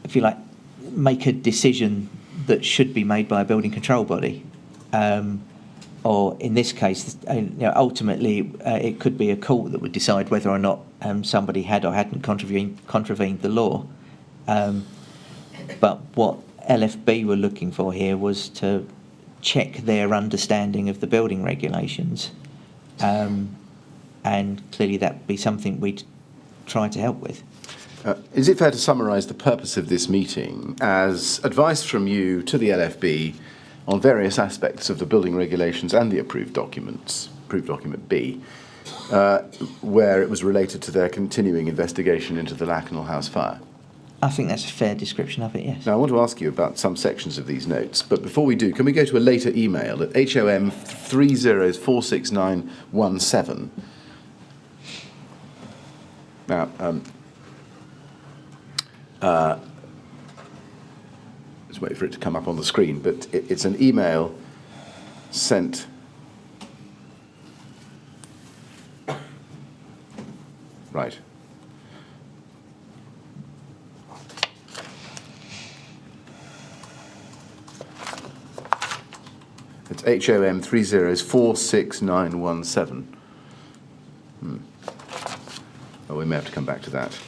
if you like, make a decision that should be made by a building control body. Or in this case, ultimately, it could be a court that would decide whether or not somebody had or hadn't contravened the law. But what LFB were looking for here was to check their understanding of the building regulations, and clearly that'd be something we'd try to help with. Is it fair to summarise the purpose of this meeting as advice from you to the LFB on various aspects of the building regulations and the approved documents, approved document B, where it was related to their continuing investigation into the Lakanal House fire? I think that's a fair description of it, yes. Now, I want to ask you about some sections of these notes, but before we do, can we go to a later email at HOM 30046917? Now, let's wait for it to come up on the screen, but it's an email sent right. It's HOM 30046917. Well, we may have to come back to that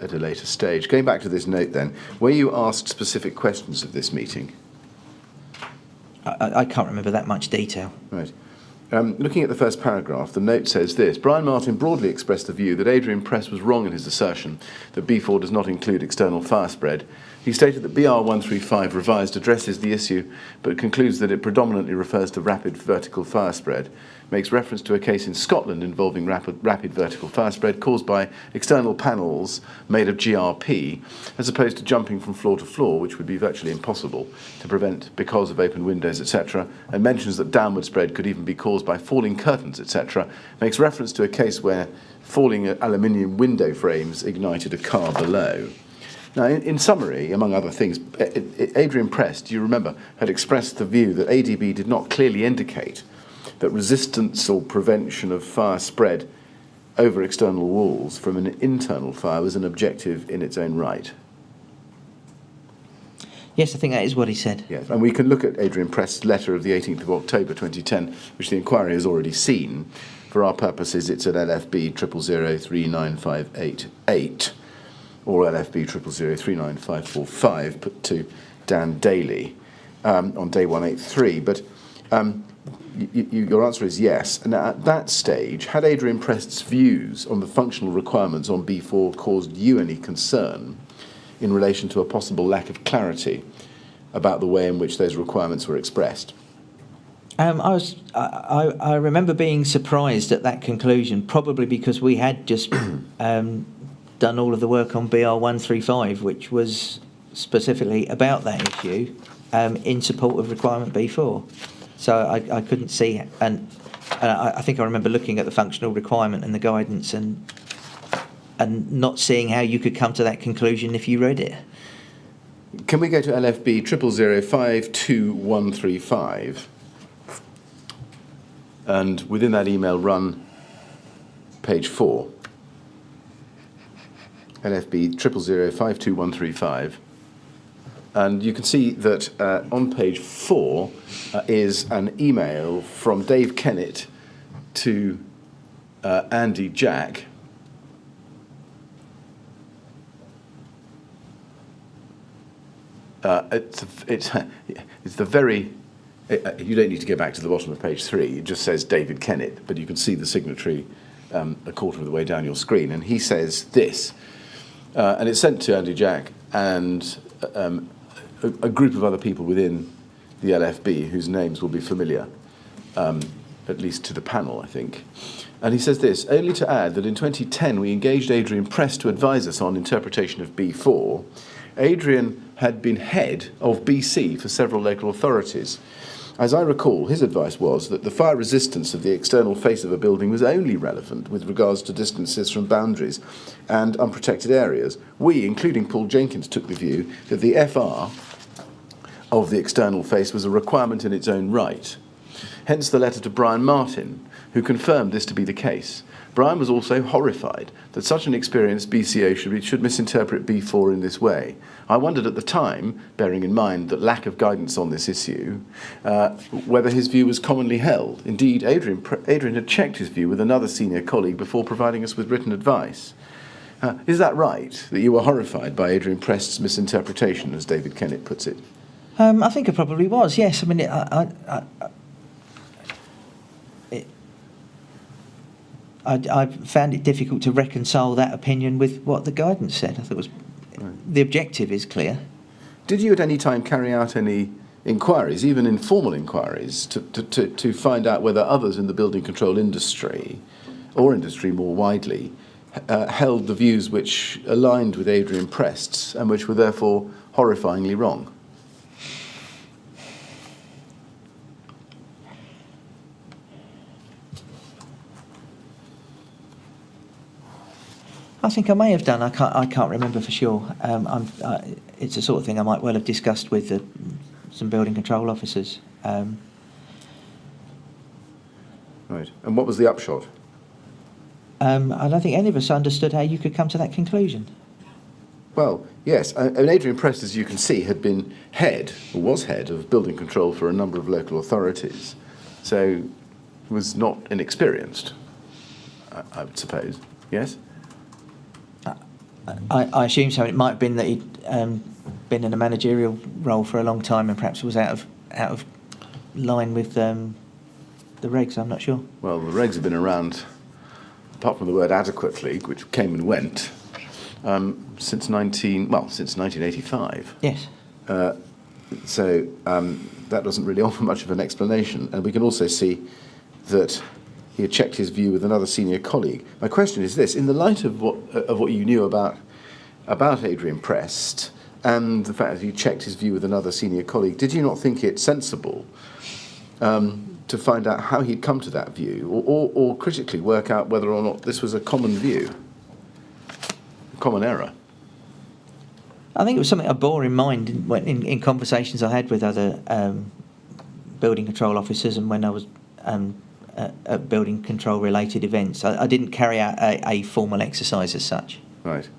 at a later stage. Going back to this note then, were you asked specific questions of this meeting? I can't remember that much detail. Right. Looking at the first paragraph, the note says this: Brian Martin broadly expressed the view that Adrian Press was wrong in his assertion that B4 does not include external fire spread. He stated that BR 135 revised addresses the issue, but concludes that it predominantly refers to rapid vertical fire spread, makes reference to a case in Scotland involving rapid vertical fire spread caused by external panels made of GRP, as opposed to jumping from floor to floor, which would be virtually impossible to prevent because of open windows, etc., and mentions that downward spread could even be caused by falling curtains, etc., makes reference to a case where falling aluminium window frames ignited a car below. Now, in summary, among other things, Adrian Press, do you remember, had expressed the view that ADB did not clearly indicate that resistance or prevention of fire spread over external walls from an internal fire was an objective in its own right. Yes, I think that is what he said. Yes, and we can look at Adrian Press' letter of the 18th of October 2010, which the inquiry has already seen. For our purposes, it's at LFB 000395888. Or LFB 000395545, put to Dan Daly on day 183. But your answer is yes. And at that stage, had Adrian Prest's views on the functional requirements on B4 caused you any concern in relation to a possible lack of clarity about the way in which those requirements were expressed? I remember being surprised at that conclusion, probably because we had just done all of the work on BR 135, which was specifically about that issue in support of requirement B4. So I couldn't see, and I think I remember looking at the functional requirement and the guidance and not seeing how you could come to that conclusion if you read it. Can we go to LFB 000522135 and within that email run page 4? LFB 000522135, and you can see that on page 4 is an email from Dave Kennett to Andy Jack. It's the very. You don't need to go back to the bottom of page 3. It just says David Kennett, but you can see the signatory a quarter of the way down your screen, and he says this. And it's sent to Andy Jack and a group of other people within the LFB, whose names will be familiar, at least to the panel, I think. And he says this, only to add that in 2010 we engaged Adrian Press to advise us on interpretation of B4. Adrian had been head of BC for several local authorities. As I recall, his advice was that the fire resistance of the external face of a building was only relevant with regards to distances from boundaries and unprotected areas. We, including Paul Jenkins, took the view that the FR of the external face was a requirement in its own right. Hence the letter to Brian Martin, who confirmed this to be the case. Brian was also horrified that such an experienced BCO should misinterpret B4 in this way. I wondered at the time, bearing in mind the lack of guidance on this issue, whether his view was commonly held. Indeed, Adrian had checked his view with another senior colleague before providing us with written advice. Is that right, that you were horrified by Adrian Prest's misinterpretation, as David Kennett puts it? I think it probably was, yes. I mean, I found it difficult to reconcile that opinion with what the guidance said. I thought it was the objective is clear. Did you at any time carry out any inquiries, even informal inquiries, to find out whether others in the building control industry, or industry more widely, held the views which aligned with Adrian Prest's and which were therefore horrifyingly wrong? I think I may have done. I can't remember for sure. It's the sort of thing I might well have discussed with some building control officers. Right. And what was the upshot? I don't think any of us understood how you could come to that conclusion. Well, yes. And Adrian Prest, as you can see, had been was head of building control for a number of local authorities. So was not inexperienced, I would suppose. Yes? I assume so. It might have been that he'd been in a managerial role for a long time and perhaps was out of line with the regs. I'm not sure. Well, the regs have been around, apart from the word adequately, which came and went, since 1985. Yes. So that doesn't really offer much of an explanation. And we can also see that he had checked his view with another senior colleague. My question is this: in the light of what you knew about Adrian Prest and the fact that he checked his view with another senior colleague, did you not think it sensible to find out how he'd come to that view, or critically work out whether or not this was a common view, a common error? I think it was something I bore in mind in conversations I had with other building control officers, and when I was at building control related events. I didn't carry out a formal exercise as such. Right.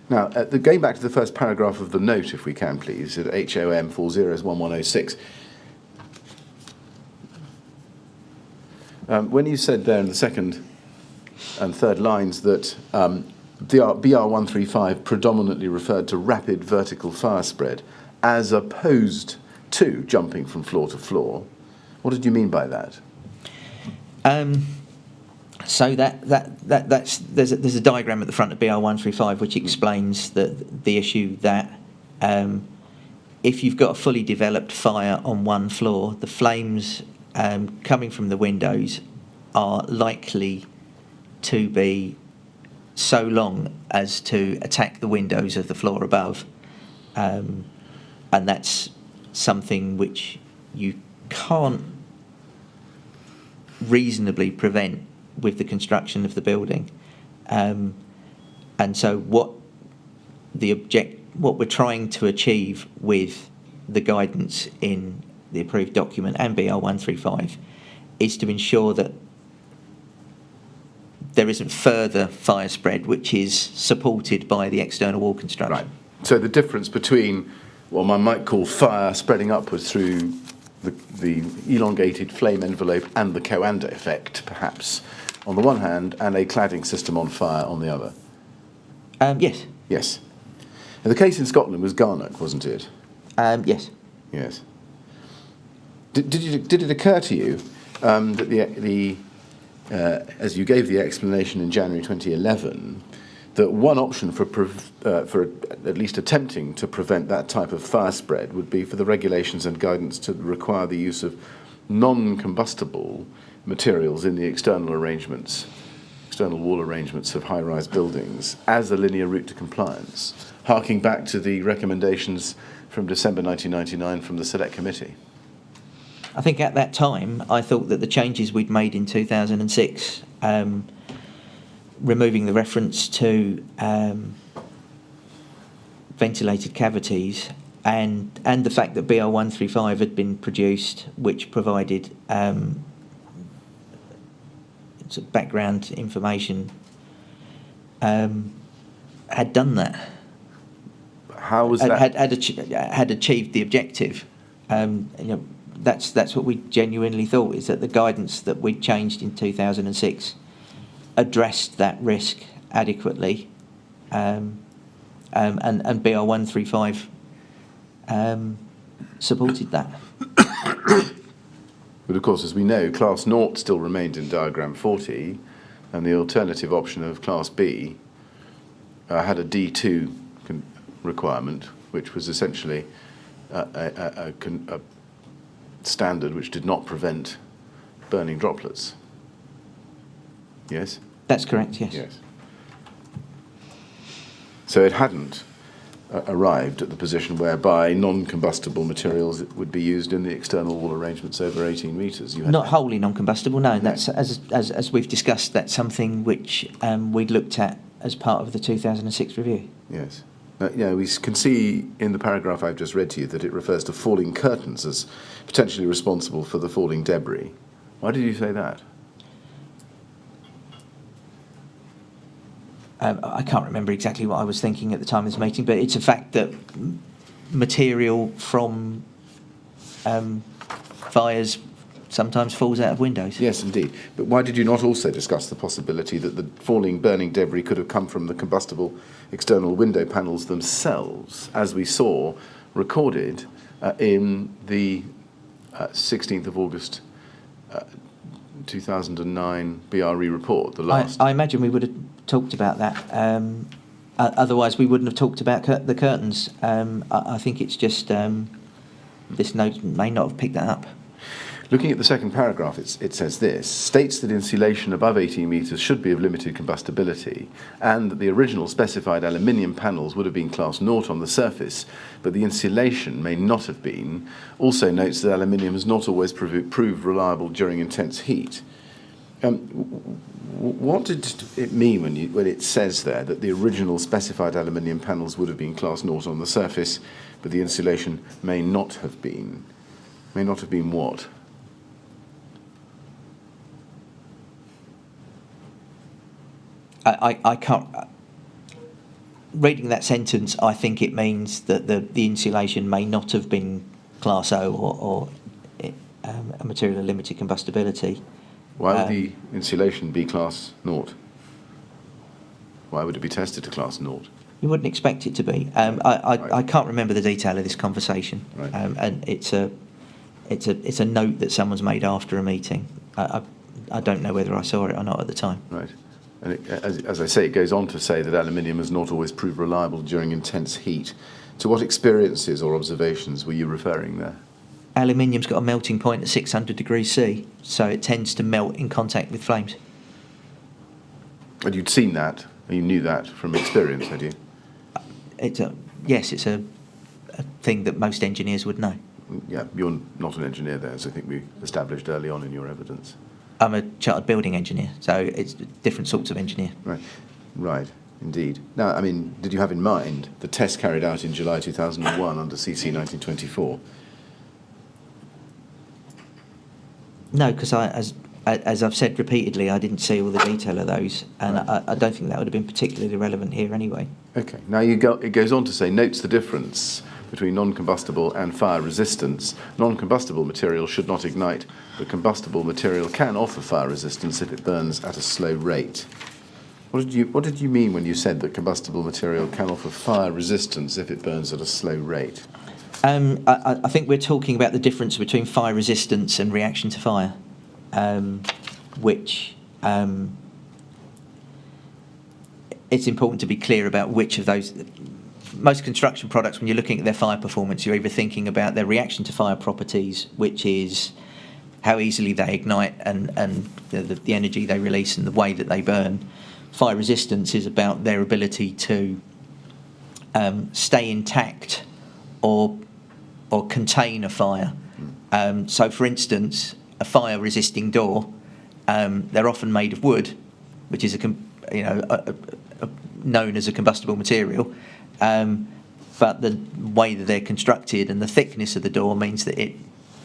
Now, going back to the first paragraph of the note, if we can, please, at HOM 401106. When you said there in the second and third lines that the BR135 predominantly referred to rapid vertical fire spread as opposed to jumping from floor to floor, what did you mean by that? So there's a diagram at the front of BR135 which explains the issue that if you've got a fully developed fire on one floor, the flames coming from the windows are likely to be so long as to attack the windows of the floor above, and that's something which you can't reasonably prevent with the construction of the building, and so what we're trying to achieve with the guidance in the approved document and BR135 is to ensure that there isn't further fire spread which is supported by the external wall construction. Right. So the difference between what one might call fire spreading upwards through the elongated flame envelope and the Coanda effect, perhaps, on the one hand, and a cladding system on fire on the other. Yes. Yes. And the case in Scotland was Garnock, wasn't it? Yes. Yes. Did it occur to you that as you gave the explanation in January 2011, that one option for at least attempting to prevent that type of fire spread would be for the regulations and guidance to require the use of non-combustible materials in the external wall arrangements of high-rise buildings as a linear route to compliance, harking back to the recommendations from December 1999 from the Select Committee. I think at that time, I thought that the changes we'd made in 2006, removing the reference to ventilated cavities, and the fact that BR 135 had been produced, which provided sort of background information, had done that. How was that? Had achieved the objective. That's what we genuinely thought, is that the guidance that we'd changed in 2006 addressed that risk adequately, and BR 135 supported that. But of course, as we know, Class 0 still remained in diagram 40, and the alternative option of Class B had a D2 requirement, which was essentially a standard which did not prevent burning droplets. Yes? That's correct, yes. Yes. So it hadn't arrived at the position whereby non-combustible materials would be used in the external wall arrangements over 18 metres. Not wholly non-combustible, no. That's as we've discussed. That's something which we'd looked at as part of the 2006 review. Yes. We can see in the paragraph I've just read to you that it refers to falling curtains as potentially responsible for the falling debris. Why did you say that? I can't remember exactly what I was thinking at the time of this meeting, but it's a fact that material from fires sometimes falls out of windows. Yes, indeed. But why did you not also discuss the possibility that the falling burning debris could have come from the combustible external window panels themselves, as we saw recorded in the 16th of August 2009 BRE report, the last? I imagine we would have talked about that. Otherwise, we wouldn't have talked about the curtains. I think it's just this note may not have picked that up. Looking at the second paragraph, it says this: states that insulation above 18 metres should be of limited combustibility, and that the original specified aluminium panels would have been Class 0 on the surface, but the insulation may not have been. Also notes that aluminium has not always proved reliable during intense heat. What did it mean when it says there that the original specified aluminium panels would have been Class 0 on the surface, but the insulation may not have been? May not have been what? I can't. Reading that sentence, I think it means that the insulation may not have been Class O or a material of limited combustibility. Why would the insulation be Class 0? Why would it be tested to Class 0? You wouldn't expect it to be. I can't remember the detail of this conversation, right. And it's a note that someone's made after a meeting. I don't know whether I saw it or not at the time. Right. And as I say, it goes on to say that aluminium has not always proved reliable during intense heat. To what experiences or observations were you referring there? Aluminium's got a melting point at 600 degrees C, so it tends to melt in contact with flames. And you'd seen that, and you knew that from experience, had you? Yes, it's a thing that most engineers would know. Yeah, you're not an engineer there, as I think we established early on in your evidence. I'm a chartered building engineer, so it's different sorts of engineer. Right, indeed. Now, I mean, did you have in mind the test carried out in July 2001 under CC 1924? No, because as I've said repeatedly, I didn't see all the detail of those, and right. I don't think that would have been particularly relevant here anyway. Okay. Now it goes on to say, notes the difference between non-combustible and fire resistance. Non-combustible material should not ignite, but combustible material can offer fire resistance if it burns at a slow rate. What did you mean when you said that combustible material can offer fire resistance if it burns at a slow rate? I think we're talking about the difference between fire resistance and reaction to fire, which it's important to be clear about which of those. Most construction products, when you're looking at their fire performance, you're either thinking about their reaction to fire properties, which is how easily they ignite and the energy they release and the way that they burn. Fire resistance is about their ability to stay intact or contain a fire. So, for instance, a fire-resisting door, they're often made of wood, which is known as a combustible material. But the way that they're constructed and the thickness of the door means that it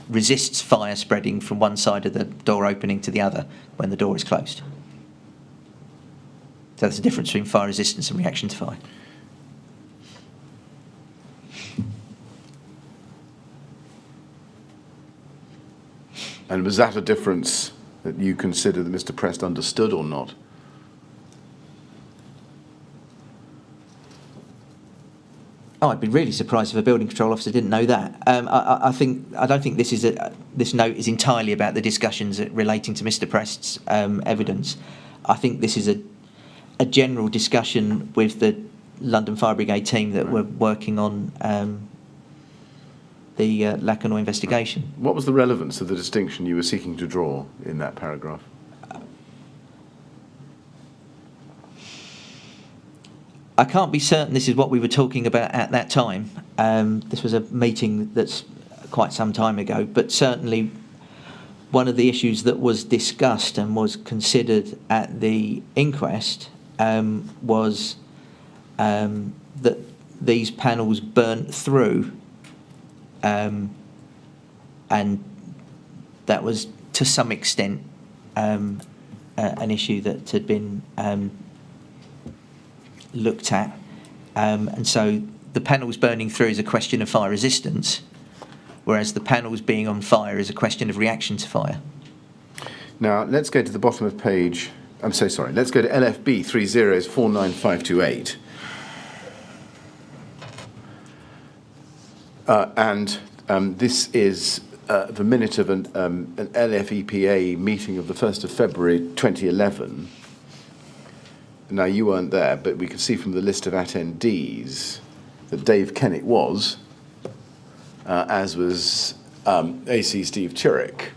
resists fire spreading from one side of the door opening to the other when the door is closed. So there's a difference between fire resistance and reaction to fire. And was that a difference that you consider that Mr. Prest understood or not? Oh, I'd be really surprised if a building control officer didn't know that. I don't think this note is entirely about the discussions relating to Mr. Prest's evidence. I think this is a general discussion with the London Fire Brigade team that were working on the Lakanal investigation. What was the relevance of the distinction you were seeking to draw in that paragraph? I can't be certain this is what we were talking about at that time. This was a meeting that's quite some time ago, but certainly one of the issues that was discussed and was considered at the inquest was that these panels burnt through, and that was to some extent an issue that had been looked at, and so the panels burning through is a question of fire resistance, whereas the panels being on fire is a question of reaction to fire. Now, let's go to the bottom of page... I'm so sorry. Let's go to LFB 30495528. This is the minute of an LFEPA meeting of the 1st of February 2011. Now, you weren't there, but we can see from the list of attendees that Dave Kennett was, as was AC Steve Turek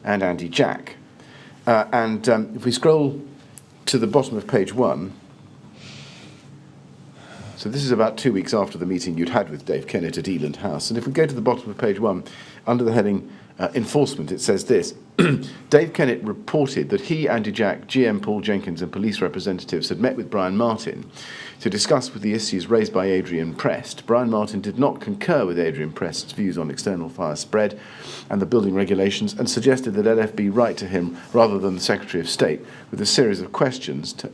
and Andy Jack. If we scroll to the bottom of page 1, so this is about 2 weeks after the meeting you'd had with Dave Kennett at Eland House, and if we go to the bottom of page 1, under the heading Enforcement, it says this: Dave Kennett reported that he, Andy Jack, GM Paul Jenkins and police representatives had met with Brian Martin to discuss with the issues raised by Adrian Prest. Brian Martin did not concur with Adrian Prest's views on external fire spread and the building regulations, and suggested that LFB write to him rather than the Secretary of State with a series of questions to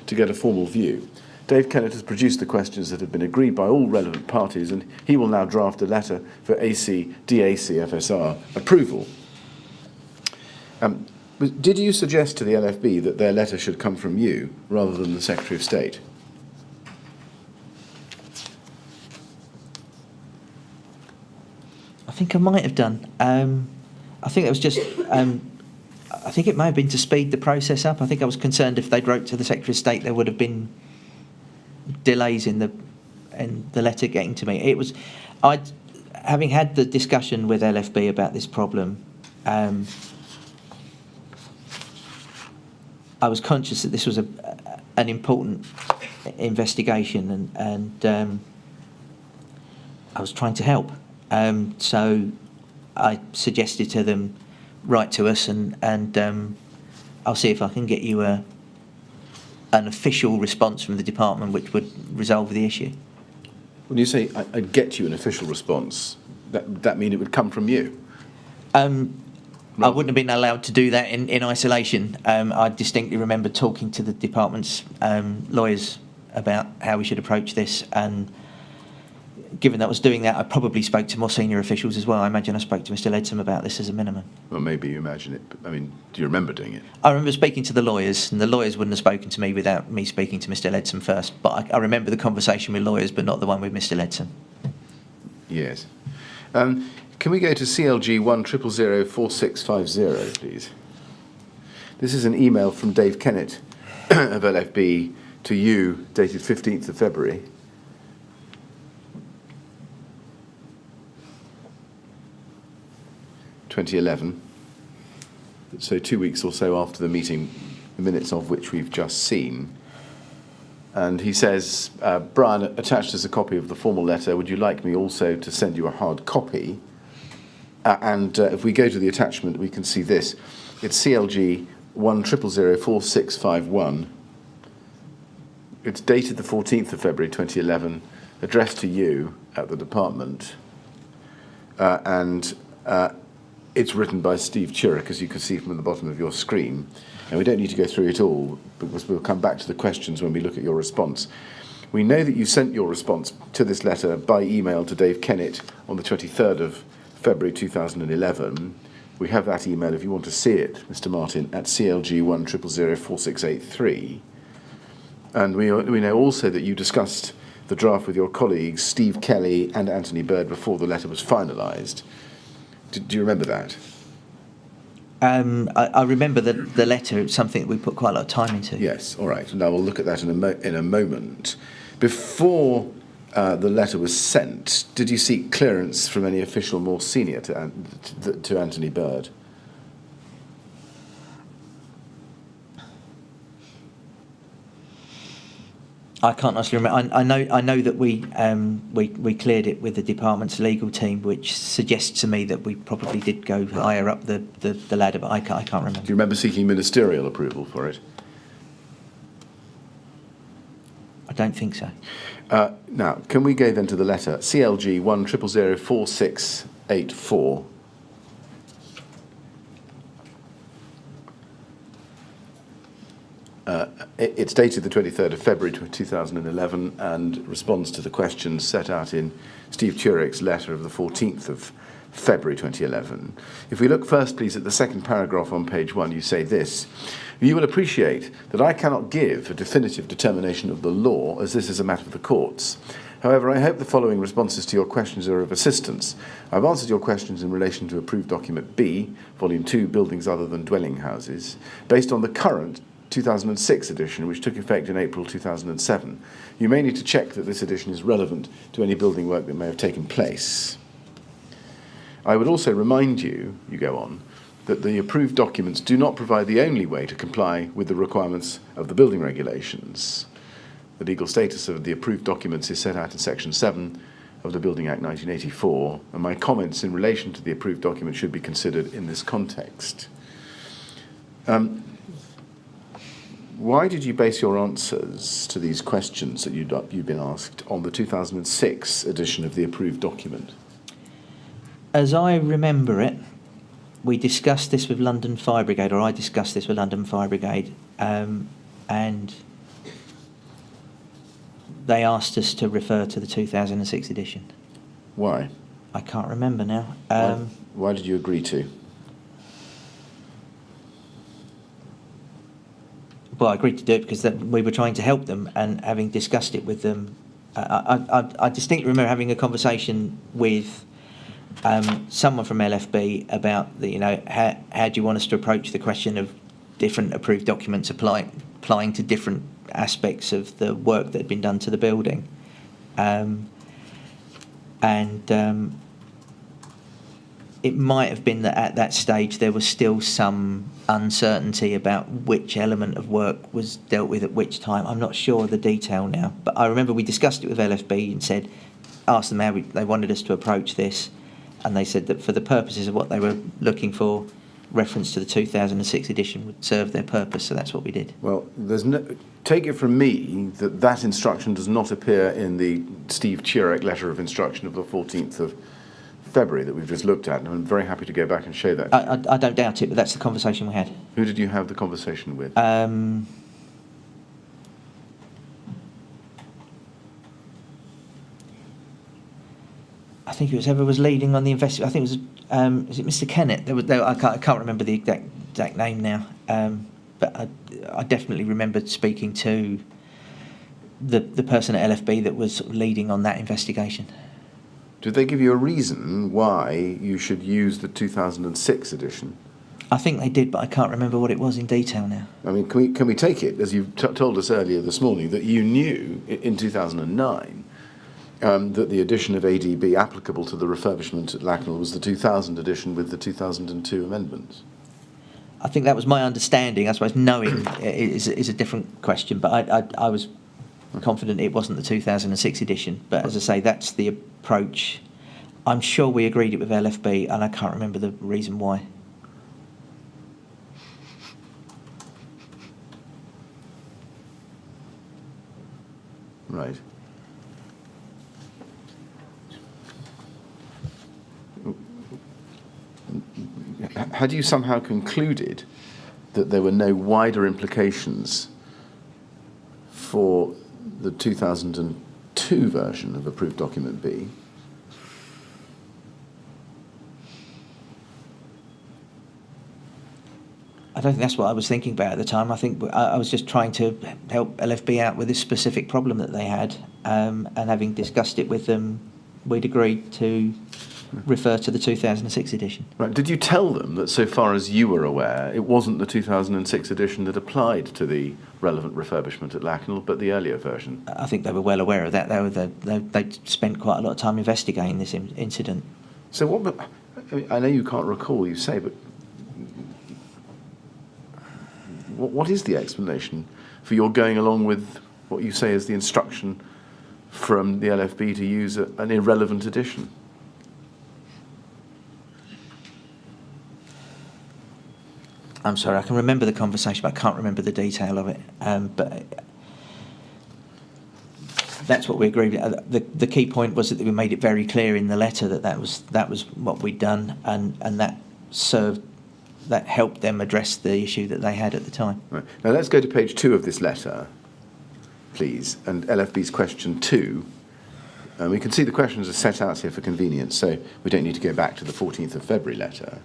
get a formal view. Dave Kennett has produced the questions that have been agreed by all relevant parties, and he will now draft a letter for AC DAC FSR approval. Did you suggest to the LFB that their letter should come from you rather than the Secretary of State? I think I might have done. I think it was just. I think it may have been to speed the process up. I think I was concerned if they'd wrote to the Secretary of State, there would have been delays in the letter getting to me. It was, having had the discussion with LFB about this problem, I was conscious that this was an important investigation, and I was trying to help. So I suggested to them, write to us, and I'll see if I can get you an official response from the department which would resolve the issue. When you say I'd get you an official response, that mean it would come from you? I wouldn't have been allowed to do that in isolation. I distinctly remember talking to the department's lawyers about how we should approach this, and given that I was doing that, I probably spoke to more senior officials as well. I imagine I spoke to Mr. Leadsom about this as a minimum. Well, maybe you imagine it. But, I mean, do you remember doing it? I remember speaking to the lawyers, and the lawyers wouldn't have spoken to me without me speaking to Mr. Leadsom first. But I remember the conversation with lawyers, but not the one with Mr. Leadsom. Yes. Can we go to CLG 100004650, please? This is an email from Dave Kennett of LFB to you, dated 15th of February. (2011), so 2 weeks or so after the meeting, the minutes of which we've just seen. And he says, Brian, attached is a copy of the formal letter. Would you like me also to send you a hard copy? And if we go to the attachment, we can see this. It's CLG 100004651. It's dated the 14th of February 2011, addressed to you at the department. It's written by Steve Turek, as you can see from the bottom of your screen. And we don't need to go through it all, because we'll come back to the questions when we look at your response. We know that you sent your response to this letter by email to Dave Kennett on the 23rd of February 2011. We have that email if you want to see it, Mr. Martin, at CLG 100004683. And we know also that you discussed the draft with your colleagues, Steve Kelly and Anthony Bird, before the letter was finalised. Do you remember that? I remember the letter. It's something that we put quite a lot of time into. Yes, all right. Now we'll look at that in a moment. Before the letter was sent, did you seek clearance from any official more senior to Anthony Bird? I can't honestly remember. I know that we cleared it with the department's legal team, which suggests to me that we probably did go higher up the ladder, but I can't remember. Do you remember seeking ministerial approval for it? I don't think so. Now, can we go then to the letter? CLG 100004684. It's dated the 23rd of February 2011 and responds to the questions set out in Steve Turek's letter of the 14th of February 2011. If we look first, please, at the second paragraph on page 1, you say this: "You will appreciate that I cannot give a definitive determination of the law, as this is a matter of the courts. However, I hope the following responses to your questions are of assistance. I've answered your questions in relation to approved document B, volume 2, buildings other than dwelling houses, based on the current 2006 edition, which took effect in April 2007. You may need to check that this edition is relevant to any building work that may have taken place. I would also remind you," you go on, "that the approved documents do not provide the only way to comply with the requirements of the building regulations. The legal status of the approved documents is set out in Section 7 of the Building Act 1984, and my comments in relation to the approved document should be considered in this context." Why did you base your answers to these questions that you've been asked on the 2006 edition of the approved document? As I remember it, we discussed this with London Fire Brigade, or I discussed this with London Fire Brigade, and they asked us to refer to the 2006 edition. Why? I can't remember now. Why did you agree to? Well, I agreed to do it because we were trying to help them, and having discussed it with them, I distinctly remember having a conversation with someone from LFB about how do you want us to approach the question of different approved documents applying to different aspects of the work that had been done to the building, it might have been that at that stage there was still some uncertainty about which element of work was dealt with at which time. I'm not sure of the detail now, but I remember we discussed it with LFB and asked them how they wanted us to approach this, and they said that for the purposes of what they were looking for, reference to the 2006 edition would serve their purpose, so that's what we did. Well, take it from me that instruction does not appear in the Steve Turek letter of instruction of the 14th of February that we've just looked at, and I'm very happy to go back and show that. I don't doubt it, but that's the conversation we had. Who did you have the conversation with? I think it was whoever was leading on the investigation. I think it was, is it Mr. Kennett? I can't remember the exact name now, but I definitely remembered speaking to the person at LFB that was leading on that investigation. Did they give you a reason why you should use the 2006 edition? I think they did, but I can't remember what it was in detail now. I mean, can we take it, as you told us earlier this morning, that you knew in 2009 that the addition of ADB applicable to the refurbishment at Lakanal was the 2000 edition with the 2002 amendments? I think that was my understanding. I suppose knowing is a different question, but I was confident it wasn't the 2006 edition. But as I say, that's the approach. I'm sure we agreed it with LFB, and I can't remember the reason why. Right. Had you somehow concluded that there were no wider implications for the 2002 version of approved document B? I don't think that's what I was thinking about at the time. I think I was just trying to help LFB out with this specific problem that they had, and having discussed it with them, we'd agreed to refer to the 2006 edition. Right. Did you tell them that, so far as you were aware, it wasn't the 2006 edition that applied to the relevant refurbishment at Lakanal, but the earlier version? I think they were well aware of that. They'd spent quite a lot of time investigating this incident. So I know you can't recall, you say, but what is the explanation for your going along with what you say is the instruction from the LFB to use an irrelevant edition? I'm sorry, I can remember the conversation, but I can't remember the detail of it. But that's what we agreed. The key point was that we made it very clear in the letter that was what we'd done, and that helped them address the issue that they had at the time. Right. Now let's go to page 2 of this letter, please, and LFB's question 2. We can see the questions are set out here for convenience, so we don't need to go back to the 14th of February letter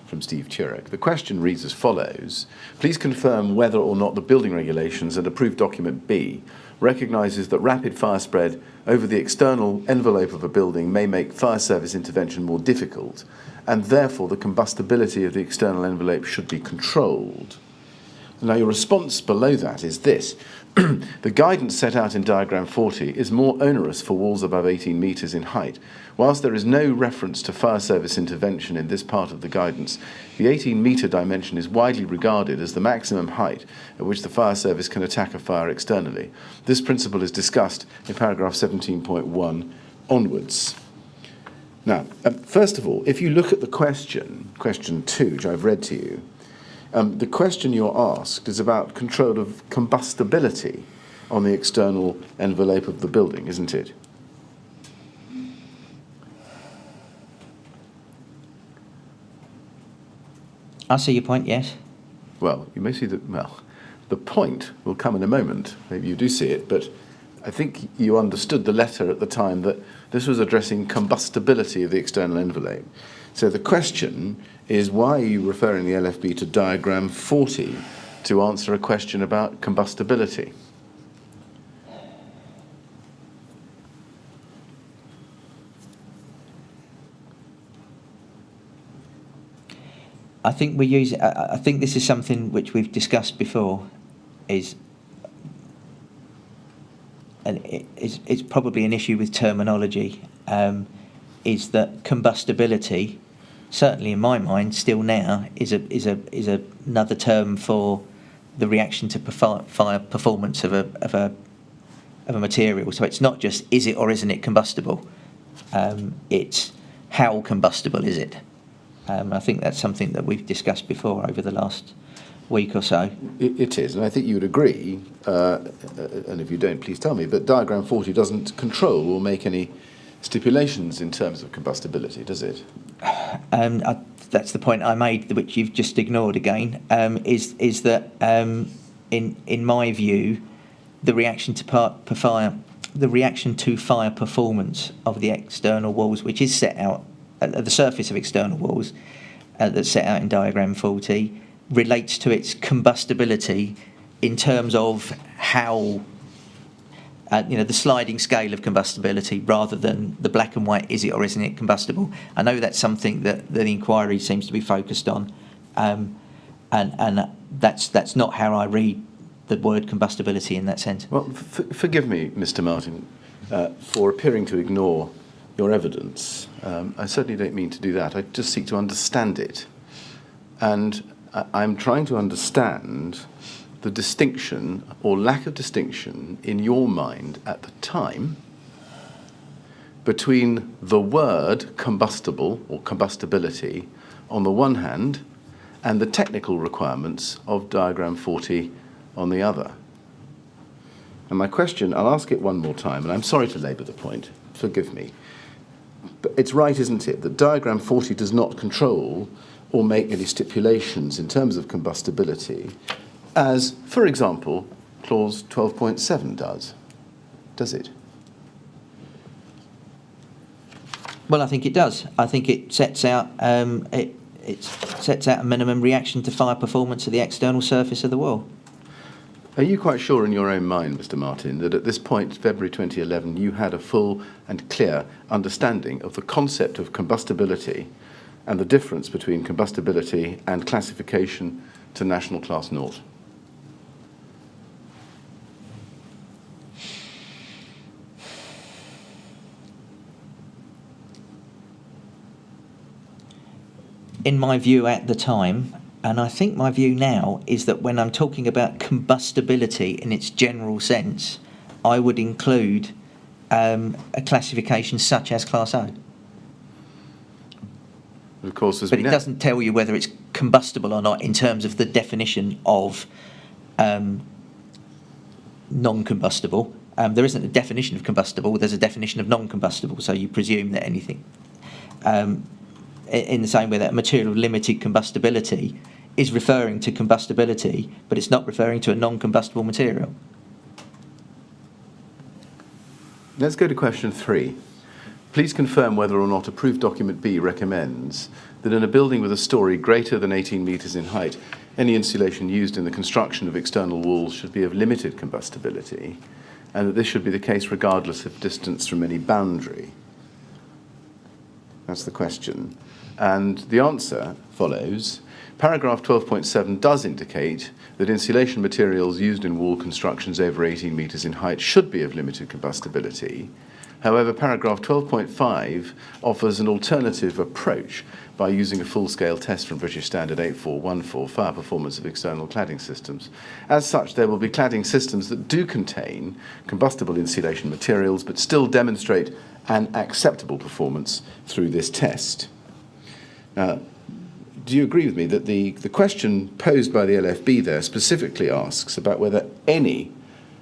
from Steve Turek. The question reads as follows: please confirm whether or not the building regulations and approved document B recognises that rapid fire spread over the external envelope of a building may make fire service intervention more difficult, and therefore the combustibility of the external envelope should be controlled. Now your response below that is this: the guidance set out in diagram 40 is more onerous for walls above 18 metres in height. Whilst there is no reference to fire service intervention in this part of the guidance, the 18-metre dimension is widely regarded as the maximum height at which the fire service can attack a fire externally. This principle is discussed in paragraph 17.1 onwards. Now, first of all, if you look at the question 2, which I've read to you, the question you're asked is about control of combustibility on the external envelope of the building, isn't it? I see your point, yes. Well, you may see that, the point will come in a moment. Maybe you do see it, but I think you understood the letter at the time that this was addressing combustibility of the external envelope. So the question is, why are you referring the LFB to diagram 40 to answer a question about combustibility? I think I think this is something which we've discussed before, and it's probably an issue with terminology, is that combustibility, certainly in my mind, still now is another term for the reaction to fire performance of a material. So it's not just is it or isn't it combustible, it's how combustible is it. I think that's something that we've discussed before over the last week or so. It is, and I think you would agree, and if you don't, please tell me, but diagram 40 doesn't control or make any stipulations in terms of combustibility, does it? That's the point I made, which you've just ignored again, is that in my view, the reaction to fire performance of the external walls, which is set out at the surface of external walls, that's set out in diagram 40, relates to its combustibility in terms of how, the sliding scale of combustibility, rather than the black and white, is it or isn't it combustible. I know that's something that the inquiry seems to be focused on, and that's not how I read the word combustibility in that sense. Well, forgive me, Mr. Martin, for appearing to ignore your evidence. I certainly don't mean to do that. I just seek to understand it. And I'm trying to understand the distinction or lack of distinction in your mind at the time between the word combustible or combustibility on the one hand and the technical requirements of diagram 40 on the other. And my question, I'll ask it one more time, and I'm sorry to labour the point, forgive me, but it's right, isn't it, that diagram 40 does not control or make any stipulations in terms of combustibility as, for example, clause 12.7 does it? Well, I think it does. I think it sets out it sets out a minimum reaction to fire performance of the external surface of the wall. Are you quite sure in your own mind, Mr. Martin, that at this point, February 2011, you had a full and clear understanding of the concept of combustibility and the difference between combustibility and classification to National Class Naught? In my view at the time, and I think my view now, is that when I'm talking about combustibility in its general sense, I would include a classification such as Class O. Of course, as But we it know, doesn't tell you whether it's combustible or not in terms of the definition of non-combustible. There isn't a definition of combustible, there's a definition of non-combustible, so you presume that anything. In the same way that material of limited combustibility is referring to combustibility, but it's not referring to a non-combustible material. let's go to question 3. Please confirm whether or not approved document B recommends that in a building with a storey greater than 18 metres in height, any insulation used in the construction of external walls should be of limited combustibility, and that this should be the case regardless of distance from any boundary. That's the question. And the answer follows. Paragraph 12.7 does indicate that insulation materials used in wall constructions over 18 metres in height should be of limited combustibility. However, paragraph 12.5 offers an alternative approach by using a full-scale test from British Standard 8414, fire performance of external cladding systems. As such, there will be cladding systems that do contain combustible insulation materials but still demonstrate an acceptable performance through this test. Now, do you agree with me that the question posed by the LFB there specifically asks about whether any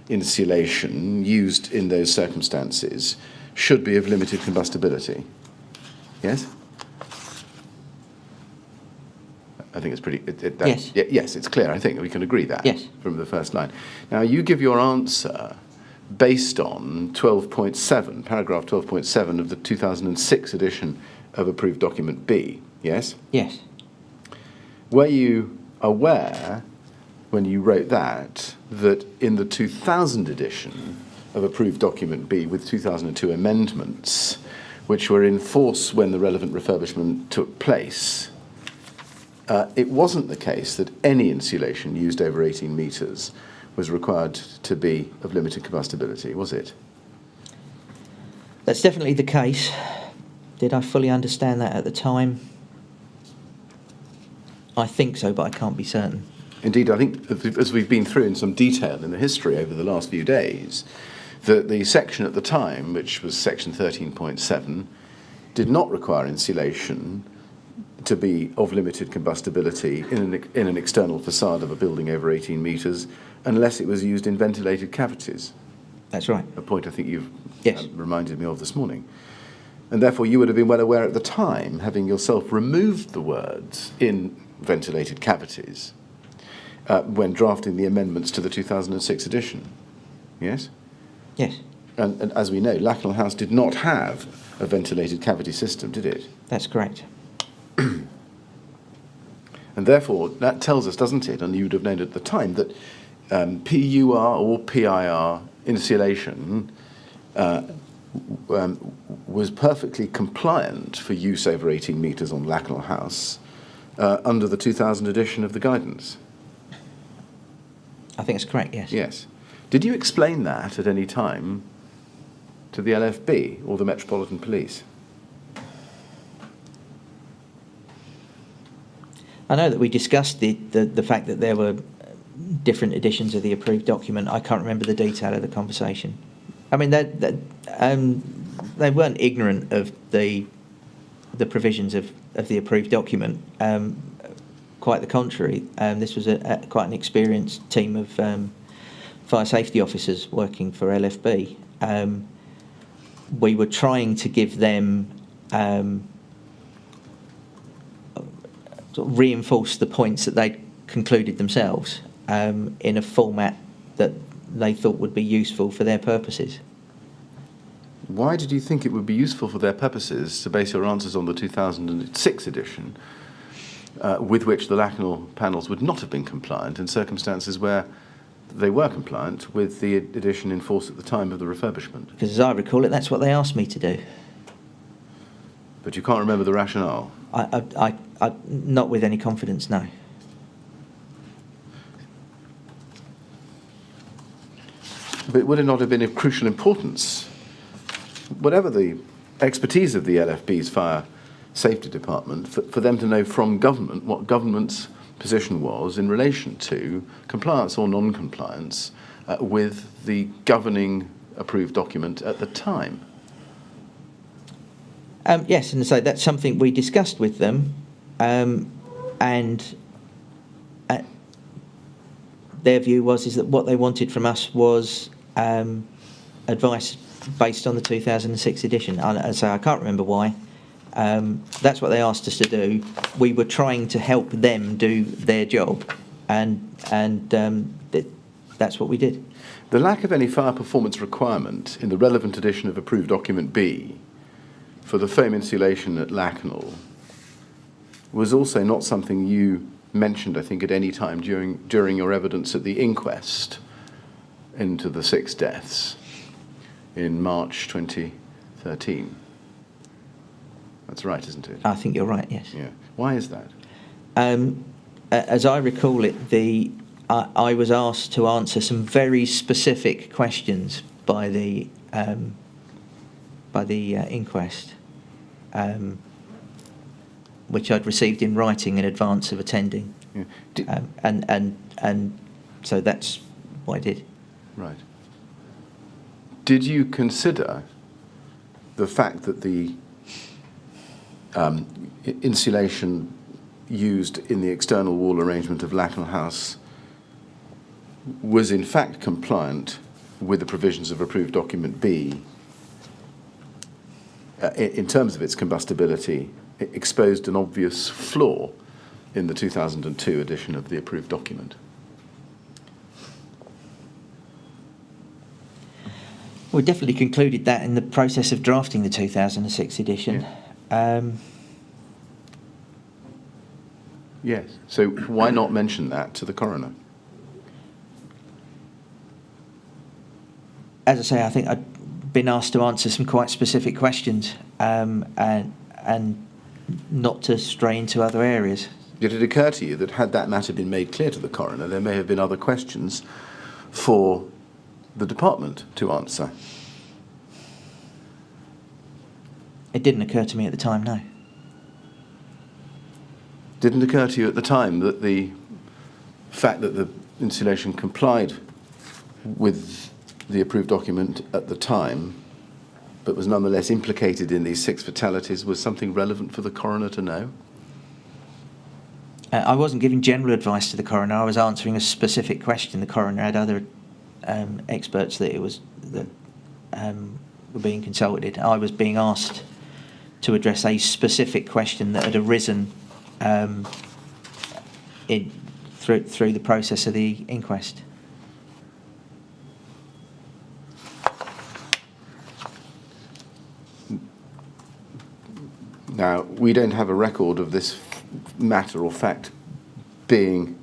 insulation used in those circumstances should be of limited combustibility? Yes? I think it's pretty... Yes. Yes, it's clear. I think we can agree that Yes. from the first line. Now, you give your answer based on 12.7, paragraph 12.7 of the 2006 edition of approved document B, yes? Yes. Were you aware, when you wrote that in the 2000 edition of approved document B with 2002 amendments, which were in force when the relevant refurbishment took place, it wasn't the case that any insulation used over 18 metres was required to be of limited combustibility, was it? That's definitely the case. Did I fully understand that at the time? I think so, but I can't be certain. Indeed, I think, as we've been through in some detail in the history over the last few days, that the section at the time, which was section 13.7, did not require insulation to be of limited combustibility in an external facade of a building over 18 metres unless it was used in ventilated cavities. That's right. A point I think you've Yes. reminded me of this morning. And therefore you would have been well aware at the time, having yourself removed the words in ventilated cavities when drafting the amendments to the 2006 edition. Yes? Yes. And as we know, Lakanal House did not have a ventilated cavity system, did it? That's correct. And therefore, that tells us, doesn't it, and you would have known at the time, that PUR or PIR insulation was perfectly compliant for use over 18 metres on Lakanal House under the 2000 edition of the guidance? I think it's correct, yes. Yes. Did you explain that at any time to the LFB or the Metropolitan Police? I know that we discussed the fact that there were different editions of the approved document. I can't remember the detail of the conversation. I mean, they weren't ignorant of the provisions of the approved document. Quite the contrary. This was quite an experienced team of fire safety officers working for LFB. We were trying to give them sort of reinforce the points that they'd concluded themselves in a format that they thought would be useful for their purposes. Why did you think it would be useful for their purposes to base your answers on the 2006 edition, with which the Lakanal panels would not have been compliant in circumstances where they were compliant with the edition in force at the time of the refurbishment? Because as I recall it, that's what they asked me to do. But you can't remember the rationale? I not with any confidence, no. But would it not have been of crucial importance, whatever the expertise of the LFB's fire safety department, for them to know from government what government's position was in relation to compliance or non-compliance with the governing approved document at the time? Yes, and so that's something we discussed with them, and their view is that what they wanted from us was advice based on the 2006 edition. And so I can't remember why. That's what they asked us to do. We were trying to help them do their job, and that's what we did. The lack of any fire performance requirement in the relevant edition of approved document B for the foam insulation at Lakanal was also not something you mentioned, I think, at any time during your evidence at the inquest into the 6 deaths in March 2013. That's right, isn't it? I think you're right, yes. Yeah. Why is that? As I recall it, I was asked to answer some very specific questions by the inquest, which I'd received in writing in advance of attending, Yeah. and so that's what I did. Right. Did you consider the fact that the insulation used in the external wall arrangement of Lakanal House was in fact compliant with the provisions of approved document B in terms of its combustibility, exposed an obvious flaw in the 2002 edition of the approved document? We definitely concluded that in the process of drafting the 2006 edition. Yeah. Yes. So why not mention that to the coroner? As I say, I think I'd been asked to answer some quite specific questions, and not to stray into other areas. Did it occur to you that had that matter been made clear to the coroner, there may have been other questions for the department to answer? It didn't occur to me at the time, no. Didn't occur to you at the time that the fact that the insulation complied with the approved document at the time, but was nonetheless implicated in these 6 fatalities, was something relevant for the coroner to know? I wasn't giving general advice to the coroner. I was answering a specific question. The coroner had other experts that were being consulted. I was being asked to address a specific question that had arisen through the process of the inquest. Now, we don't have a record of this matter or fact being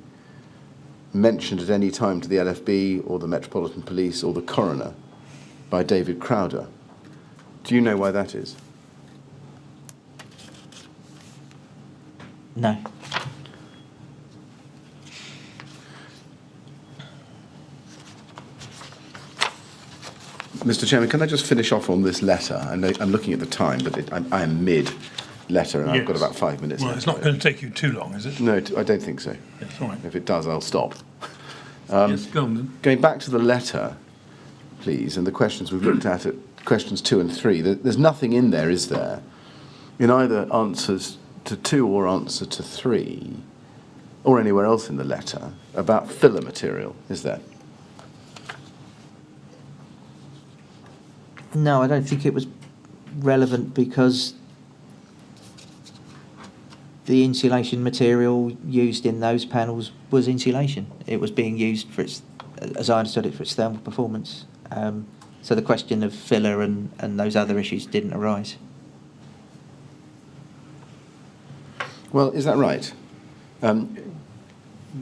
mentioned at any time to the LFB or the Metropolitan Police or the coroner by David Crowder. Do you know why that is? No. Mr. Chairman, can I just finish off on this letter? I know I'm looking at the time, but I am mid-letter and I've got Yes. about 5 minutes Well, left. it's not going to take you too long, is it? No, I don't think so. Yes, all right. If it does, I'll stop. Yes, go on then. Going back to the letter, please, and the questions we've looked at questions 2 and 3, there's nothing in there, is there, in either answers to 2 or answer to 3, or anywhere else in the letter, about filler material, is there? No, I don't think it was relevant because the insulation material used in those panels was insulation. It was being used for its, as I understood it, for its thermal performance. So the question of filler and those other issues didn't arise. Well, is that right?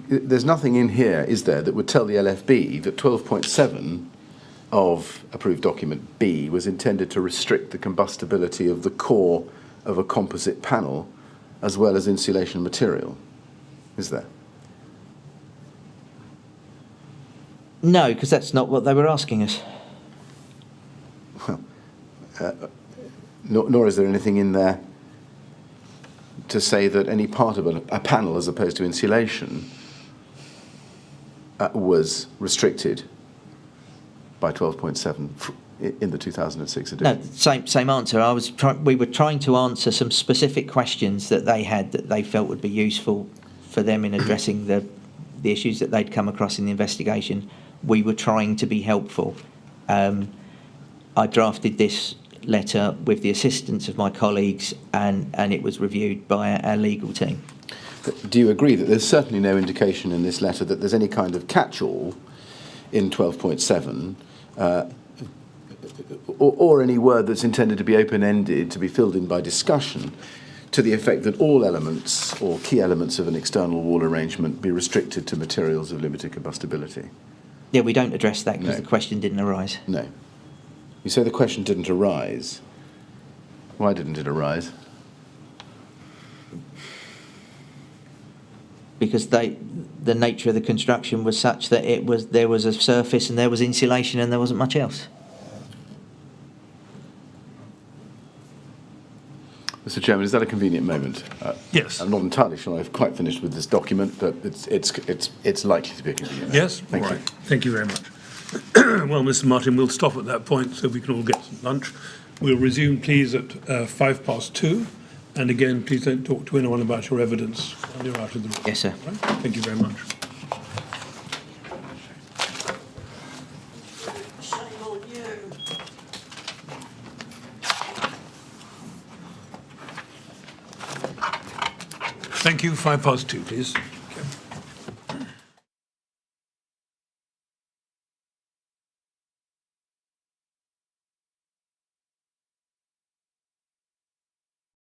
There's nothing in here, is there, that would tell the LFB that 12.7 of approved document B was intended to restrict the combustibility of the core of a composite panel as well as insulation material, is there? No, because that's not what they were asking us. Nor is there anything in there to say that any part of a panel as opposed to insulation was restricted by 12.7 in the 2006 edition. No, same answer. We were trying to answer some specific questions that they had that they felt would be useful for them in addressing the issues that they'd come across in the investigation. We were trying to be helpful. I drafted this letter with the assistance of my colleagues, and it was reviewed by our legal team. But do you agree that there's certainly no indication in this letter that there's any kind of catch-all in 12.7 or any word that's intended to be open-ended, to be filled in by discussion, to the effect that all elements or key elements of an external wall arrangement be restricted to materials of limited combustibility? Yeah, we don't address that because No. the question didn't arise. No. You say the question didn't arise. Why didn't it arise? Because the nature of the construction was such that there was a surface and there was insulation and there wasn't much else. Mr. Chairman, is that a convenient moment? Yes. I'm not entirely sure I've quite finished with this document, but it's likely to be a convenient moment. Yes? Thank All you. right. Thank you very much. Well, Mr. Martin, we'll stop at that point so we can all get some lunch. We'll resume, please, at 2:05. And again, please don't talk to anyone about your evidence when you're out of the room. Yes, sir. Right? Thank you very much. Thank you. 2:05, please.